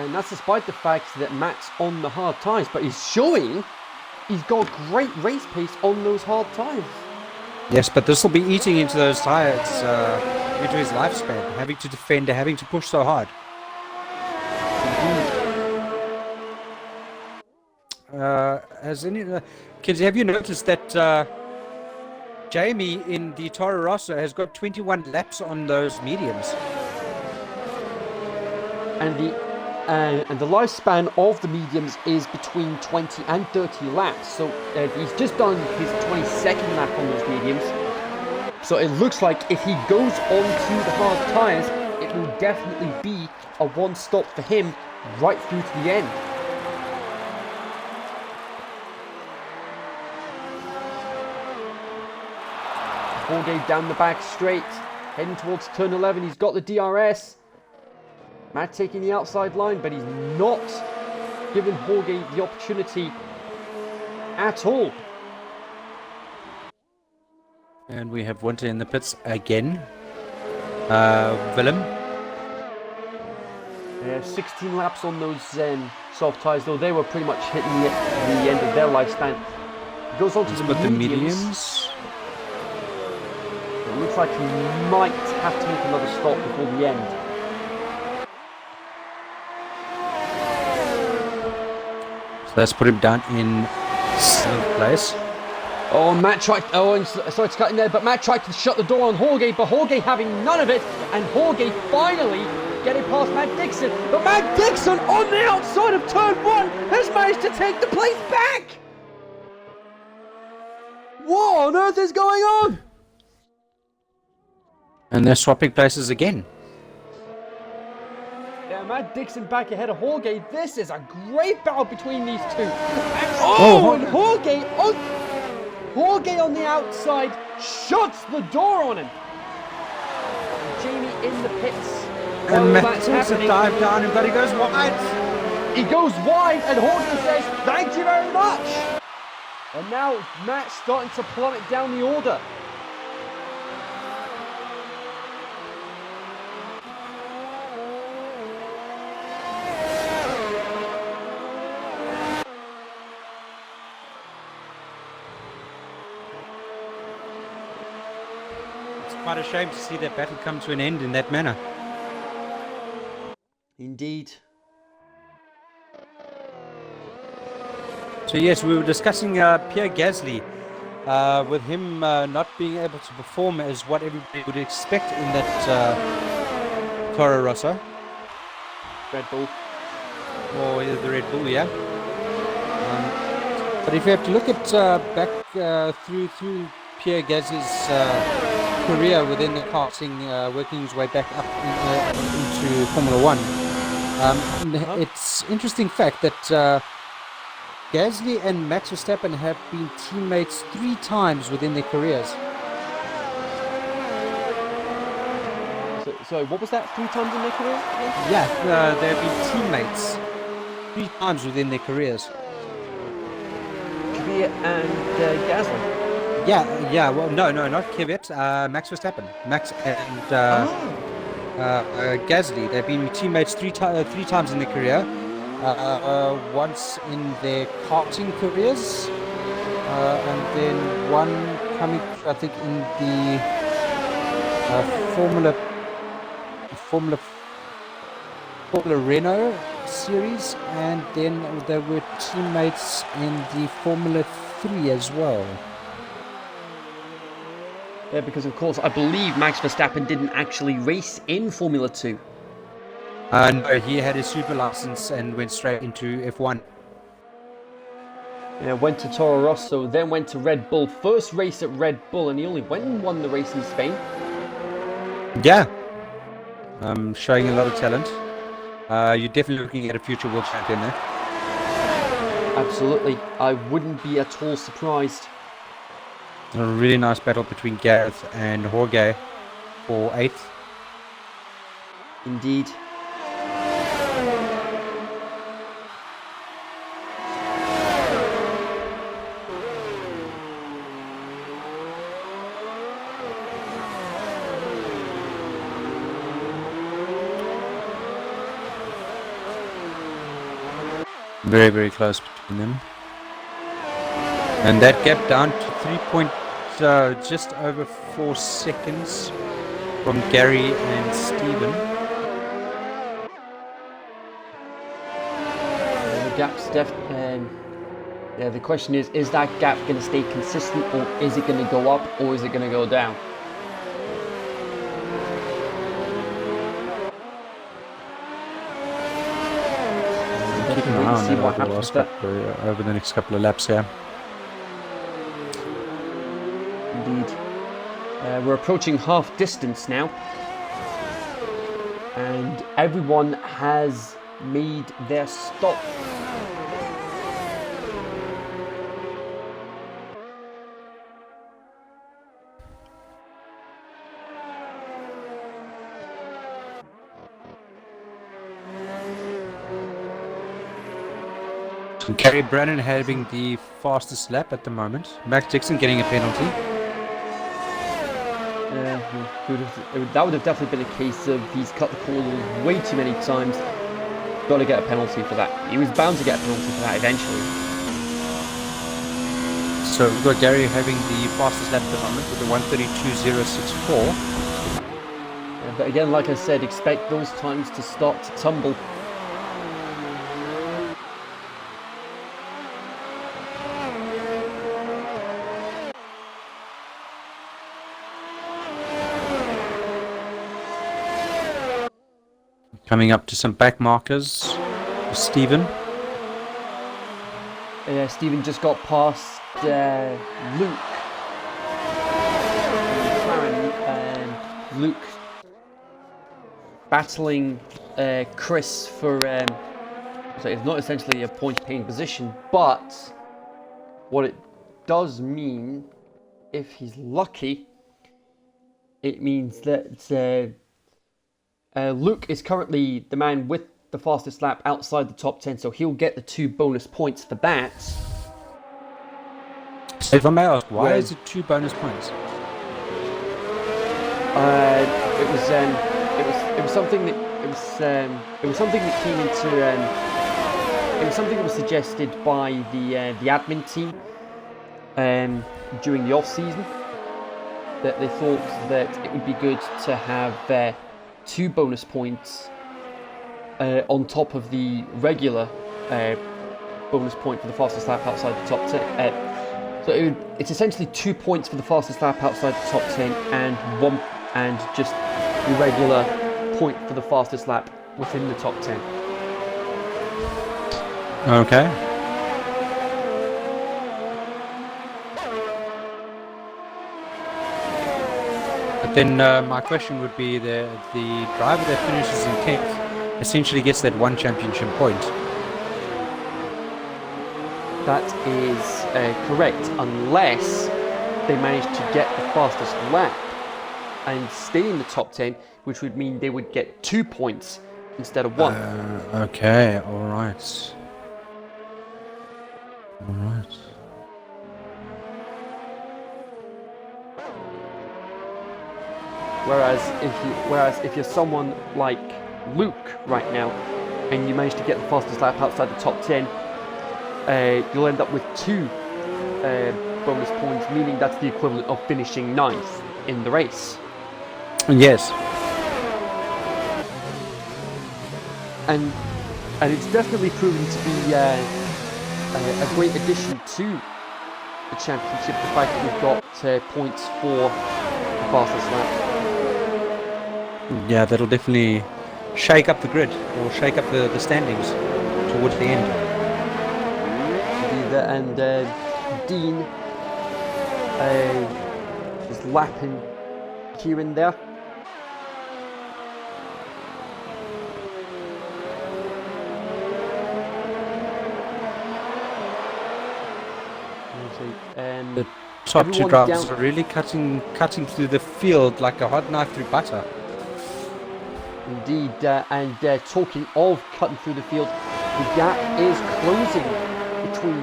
And that's despite the fact that Matt's on the hard tyres, but he's showing he's got great race pace on those hard tyres.
Yes, but this will be eating into those tyres, into his lifespan, having to defend, having to push so hard. Kids, have you noticed that Jamie in the Toro Rosso has got 21 laps on those mediums?
And the lifespan of the mediums is between 20 and 30 laps. So he's just done his 22nd lap on those mediums. So it looks like if he goes on to the hard tyres, it will definitely be a one stop for him right through to the end. Jorge down the back straight, heading towards turn 11. He's got the DRS. Matt taking the outside line, but he's not given Jorge the opportunity at all.
And we have Winter in the pits again. Willem.
Yeah, 16 laps on those soft tyres, though they were pretty much hitting the end of their lifespan. Goes on to the mediums. It looks like he might have to make another stop before the end.
So let's put him down in 7th place.
Oh, Matt tried. Oh, and sorry to cut in there, but Matt tried to shut the door on Jorge, but Jorge having none of it, and Jorge finally getting past Matt Dixon. But Matt Dixon on the outside of turn 1 has managed to take the place back. What on earth is going on?
And they're swapping places again.
Yeah, Matt Dixon back ahead of Jorge. This is a great battle between these two. And, and Jorge on the outside shuts the door on him. And Jamie in the pits.
And Matt takes a dive down him, but he goes wide.
He goes wide, and Jorge says, "Thank you very much." And now Matt's starting to plummet down the order.
It's quite a shame to see that battle come to an end in that manner.
Indeed.
So yes, we were discussing Pierre Gasly, with him not being able to perform as what everybody would expect in that Toro Rosso.
Red Bull.
Or the Red Bull, yeah. But if you have to look at back through Pierre Gasly's career within the karting, working his way back up into Formula One, it's interesting fact that Gasly and Max Verstappen have been teammates 3 times within their careers.
So what was that? 3 times in their career?
Yeah, they've been teammates 3 times within their careers.
Kvyat and Gasly.
Yeah. Well, no, not Kvyat. Max Verstappen. Max and Gasly. They've been teammates 3 times in their career. Once in their karting careers, and then one coming, I think, in the Formula Renault series, and then they were teammates in the Formula 3 as well.
Yeah, because of course I believe Max Verstappen didn't actually race in Formula 2.
No, he had his super license and went straight into F1.
Yeah, went to Toro Rosso, then went to Red Bull. First race at Red Bull, and he only went and won the race in Spain.
Yeah, showing a lot of talent. You're definitely looking at a future world champion there.
Absolutely, I wouldn't be at all surprised.
A really nice battle between Gareth and Jorge for 8th.
Indeed.
Very, very close between them. And that gap down to just over 4 seconds from Gary and Stephen.
The gap's yeah, the question is that gap going to stay consistent, or is it going to go up, or is it going to go down? See what happens
over the next couple of laps here.
Indeed. We're approaching half distance now, and everyone has made their stop.
Gary Brannan having the fastest lap at the moment. Max Dixon getting a penalty.
That would have definitely been a case of he's cut the corners way too many times. Got to get a penalty for that. He was bound to get a penalty for that eventually.
So we've got Gary having the fastest lap at the moment with a 1:32.064.
But again, like I said, expect those times to start to tumble.
Coming up to some back markers. Stephen.
Stephen just got past Luke. And Luke battling Chris for so it's not essentially a point-paying position, but what it does mean, if he's lucky, it means that Luke is currently the man with the fastest lap outside the top 10, so he'll get the 2 bonus points for that.
So if I may ask, why is it 2 bonus points?
It was something that came into it was something that was suggested by the admin team during the off season, that they thought that it would be good to have 2 bonus points on top of the regular bonus point for the fastest lap outside the top 10. So it's essentially 2 points for the fastest lap outside the top 10 and just the regular point for the fastest lap within the top 10.
Okay. But then my question would be, the driver that finishes in 10th essentially gets that 1 championship point.
That is correct, unless they manage to get the fastest lap and stay in the top 10, which would mean they would get 2 points instead of 1.
Okay, alright. Alright.
Whereas if you're someone like Luke right now, and you manage to get the fastest lap outside the top 10, you'll end up with 2 bonus points, meaning that's the equivalent of finishing 9th in the race.
Yes.
And it's definitely proven to be a great addition to the championship, the fact that we've got points for the fastest lap.
Yeah, that'll definitely shake up the grid, or shake up the standings towards the end.
And Dean is lapping Kieran there.
The top 2 drivers are really cutting through the field like a hot knife through butter.
Indeed, and talking of cutting through the field, the gap is closing between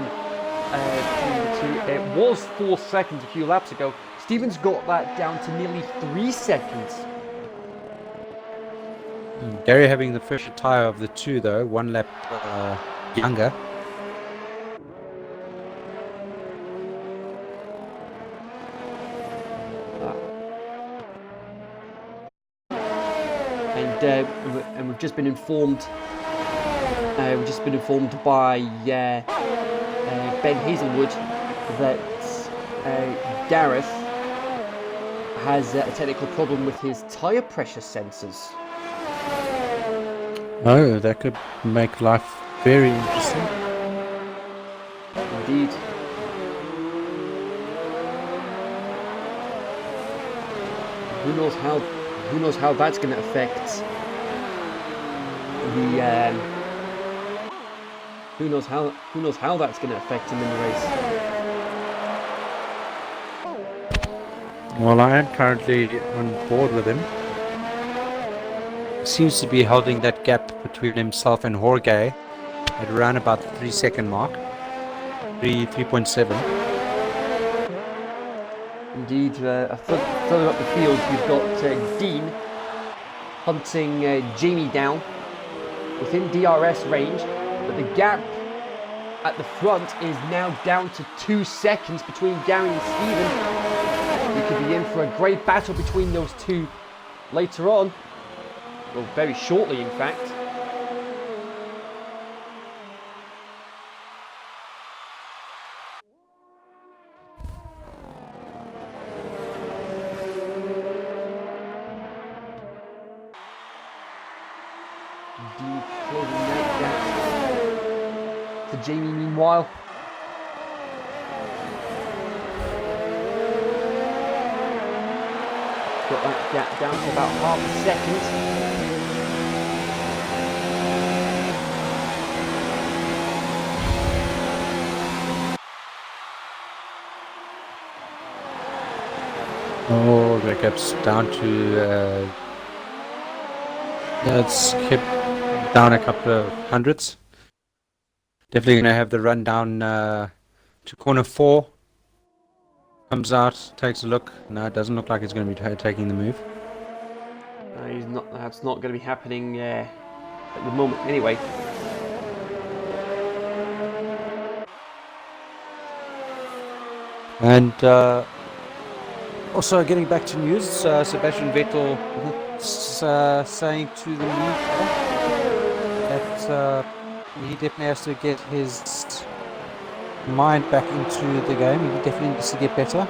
the 2. It was 4 seconds a few laps ago. Stephen's got that down to nearly 3 seconds.
Gary having the fresher tyre of the 2 though, 1 lap younger. And we've just been informed. By Ben Hazelwood that Gareth has a technical problem with his tyre pressure sensors. Oh, that could make life very interesting.
Indeed. Who knows how that's going to affect the who knows how that's going to affect him in the race.
Well, I am currently on board with him. Seems to be holding that gap between himself and Jorge at around about the 3-second mark. 3.7.
Indeed, further up the field, you've got Dean hunting Jamie down within DRS range, but the gap at the front is now down to 2 seconds between Gary and Stephen. We could be in for a great battle between those two later on, well, very shortly, in fact. Dean closing that gap to Jamie meanwhile. Got that gap down to about half a second.
Oh, the gap's down to it's kept down a couple of hundreds. Definitely gonna have the run down to corner 4. Comes out, takes a look. No, it doesn't look like he's going to be taking the move.
He's not. That's not going to be happening at the moment, anyway.
And also getting back to news, Sebastian Vettel saying to the media that he definitely has to get his mind back into the game. He definitely needs to get better.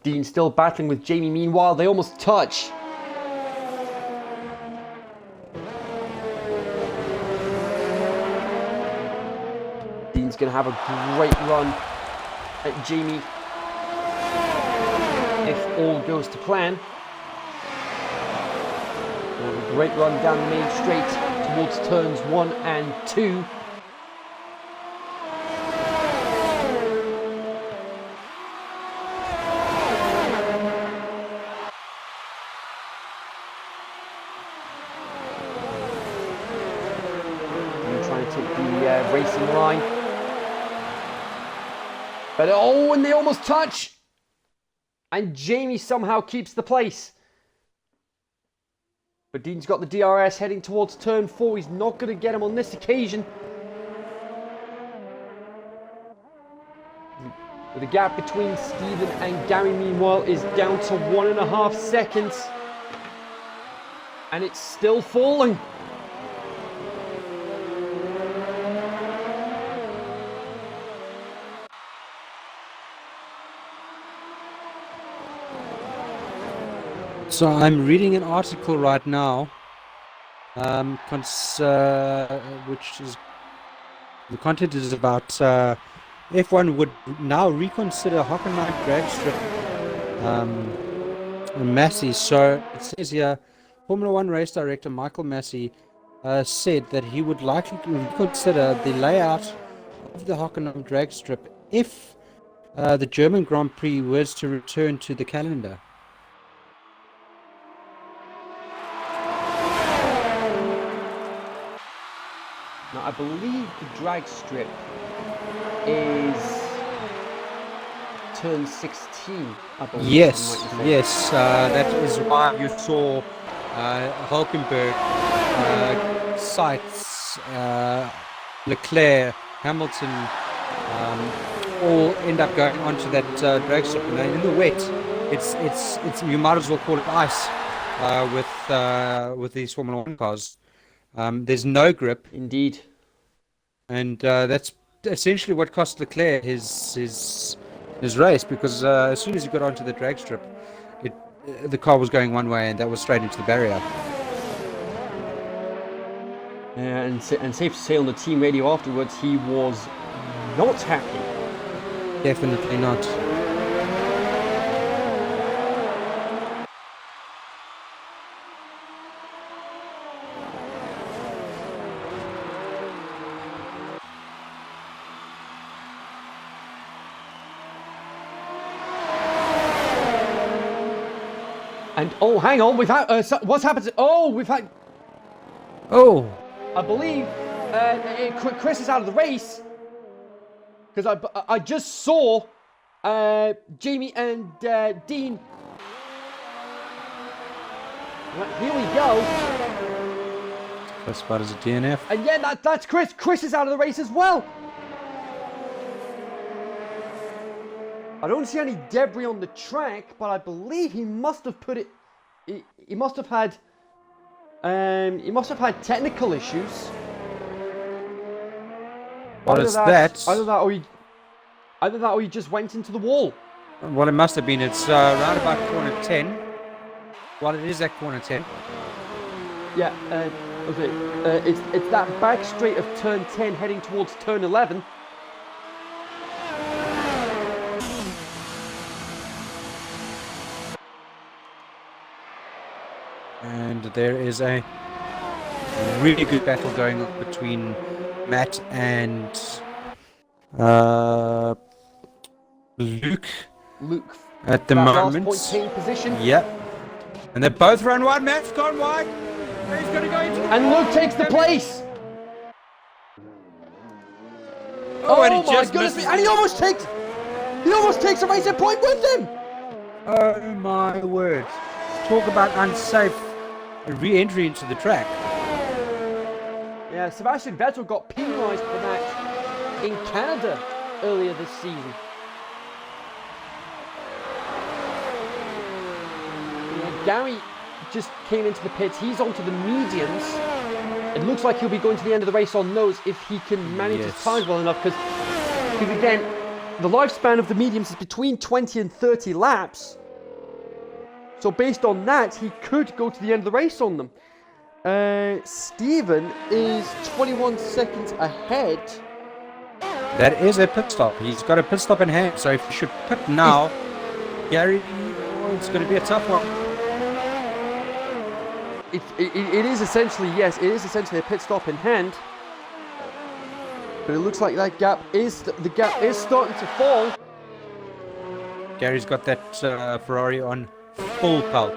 Dean still battling with Jamie meanwhile. They almost touch. Dean's going to have a great run at Jamie if all goes to plan. A great run down the main straight towards turns 1 and 2. Trying to take the racing line. But oh, and they almost touch! And Jamie somehow keeps the place. But Dean's got the DRS heading towards turn 4. He's not going to get him on this occasion. The gap between Stephen and Gary, meanwhile, is down to 1.5 seconds. And it's still falling.
So I'm reading an article right now, which is the content is about F1 would now reconsider Hockenheim drag strip Massey. So it says here, Formula One race director Michael Massey said that he would likely reconsider the layout of the Hockenheim drag strip if the German Grand Prix was to return to the calendar.
Now, I believe the drag strip is turn 16, I believe.
Yes, that is why you saw Hulkenberg, Seitz, Leclerc, Hamilton all end up going onto that drag strip. And in the wet, it's you might as well call it ice with these Formula One cars. There's no grip.
Indeed.
And that's essentially what cost Leclerc his race, because as soon as he got onto the drag strip, the car was going one way and that was straight into the barrier.
And safe to say on the team radio afterwards, he was not happy.
Definitely not.
And oh, hang on, we've had what's happened? We've had.
Oh,
I believe Chris is out of the race because I just saw Jamie and Dean. Right, here we go.
first spot is a DNF.
And yeah, that's Chris. Chris is out of the race as well. I don't see any debris on the track, but I believe he must have put it. He must have had. He must have had technical issues.
What is that?
Either that, or he just went into the wall.
Well, it must have been. It's round about corner 10. Well, it is at corner 10.
Yeah. Okay. It's that back straight of turn 10 heading towards turn 11.
And there is a really good battle going on between Matt and Luke.
Luke.
At the
that
moment.
last point position.
Yep. And they both run wide. Matt's gone wide. He's going to go into the
And Luke takes the place.
and he
my
just
goodness
misses
me! And he almost takes a racing point with him.
Oh my word. Talk about unsafe re-entry into the track.
Yeah, Sebastian Vettel got penalised for that in Canada earlier this season. Yeah, Gary just came into the pits. He's onto the mediums. It looks like he'll be going to the end of the race on those if he can manage his time well enough. Because again, the lifespan of the mediums is between 20 and 30 laps. So based on that, he could go to the end of the race on them. Stephen is 21 seconds ahead.
That is a pit stop. He's got a pit stop in hand. So if he should pit now, Gary, it's going to be a tough one.
It is essentially, yes, it is essentially a pit stop in hand. But it looks like the gap is starting to fall.
Gary's got that Ferrari on full pelt.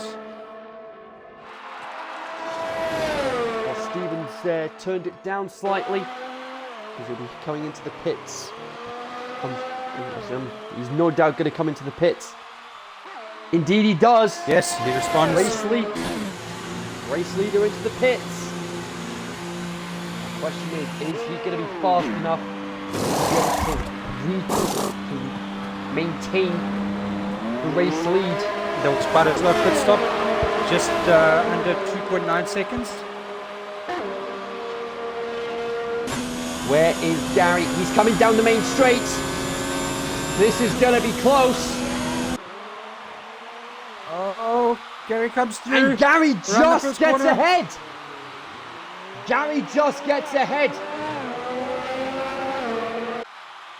Well, Stevens turned it down slightly because he'll be coming into the pits. He's no doubt going to come into the pits. Indeed, he does.
Yes, he responds.
Race leader into the pits. The question is he going to be fast enough to maintain the race lead?
That was quite a slow pit stop, just under 2.9 seconds.
Where is Gary? He's coming down the main straight. This is going to be close.
Oh, Gary comes through.
And Gary just gets
corner.
ahead. Gary just gets ahead.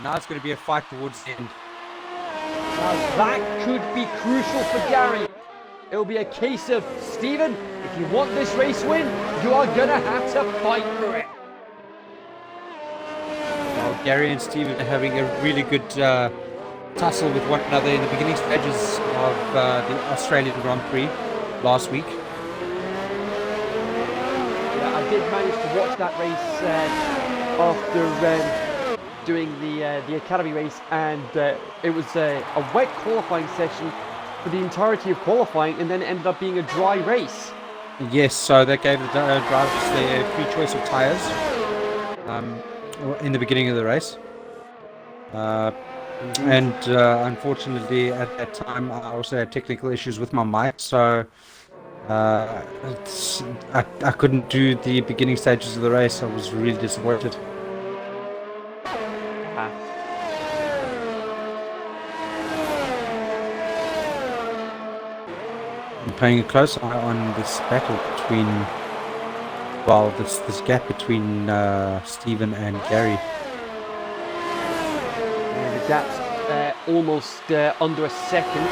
Now it's going to be a fight towards the end.
Now that could be crucial for Gary. It'll be a case of, Stephen, if you want this race win, you are going to have to fight for it.
Well, Gary and Stephen are having a really good tussle with one another in the beginning stages of the Australian Grand Prix last week.
Yeah, I did manage to watch that race after doing the Academy race, and it was a wet qualifying session for the entirety of qualifying, and then it ended up being a dry race.
Yes, so that gave the drivers their free choice of tyres in the beginning of the race. And unfortunately at that time I also had technical issues with my mic, so I couldn't do the beginning stages of the race. I was really disappointed. I'm paying a close eye on this battle between, well, this gap between Stephen and Gary.
The gap's almost under a second.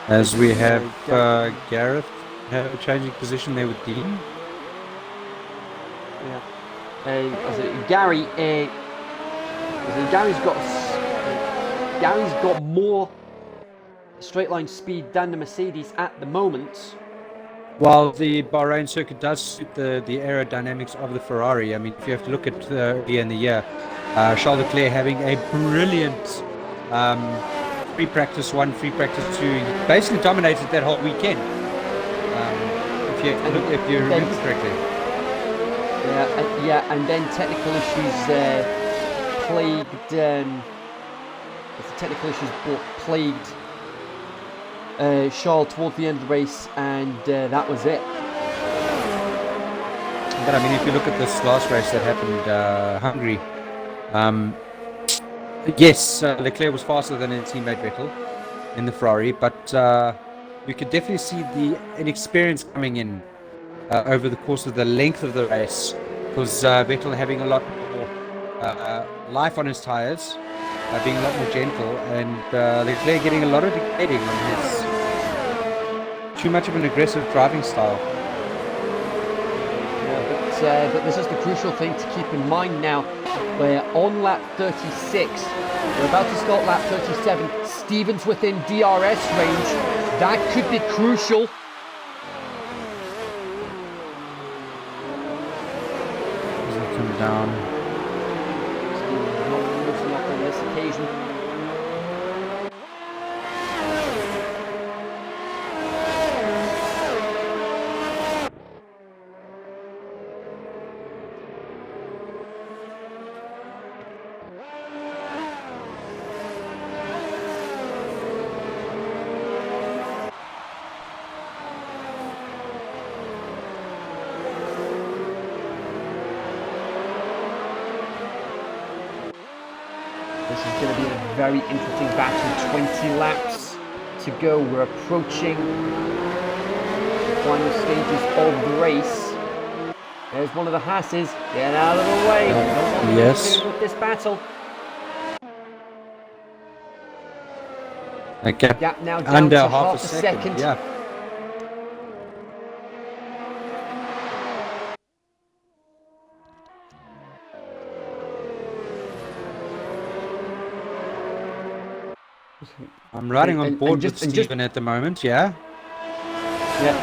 As we have Gareth changing position there with Dean.
Yeah. Gary's got more straight line speed than the Mercedes at the moment.
While the Bahrain circuit does suit the aerodynamics of the Ferrari, I mean, if you have to look at earlier in the year, Charles Leclerc having a brilliant free practice 1, free practice 2, he basically dominated that whole weekend. If you remember correctly.
Yeah, and then technical issues plagued. Plagued Charles towards the end of the race, and that was it.
But I mean, if you look at this last race that happened, Hungary, yes, Leclerc was faster than his teammate Vettel in the Ferrari, but you could definitely see the inexperience coming in over the course of the length of the race, because Vettel having a lot more life on his tires, being a lot more gentle, and Leclerc getting a lot of degrading on his too much of an aggressive driving style.
Yeah, but this is the crucial thing to keep in mind now. We're on lap 36. We're about to start lap 37. Stevens within DRS range. That could be crucial.
Come down.
Stevens not looking up on this occasion. This is going to be a very interesting battle. 20 laps to go. We're approaching the final stages of the race. There's one of the Hasses. Get out of the way.
Yes.
With this battle.
Okay.
Gap now down
Under
to
half a
second.
Yeah. I'm riding on board with Stephen at the moment, yeah?
Yeah,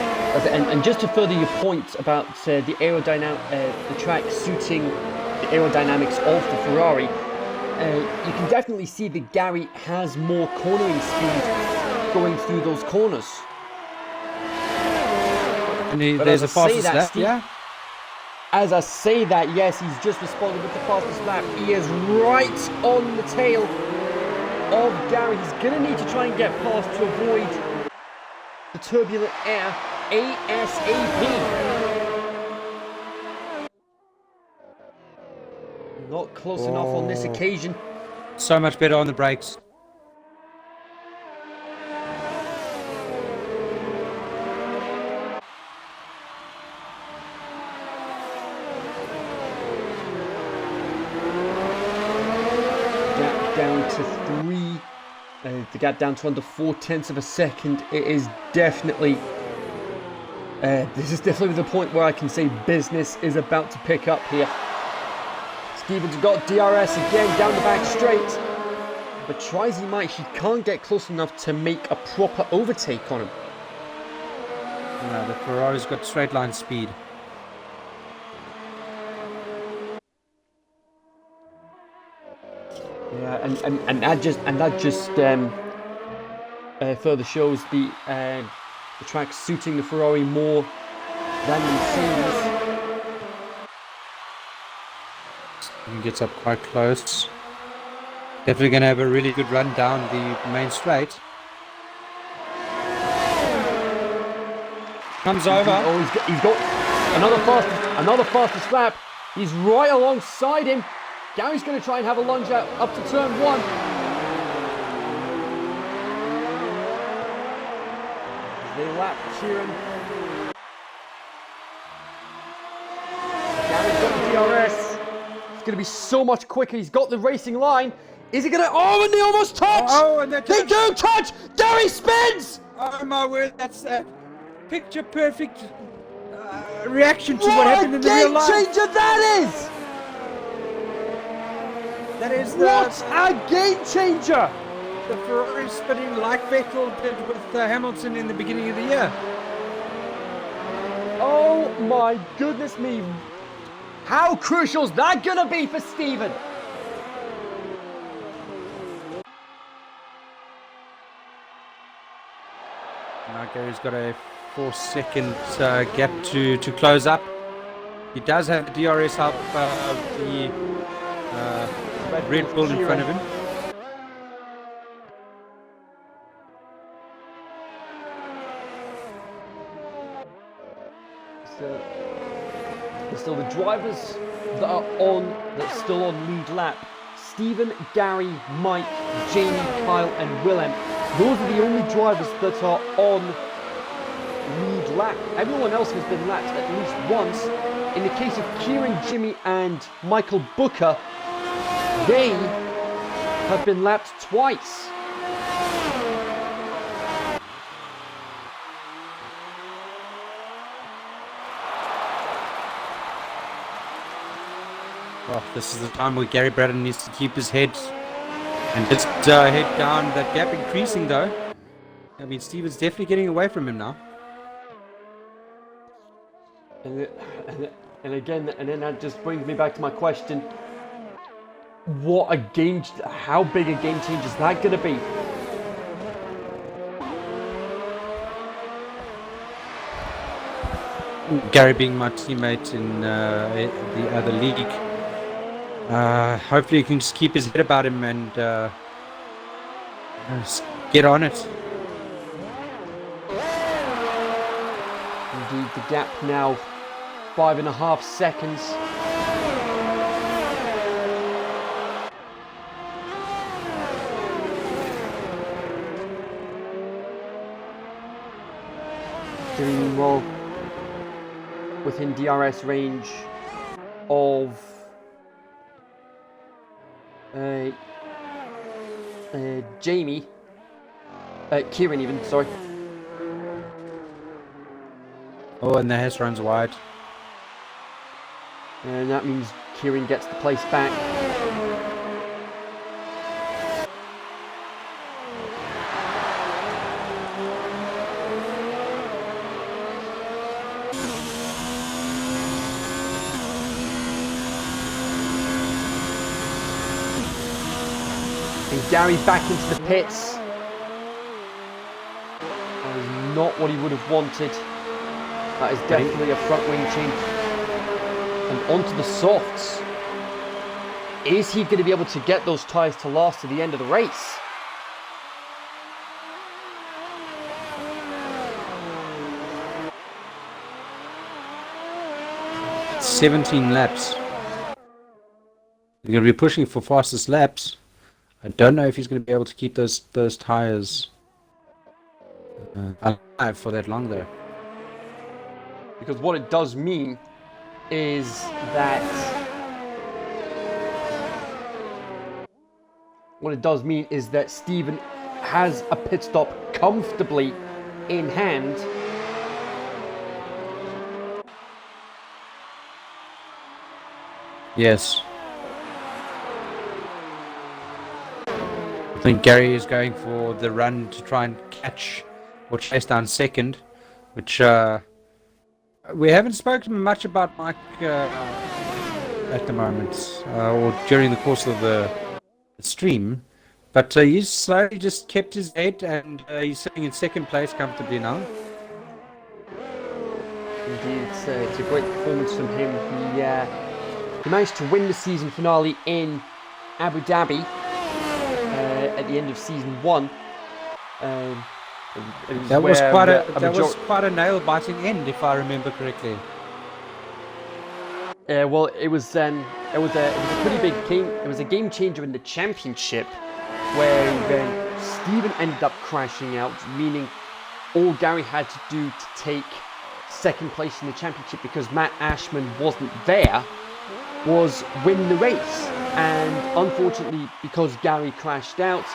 and just to further your point about the the track suiting the aerodynamics of the Ferrari, you can definitely see that Gary has more cornering speed going through those corners.
And there's a fastest lap, yeah?
As I say that, yes, he's just responded with the fastest lap. He is right on the tail of Gary. He's going to need to try and get past to avoid the turbulent air ASAP. Not close enough on this occasion.
So much better on the brakes.
Down to 3, the gap down to under 0.4 of a second. It is definitely, this is definitely the point where I can say business is about to pick up here. Stevens got DRS again down the back straight, but try as he might, he can't get close enough to make a proper overtake on him.
No, the Ferrari's got straight line speed.
Yeah, and that just further shows the track suiting the Ferrari more than the Mercedes.
He gets up quite close. Definitely going to have a really good run down the main straight. Comes over.
Oh, he's got another fastest lap. He's right alongside him. Gary's going to try and have a lunge out up to turn 1. They lap Kieran. Gary's got the DRS. It's going to be so much quicker. He's got the racing line. Is he going to... Oh, and they almost touch!
Oh, and
they do touch! Gary spins!
Oh my word, that's a picture perfect reaction to what happened in the real life.
What a game changer that is!
That is
what a game changer!
the Ferrari spinning like Vettel did with Hamilton in the beginning of the year.
Oh my goodness me. How crucial is that going to be for Stephen?
Now Gary's got a 4-second gap to close up. He does have the DRS help the Red Bull in front of him.
Still the drivers that are still on lead lap. Stephen, Gary, Mike, Jamie, Kyle and Willem. Those are the only drivers that are on lead lap. Everyone else has been lapped at least once. In the case of Kieran, Jimmy and Michael Booker, they have been lapped twice.
Oh, this is the time where Gary Braddon needs to keep his head and just head down. That gap increasing though. I mean, Steven's definitely getting away from him now.
And then that just brings me back to my question. How big a game change is that going to be?
Gary being my teammate in the other league. Hopefully he can just keep his head about him and just get on it.
Indeed, the gap now 5.5 seconds. Doing well within DRS range of Kieran even, sorry.
Oh, and the Hess runs wide.
And that means Kieran gets the place back. And Gary back into the pits. That is not what he would have wanted. That is definitely a front wing change. And onto the softs. Is he going to be able to get those tyres to last to the end of the race?
It's 17 laps. He's going to be pushing for fastest laps. I don't know if he's going to be able to keep those tyres alive for that long though.
Because what it does mean is that Stephen has a pit stop comfortably in hand.
Yes. I think Gary is going for the run to try and catch or chase down second, which we haven't spoken much about Mike at the moment, or during the course of the stream, but he's slowly just kept his head and he's sitting in second place comfortably now.
Indeed, it's a great performance from him. He managed to win the season finale in Abu Dhabi at the end of season 1.
That was quite a nail-biting end, if I remember correctly.
Well, it was a pretty big game. It was a game changer in the championship, where Stephen ended up crashing out, meaning all Gary had to do to take second place in the championship, because Matt Ashman wasn't there, was win the race. And unfortunately, because Gary crashed out,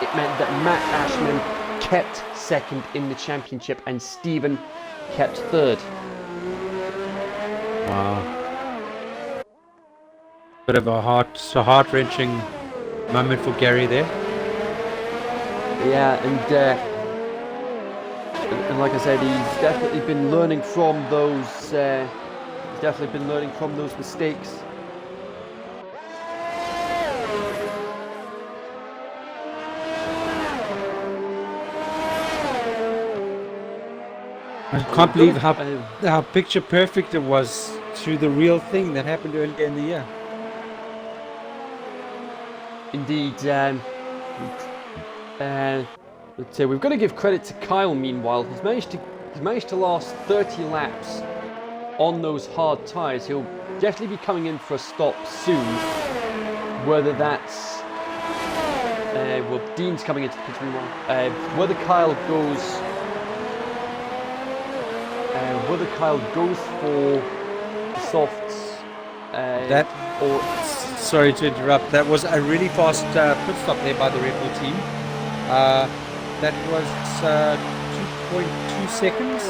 it meant that Matt Ashman kept second in the championship and Stephen kept third.
Wow. Bit of a heart-wrenching moment for Gary there.
Yeah, and like I said, he's definitely been learning from those. He's definitely been learning from those mistakes.
I can't believe how picture perfect it was to the real thing that happened earlier in the year.
Indeed. But we've got to give credit to Kyle. Meanwhile, he's managed to last 30 laps on those hard tyres. He'll definitely be coming in for a stop soon. Whether that's well, Dean's coming into the pit meanwhile. Whether Kyle goes for softs.
Sorry to interrupt. That was a really fast pit stop there by the Red Bull team. That was 2.2 seconds.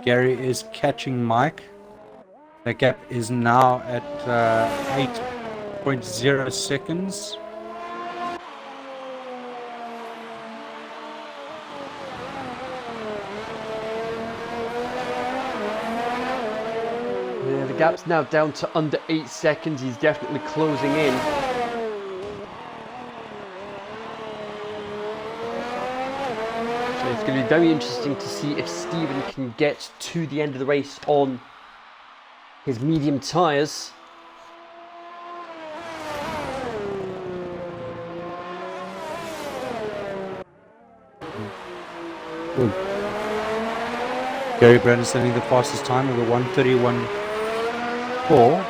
Gary is catching Mike. The gap is now at 8.0 seconds.
Yeah, the gap's now down to under 8 seconds. He's definitely closing in. It's going to be very interesting to see if Stephen can get to the end of the race on his medium tyres.
Gary Brandon setting the fastest time of a 1:31.4.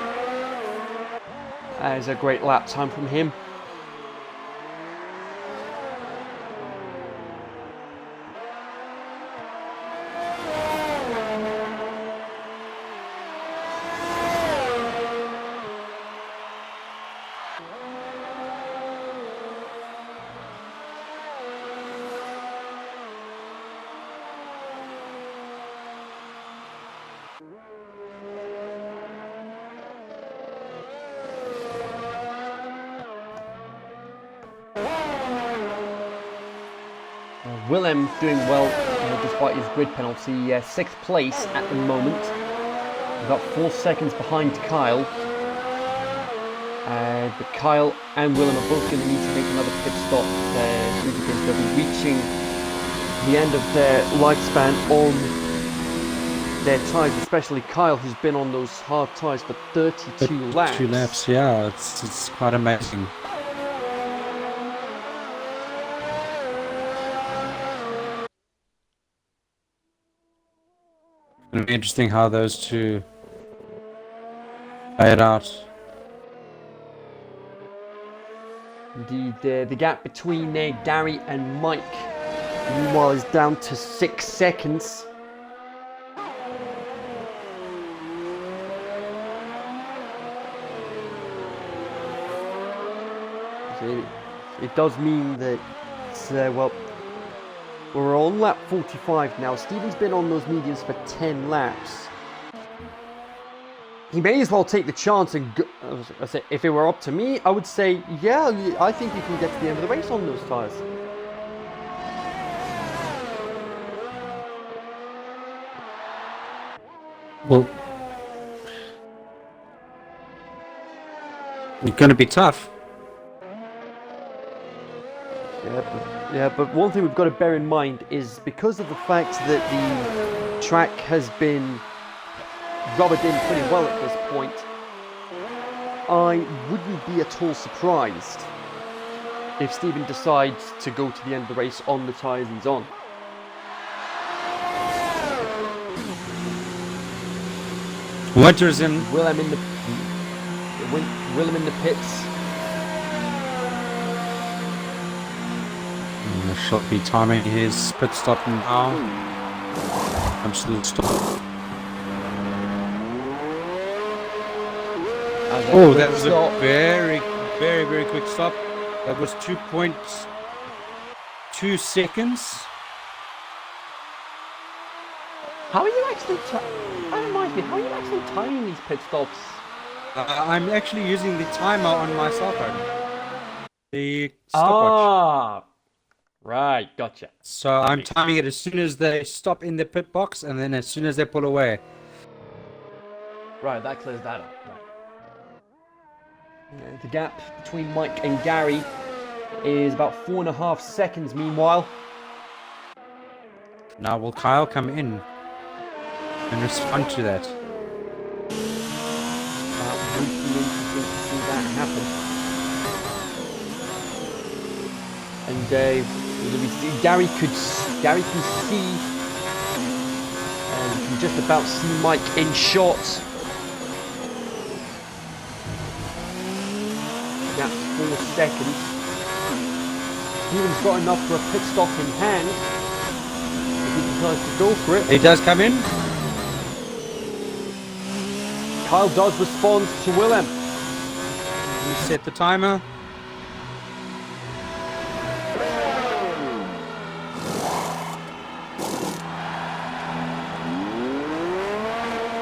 That is a great lap time from him. Willem doing well despite his grid penalty. 6th place at the moment. About 4 seconds behind Kyle. But Kyle and Willem are both going to need to make another pit stop because they'll be reaching the end of their lifespan on their tyres, especially Kyle, who's been on those hard tyres for 32 laps.
2 laps, yeah, it's quite amazing. It'll be interesting how those two play it out.
Indeed, the gap between Gary and Mike, meanwhile, is down to 6 seconds. It does mean that, well, we're on lap 45 now. Stephen's been on those mediums for 10 laps. He may as well take the chance and go. If it were up to me, I would say, yeah, I think you can get to the end of the race on those tyres.
Well, it's going to be tough.
But one thing we've got to bear in mind is because of the fact that the track has been rubbered in pretty well at this point, I wouldn't be at all surprised if Stephen decides to go to the end of the race on the tyres he's on.
Winter's in.
Willem in the pits.
Should be timing his pit stop now. Comes to the stop. Oh, that was a very, very, very quick stop. That was 2.2 seconds.
How are you actually? That reminds me. How are you actually timing these pit stops?
I'm actually using the timer on my cell phone. The stopwatch.
Right, gotcha.
So I'm timing it as soon as they stop in the pit box, and then as soon as they pull away.
Right, that clears that up. Right. And the gap between Mike and Gary is about 4.5 seconds. Meanwhile,
now will Kyle come in and respond to that?
that would be interesting to see that happen. And Gary can see, and you can just about see Mike in shot. That's 4 seconds. Steven's got enough for a pit stop in hand. If he decides to go for it.
He does come in.
Kyle does respond to Willem.
You set the timer.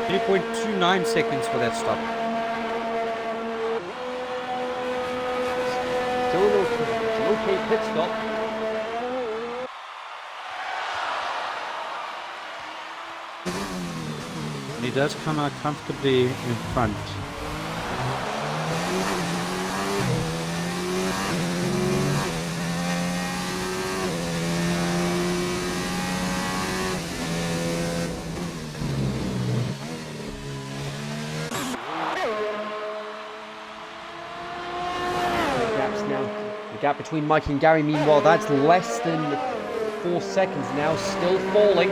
3.29 seconds for that stop.
Still an okay pit stop.
He does come out comfortably in front.
The gap between Mike and Gary, meanwhile, that's less than 4 seconds now, still falling.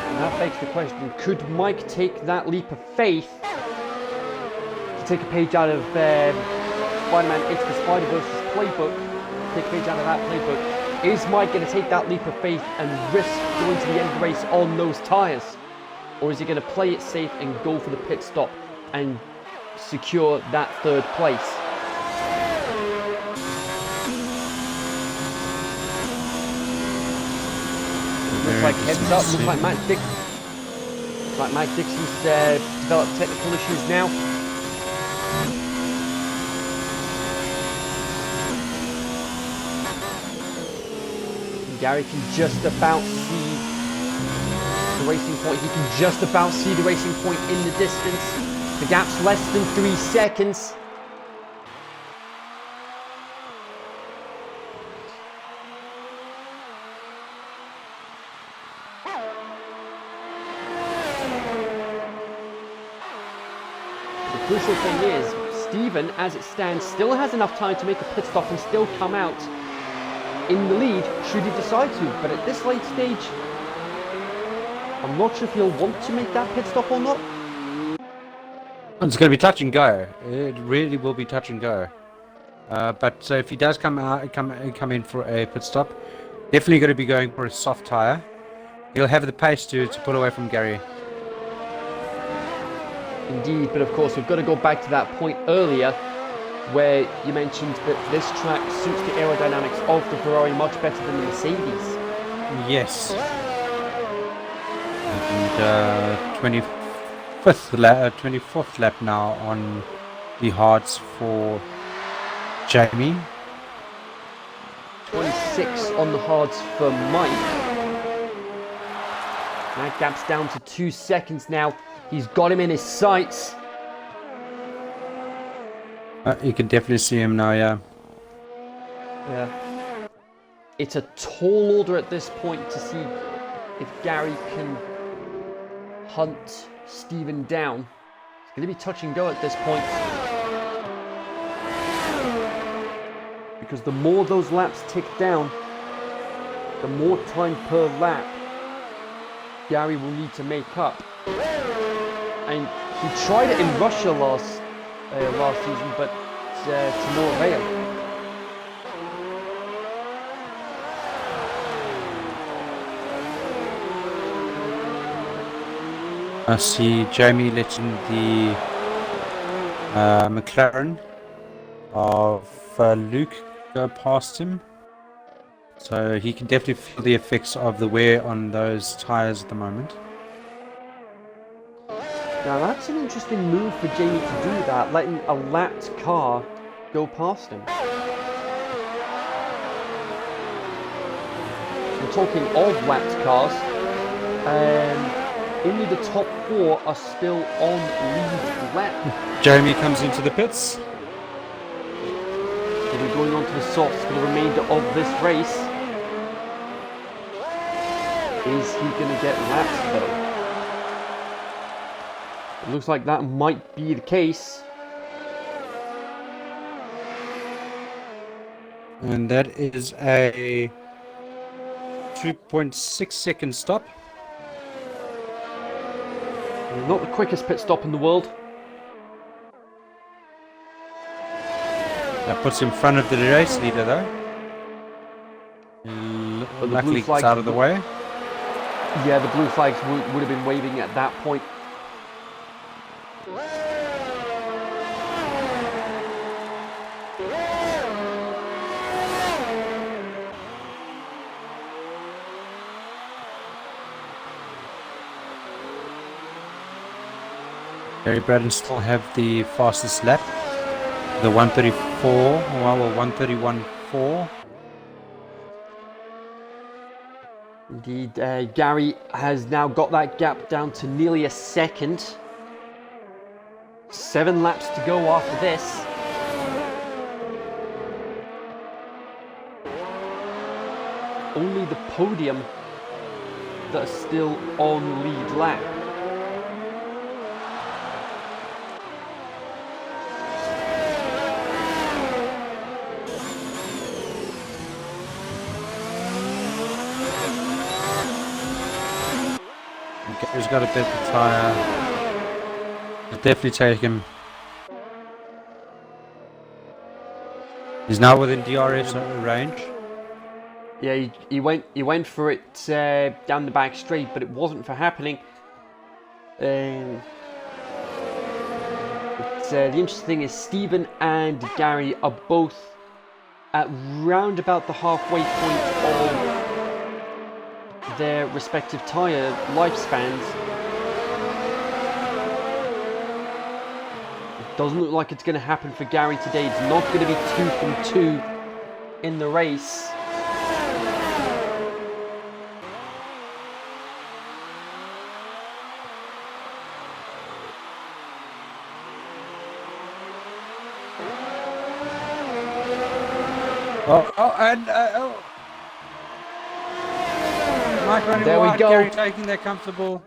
And that begs the question, could Mike take that leap of faith to take a page out of Spider-Man Into the Spider-Verse's playbook, take a page out of that playbook? Is Mike going to take that leap of faith and risk going to the end of the race on those tyres? Or is he going to play it safe and go for the pit stop and secure that 3rd place? Looks like heads up, looks like Matt Dixon's developed technical issues now. And Gary can just about see the racing point. He can just about see the racing point in the distance. The gap's less than 3 seconds. The crucial thing is, Steven, as it stands, still has enough time to make a pit stop and still come out in the lead should he decide to. But at this late stage, I'm not sure if he'll want to make that pit stop or not.
It's going to be touch and go. It really will be touch and go. But so if he does come in for a pit stop, definitely going to be going for a soft tire. He'll have the pace to pull away from Gary.
Indeed, but of course we've got to go back to that point earlier where you mentioned that this track suits the aerodynamics of the Ferrari much better than the Mercedes.
Yes. And 24th lap now on the hards for Jamie.
26 on the hards for Mike. That gap's down to 2 seconds now. He's got him in his sights.
You can definitely see him now, yeah.
Yeah. It's a tall order at this point to see if Gary can hunt Steven down. It's going to be touch and go at this point. Because the more those laps tick down, the more time per lap Gary will need to make up. And he tried it in Russia last season, but to no avail.
I see Jamie letting the McLaren of Luke go past him. So he can definitely feel the effects of the wear on those tyres at the moment.
Now that's an interesting move for Jamie to do that, letting a lapped car go past him. We're talking of lapped cars. Only the top 4 are still on lead lap.
Jamie comes into the pits.
He'll be going on to the softs for the remainder of this race. Is he going to get lapped though? It looks like that might be the case.
And that is a 2.6 second stop.
Not the quickest pit stop in the world.
That puts him in front of the race leader though. Luckily it's out of the way.
Yeah, the blue flags would have been waving at that point.
Gary Braden still have the fastest lap. The 134, well, 131.4.
Indeed, Gary has now got that gap down to nearly a second. 7 laps to go after this. Only the podium that are still on lead lap.
Gary's got a better tyre. I'll definitely take him. He's now within DRS range.
Yeah, he went for it down the back straight, but it wasn't for happening. The interesting thing is Stephen and Gary are both at round about the halfway point of their respective tyre lifespans. It doesn't look like it's going to happen for Gary today. It's not going to be 2 from 2 in the race.
Mike running
there
wide,
we go.
Gary taking that comfortable.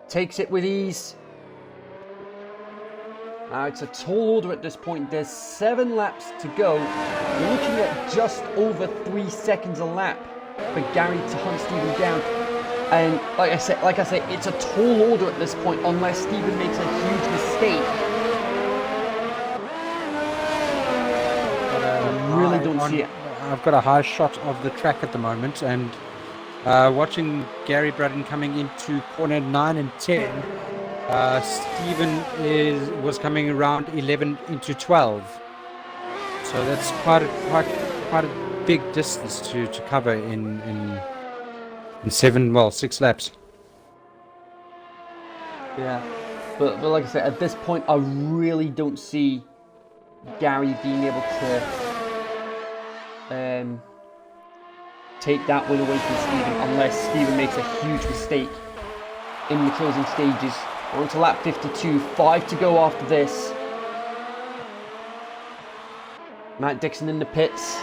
Takes it with ease. Now it's a tall order at this point. There's 7 laps to go. We're looking at just over 3 seconds a lap for Gary to hunt Stephen down. And like I said, it's a tall order at this point unless Stephen makes a huge mistake. I really don't see it.
I've got a high shot of the track at the moment, and watching Gary Braden coming into corner 9 and 10. Stephen was coming around 11 into 12, so that's quite a big distance to cover in 6 laps.
Yeah, but like I said, at this point, I really don't see Gary being able to take that win away from Stephen unless Stephen makes a huge mistake in the closing stages. We're on to lap 52, 5 to go after this. Matt Dixon in the pits.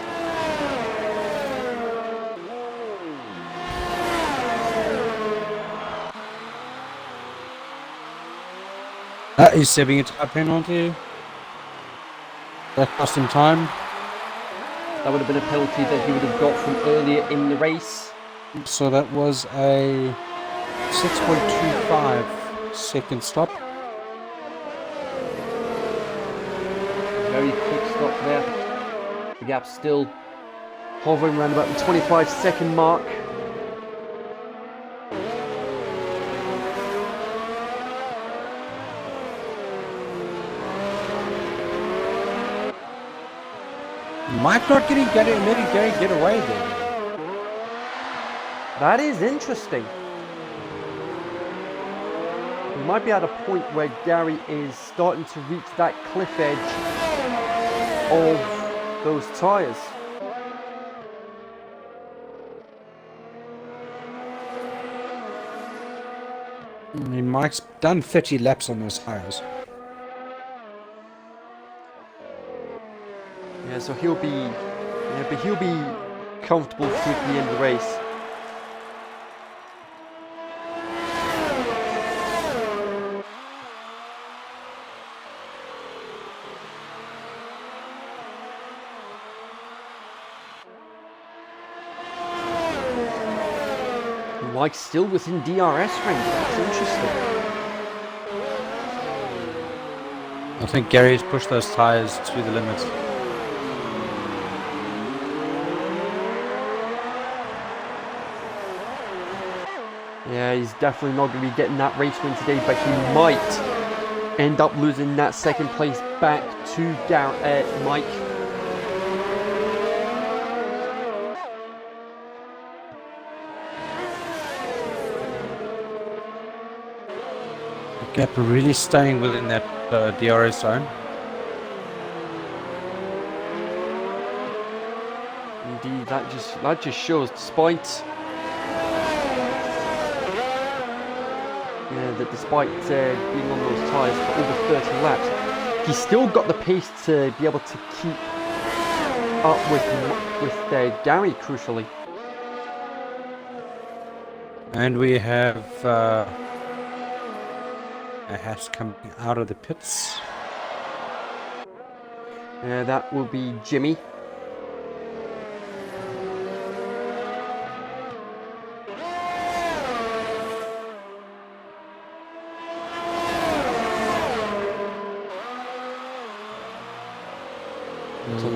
He's saving a tyre penalty. That cost him time.
That would have been a penalty that he would have got from earlier in the race.
So that was a 6.25 second stop.
Very quick stop there. The gap still hovering around about the 25-second mark.
Mike not letting Gary get away there.
That is interesting. We might be at a point where Gary is starting to reach that cliff edge of those tyres.
I mean, Mike's done 30 laps on those tires.
Yeah, so he'll be comfortable through the end of the race. Mike's still within DRS range. That's interesting.
I think Gary's pushed those tires to the limit.
Yeah, he's definitely not going to be getting that race win today, but he might end up losing that second place back to Mike.
The gap really staying within that DRS zone.
Indeed, that just shows, despite being on those tyres for over 30 laps, he's still got the pace to be able to keep up with Gary, crucially.
And we have a Haas coming out of the pits.
That will be Jimmy.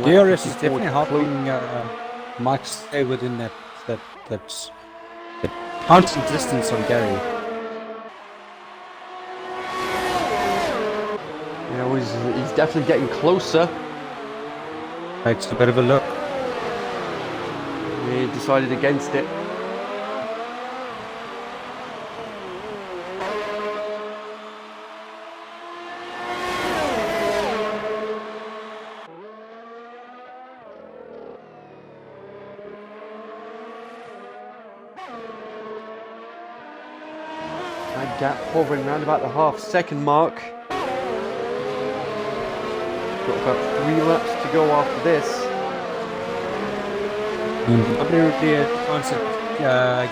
DRS is definitely helping Mike stay within that constant distance on Gary.
Yeah, he's definitely getting closer.
Takes a bit of a look.
He decided against it. That gap hovering around about the half-second mark. Got about 3 laps to go after this.
Nobody really answered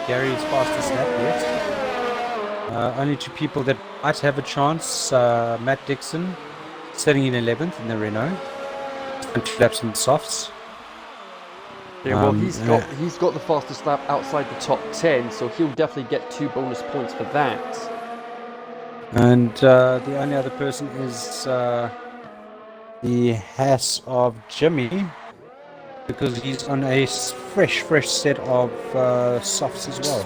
Gary's fastest lap yet. Only 2 people that might have a chance. Matt Dixon, sitting in 11th in the Renault. 2 laps in the softs.
Yeah, well, he's got the fastest lap outside the top 10, so he'll definitely get 2 bonus points for that.
And the only other person is the Haas of Jimmy, because he's on a fresh set of softs as well.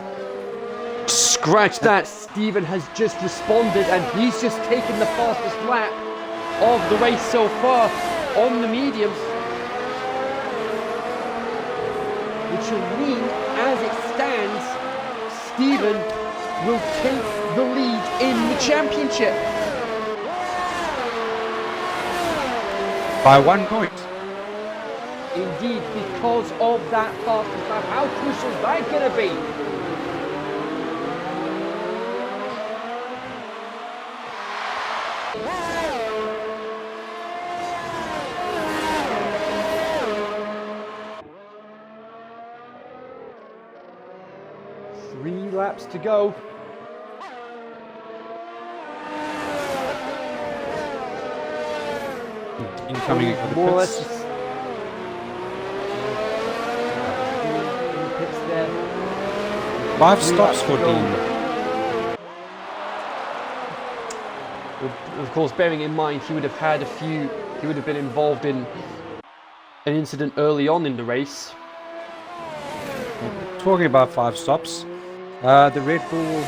Scratch that! Stephen has just responded, and he's just taken the fastest lap of the race so far on the mediums. Which will mean, as it stands, Stephen will take the lead in the championship.
By 1 point.
Indeed, because of that fastest lap. How crucial is that going to be? Three laps to go.
Incoming for the
More or
pits.
less. In the pits there.
5
Three
stops
laps
for
to go.
Dean.
Of course, bearing in mind he would have been involved in an incident early on in the race.
Talking about 5 stops, the Red Bull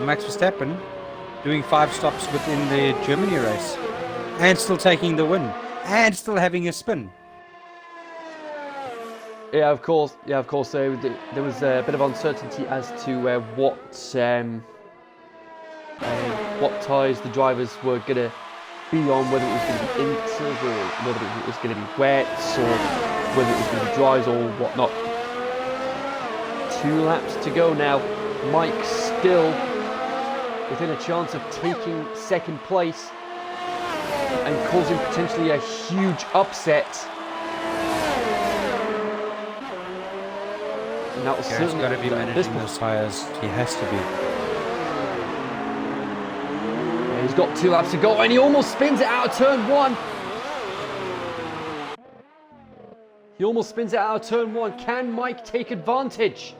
Max Verstappen doing 5 stops within the Germany race and still taking the win and still having a spin.
Yeah, of course. There was a bit of uncertainty as to what tyres the drivers were going to be on, whether it was going to be inters or whether it was going to be wets or whether it was going to be dries or whatnot. 2 laps to go now. Mike still within a chance of taking second place and causing potentially a huge upset. And that was
Garrett's
certainly
got to be managing those tyres. He has to be.
Yeah, he's got 2 laps to go and he almost spins it out of turn 1. He almost spins it out of turn 1. Can Mike take advantage?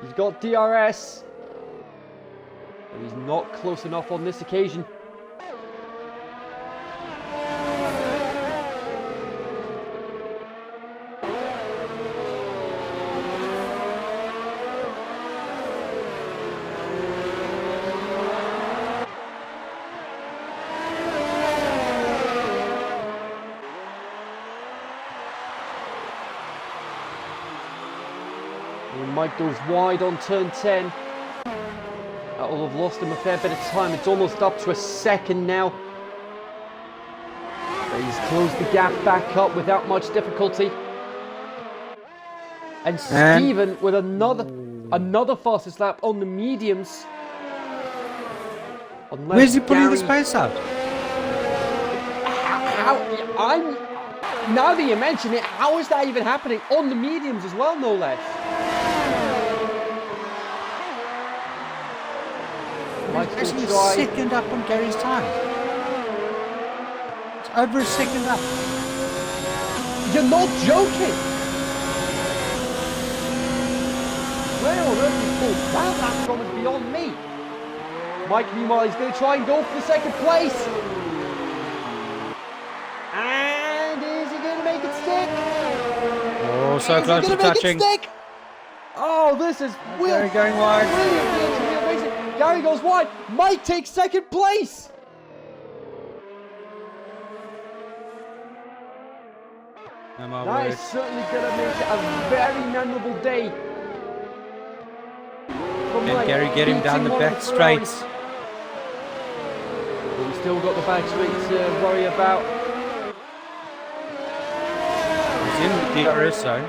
He's got DRS. But he's not close enough on this occasion. And Mike goes wide on turn 10. That will have lost him a fair bit of time. It's almost up to a second now. But he's closed the gap back up without much difficulty. And Stephen with another fastest lap on the mediums.
Where's he putting the space out?
Now that you mention it, how is that even happening on the mediums as well, no less?
It's actually a second up on Gary's time. It's over a second up.
You're not joking! Where on earth is Paul? That from is beyond me. Mike, meanwhile, he's going to try and go for the second place. And is he going to make it stick?
Oh, so close to touching.
Oh, this is
Gary going wide.
Brilliant. Gary goes wide. Mike takes second place. That is certainly going to make it a very memorable day.
And Gary get him down the back straights.
But we've still got the back straights to worry about.
He's in the DRS zone.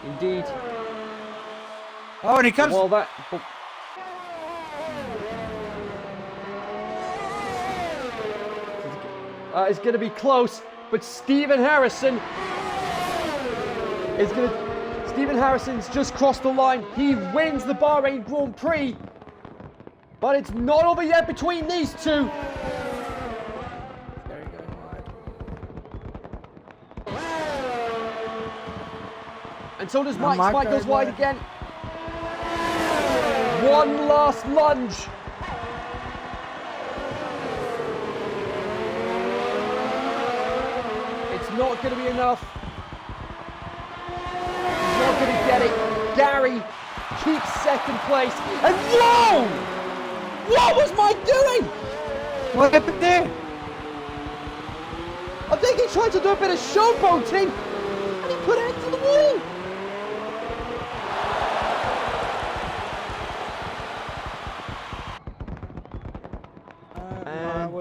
Indeed.
Oh, and he comes.
Well, that. It's going to be close, but Stephen Harrison is going to. Stephen Harrison's just crossed the line. He wins the Bahrain Grand Prix, but it's not over yet between these two.
Gary going wide.
And so does Mike. Mike goes wide again. One last lunge. It's not going to be enough. He's not going to get it. Gary keeps second place. And whoa! What was Mike doing?
What happened there?
I think he tried to do a bit of showboating and he put it into the wall.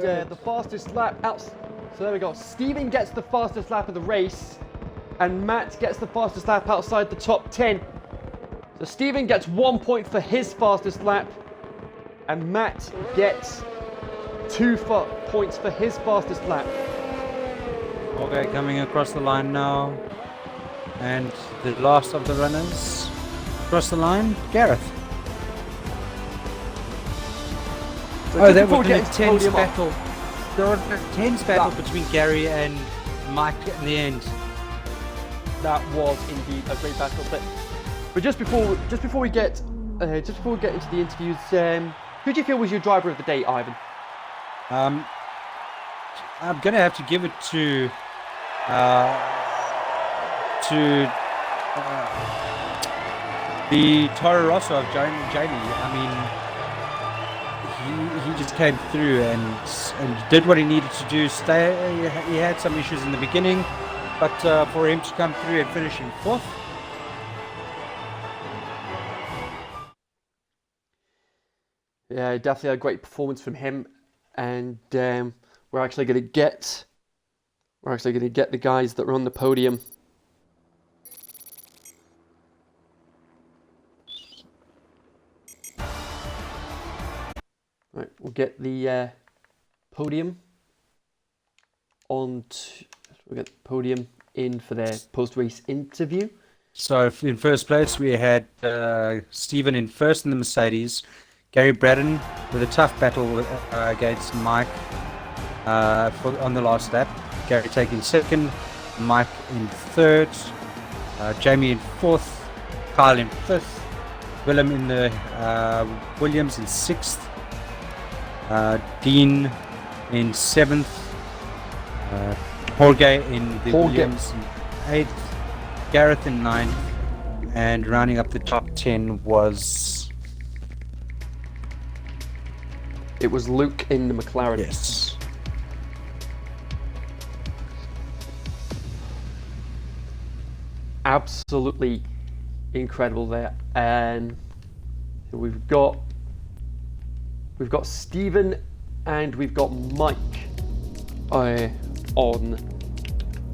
And the fastest lap out. So there we go. Stephen gets the fastest lap of the race, and Matt gets the fastest lap outside the top 10. So Stephen gets 1 point for his fastest lap, and Matt gets 2 points for his fastest lap.
Okay, coming across the line now. And the last of the runners across the line, Gareth.
So
that was an
intense
intense battle. There was an intense battle between Gary and Mike in the end.
That was indeed a great battle. But just before we get into the interviews, Who do you feel was your driver of the day, Ivan?
I'm gonna have to give it to uh, the Toro Rosso of Jamie. I mean, he just came through and did what he needed to do. He had some issues in the beginning, but for him to come through and finish in 4th.
Yeah, definitely a great performance from him, and we're actually going to get the guys that are on the podium. Right, we'll get the podium in for their post-race interview.
So in first place we had Stephen in first in the Mercedes, Gary Braddon with a tough battle against Mike on the last lap. Gary taking second, Mike in third, Jamie in 4th, Kyle in 5th, Willem in the Williams in 6th, Dean in 7th, Jorge in the Williams in 8th, Gareth in 9th, and rounding up the top 10 was...
It was Luke in the McLaren.
Yes.
Absolutely incredible there. And we've got Stephen and we've got Mike on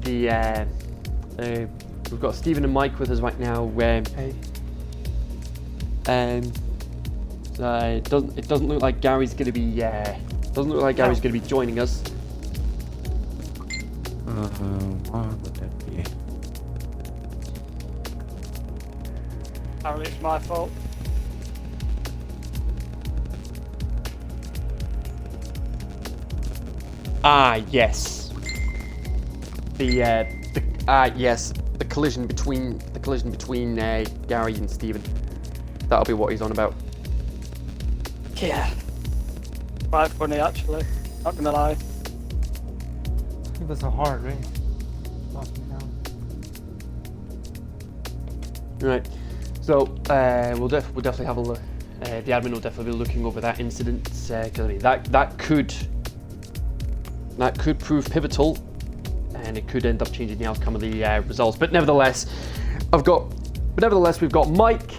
the we've got Stephen and Mike with us right now. It doesn't look like Gary's going to be joining us.
Why would that be?
Apparently it's my fault.
Yes. The collision between Gary and Stephen. That'll be what he's on about.
Yeah. Quite funny actually, not gonna lie.
It was a hard race.
Right. So we'll definitely have a look. The admin will definitely be looking over that incident because I mean, that could prove pivotal, and it could end up changing the outcome of the results. But nevertheless, we've got Mike,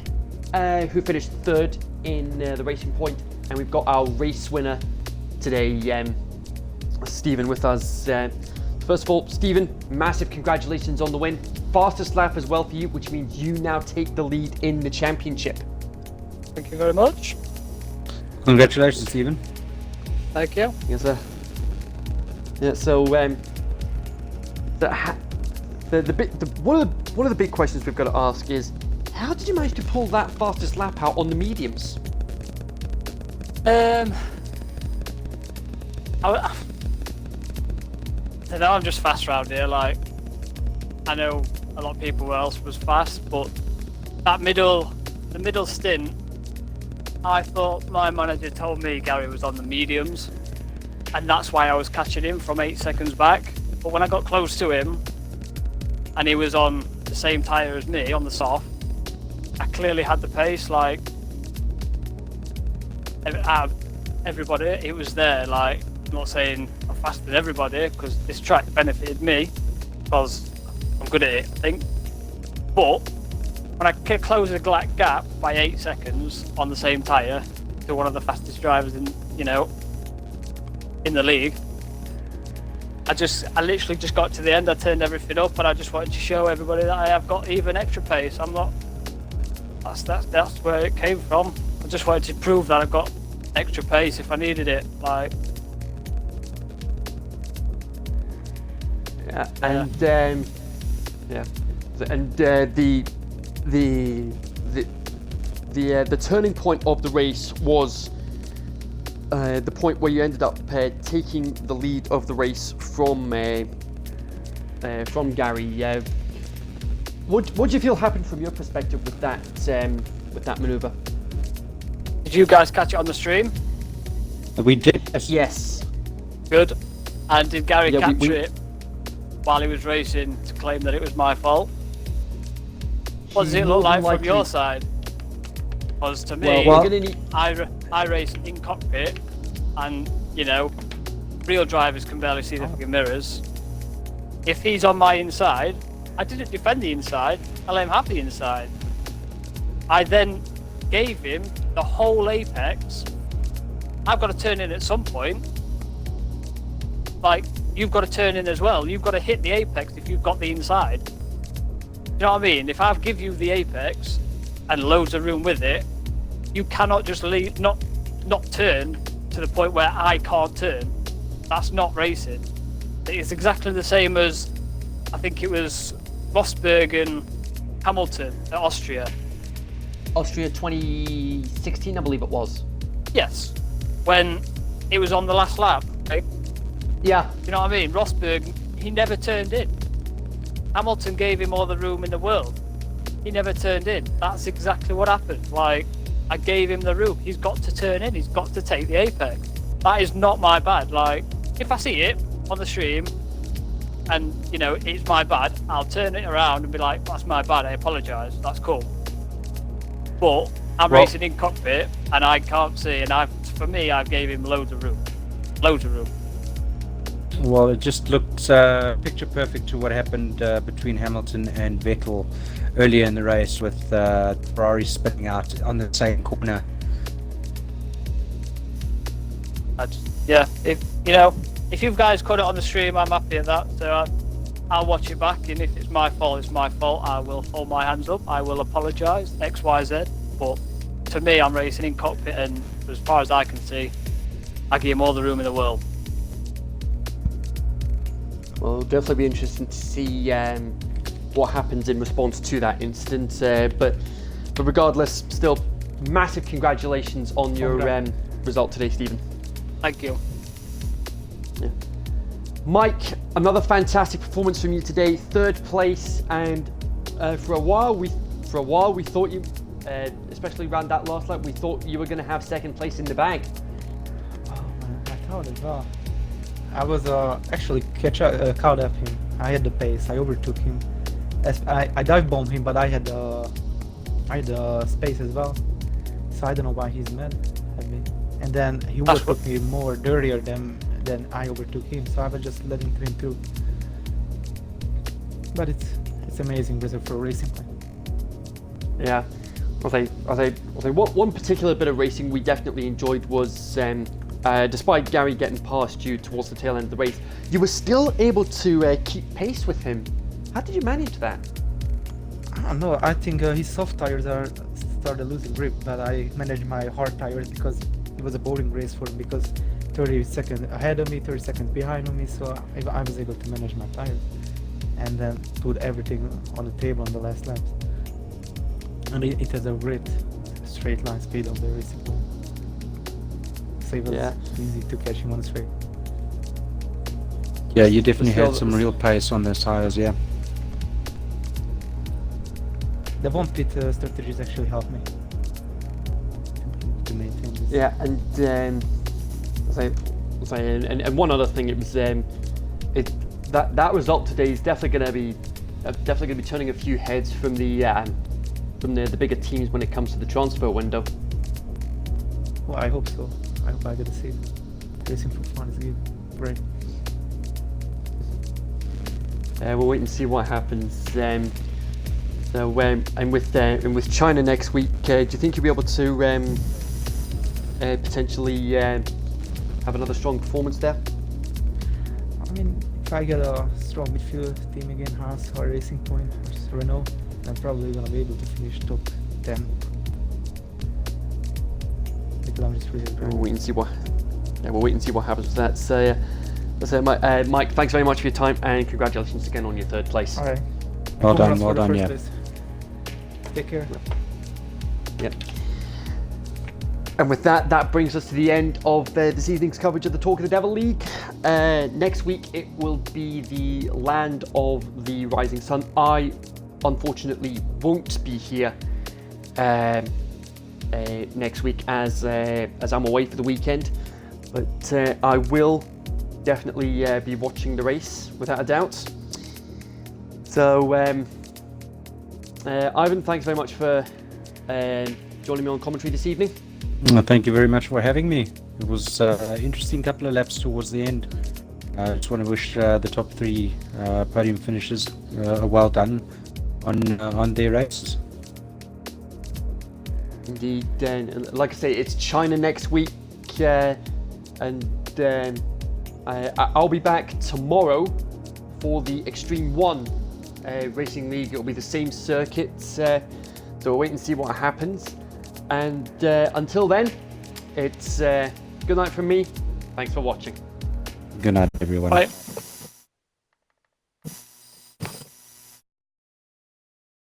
who finished 3rd in the Racing Point, and we've got our race winner today, Stephen, with us. First of all, Stephen, massive congratulations on the win. Fastest lap as well for you, which means you now take the lead in the championship.
Thank you very much.
Congratulations, Stephen.
Thank you.
Yes, sir. Yeah. So, one of the big questions we've got to ask is, how did you manage to pull that fastest lap out on the mediums?
I know I'm just fast around here. Like, I know a lot of people else was fast, but the middle stint, I thought my manager told me Gary was on the mediums, and that's why I was catching him from 8 seconds back. But when I got close to him, and he was on the same tyre as me on the soft, I clearly had the pace. Like, everybody, it was there. Like, I'm not saying I'm faster than everybody because this track benefited me because I'm good at it, I think. But when I closed the gap by 8 seconds on the same tyre to one of the fastest drivers in the league, I literally just got to the end. I turned everything up, and I just wanted to show everybody that I have got even extra pace. I'm not. That's where it came from. I just wanted to prove that I've got extra pace if I needed it. Like.
Yeah, and the turning point of the race was the point where you ended up taking the lead of the race from Gary. What do you feel happened from your perspective with that manoeuvre?
Did you guys catch it on the stream?
We did.
Yes.
Good. And did Gary
Yeah,
capture it while he was racing to claim that it was my fault? What does it look like from your side? Because to me,
Well, we're gonna need...
I race in cockpit, and you know, real drivers can barely see the fucking mirrors. If he's on my inside, I didn't defend the inside. I let him have the inside. I then gave him the whole apex. I've got to turn in at some point. Like, you've got to turn in as well. You've got to hit the apex if you've got the inside. You know what I mean? If I give you the apex and loads of room with it, you cannot just leave, not turn to the point where I can't turn. That's not racing. It's exactly the same as, I think it was Rosberg and Hamilton at Austria.
Austria 2016, I believe it was.
Yes, when it was on the last lap, right?
Yeah.
You know what I mean? Rosberg, he never turned in. Hamilton gave him all the room in the world. He never turned in. That's exactly what happened. Like, I gave him the room. He's got to turn in. He's got to take the apex. That is not my bad. Like, if I see it on the stream and, you know, it's my bad, I'll turn it around and be like, that's my bad. I apologise. That's cool. But I'm racing in cockpit and I can't see. And for me, I gave him loads of room. Loads of room.
Well, it just looked picture perfect to what happened between Hamilton and Vettel earlier in the race, with Ferrari spinning out on the same corner.
Yeah, if you guys caught it on the stream, I'm happy at that. So I'll watch it back, and if it's my fault, it's my fault. I will hold my hands up. I will apologise, X, Y, Z. But to me, I'm racing in cockpit, and as far as I can see, I give him all the room in the world.
Well, it'll definitely be interesting to see what happens in response to that incident. But regardless, still, massive congratulations on your result today, Stephen.
Thank you.
Yeah. Mike, another fantastic performance from you today. 3rd place, and for a while we thought you, especially around that last lap, we thought you were going to have 2nd place in the bag.
Oh man, I thought as well. I was actually caught up him. I had the pace. I overtook him. I dive bombed him, but I had space as well. So I don't know why he's mad at me. And then he overtook me more dirtier than I overtook him. So I was just letting him through. But it's amazing result for a racing plane.
Yeah, I'll say one particular bit of racing we definitely enjoyed was. Despite Gary getting past you towards the tail end of the race, you were still able to keep pace with him. How did you manage that?
I don't know. I think his soft tires started losing grip, but I managed my hard tires because it was a boring race for him. Because 30 seconds ahead of me, 30 seconds behind me, so I was able to manage my tires and then put everything on the table on the last laps. And it has a great straight line speed of the racing plane. So it was easy to catch him on the straight.
Yeah, you definitely had some real pace on those tires, yeah.
The one pit strategies actually helped me to maintain this.
Yeah, and and one other thing, it was that result today is definitely going to be turning a few heads from the bigger teams when it comes to the transfer window.
Well, I hope so. I hope I get to see it. Racing for fun is great.
We'll wait and see what happens. And with China next week, do you think you'll be able to potentially have another strong performance there?
I mean, if I get a strong midfield team again, Haas or Racing Point or Renault, I'm probably gonna be able to finish top 10. Because I'm just really
We'll wait and see what. Yeah, we'll wait and see what happens with that. So, Mike, thanks very much for your time and congratulations again on your 3rd place.
All right.
Well done, yeah.
Place. Take care.
Yep. And with that brings us to the end of this evening's coverage of the Talk of the Devil League. Next week it will be the land of the rising sun. I unfortunately won't be here next week as I'm away for the weekend. But I will definitely be watching the race without a doubt. So Ivan, thanks very much for joining me on commentary this evening.
Thank you very much for having me. It was an interesting couple of laps towards the end. I just want to wish the top 3 podium finishers well done on their races.
Indeed, and like I say, it's China next week, and I'll be back tomorrow for the Extreme 1 Racing League. It'll be the same circuits, so we'll wait and see what happens. And until then, it's good night from me. Thanks for watching.
Good night, everyone.
Bye.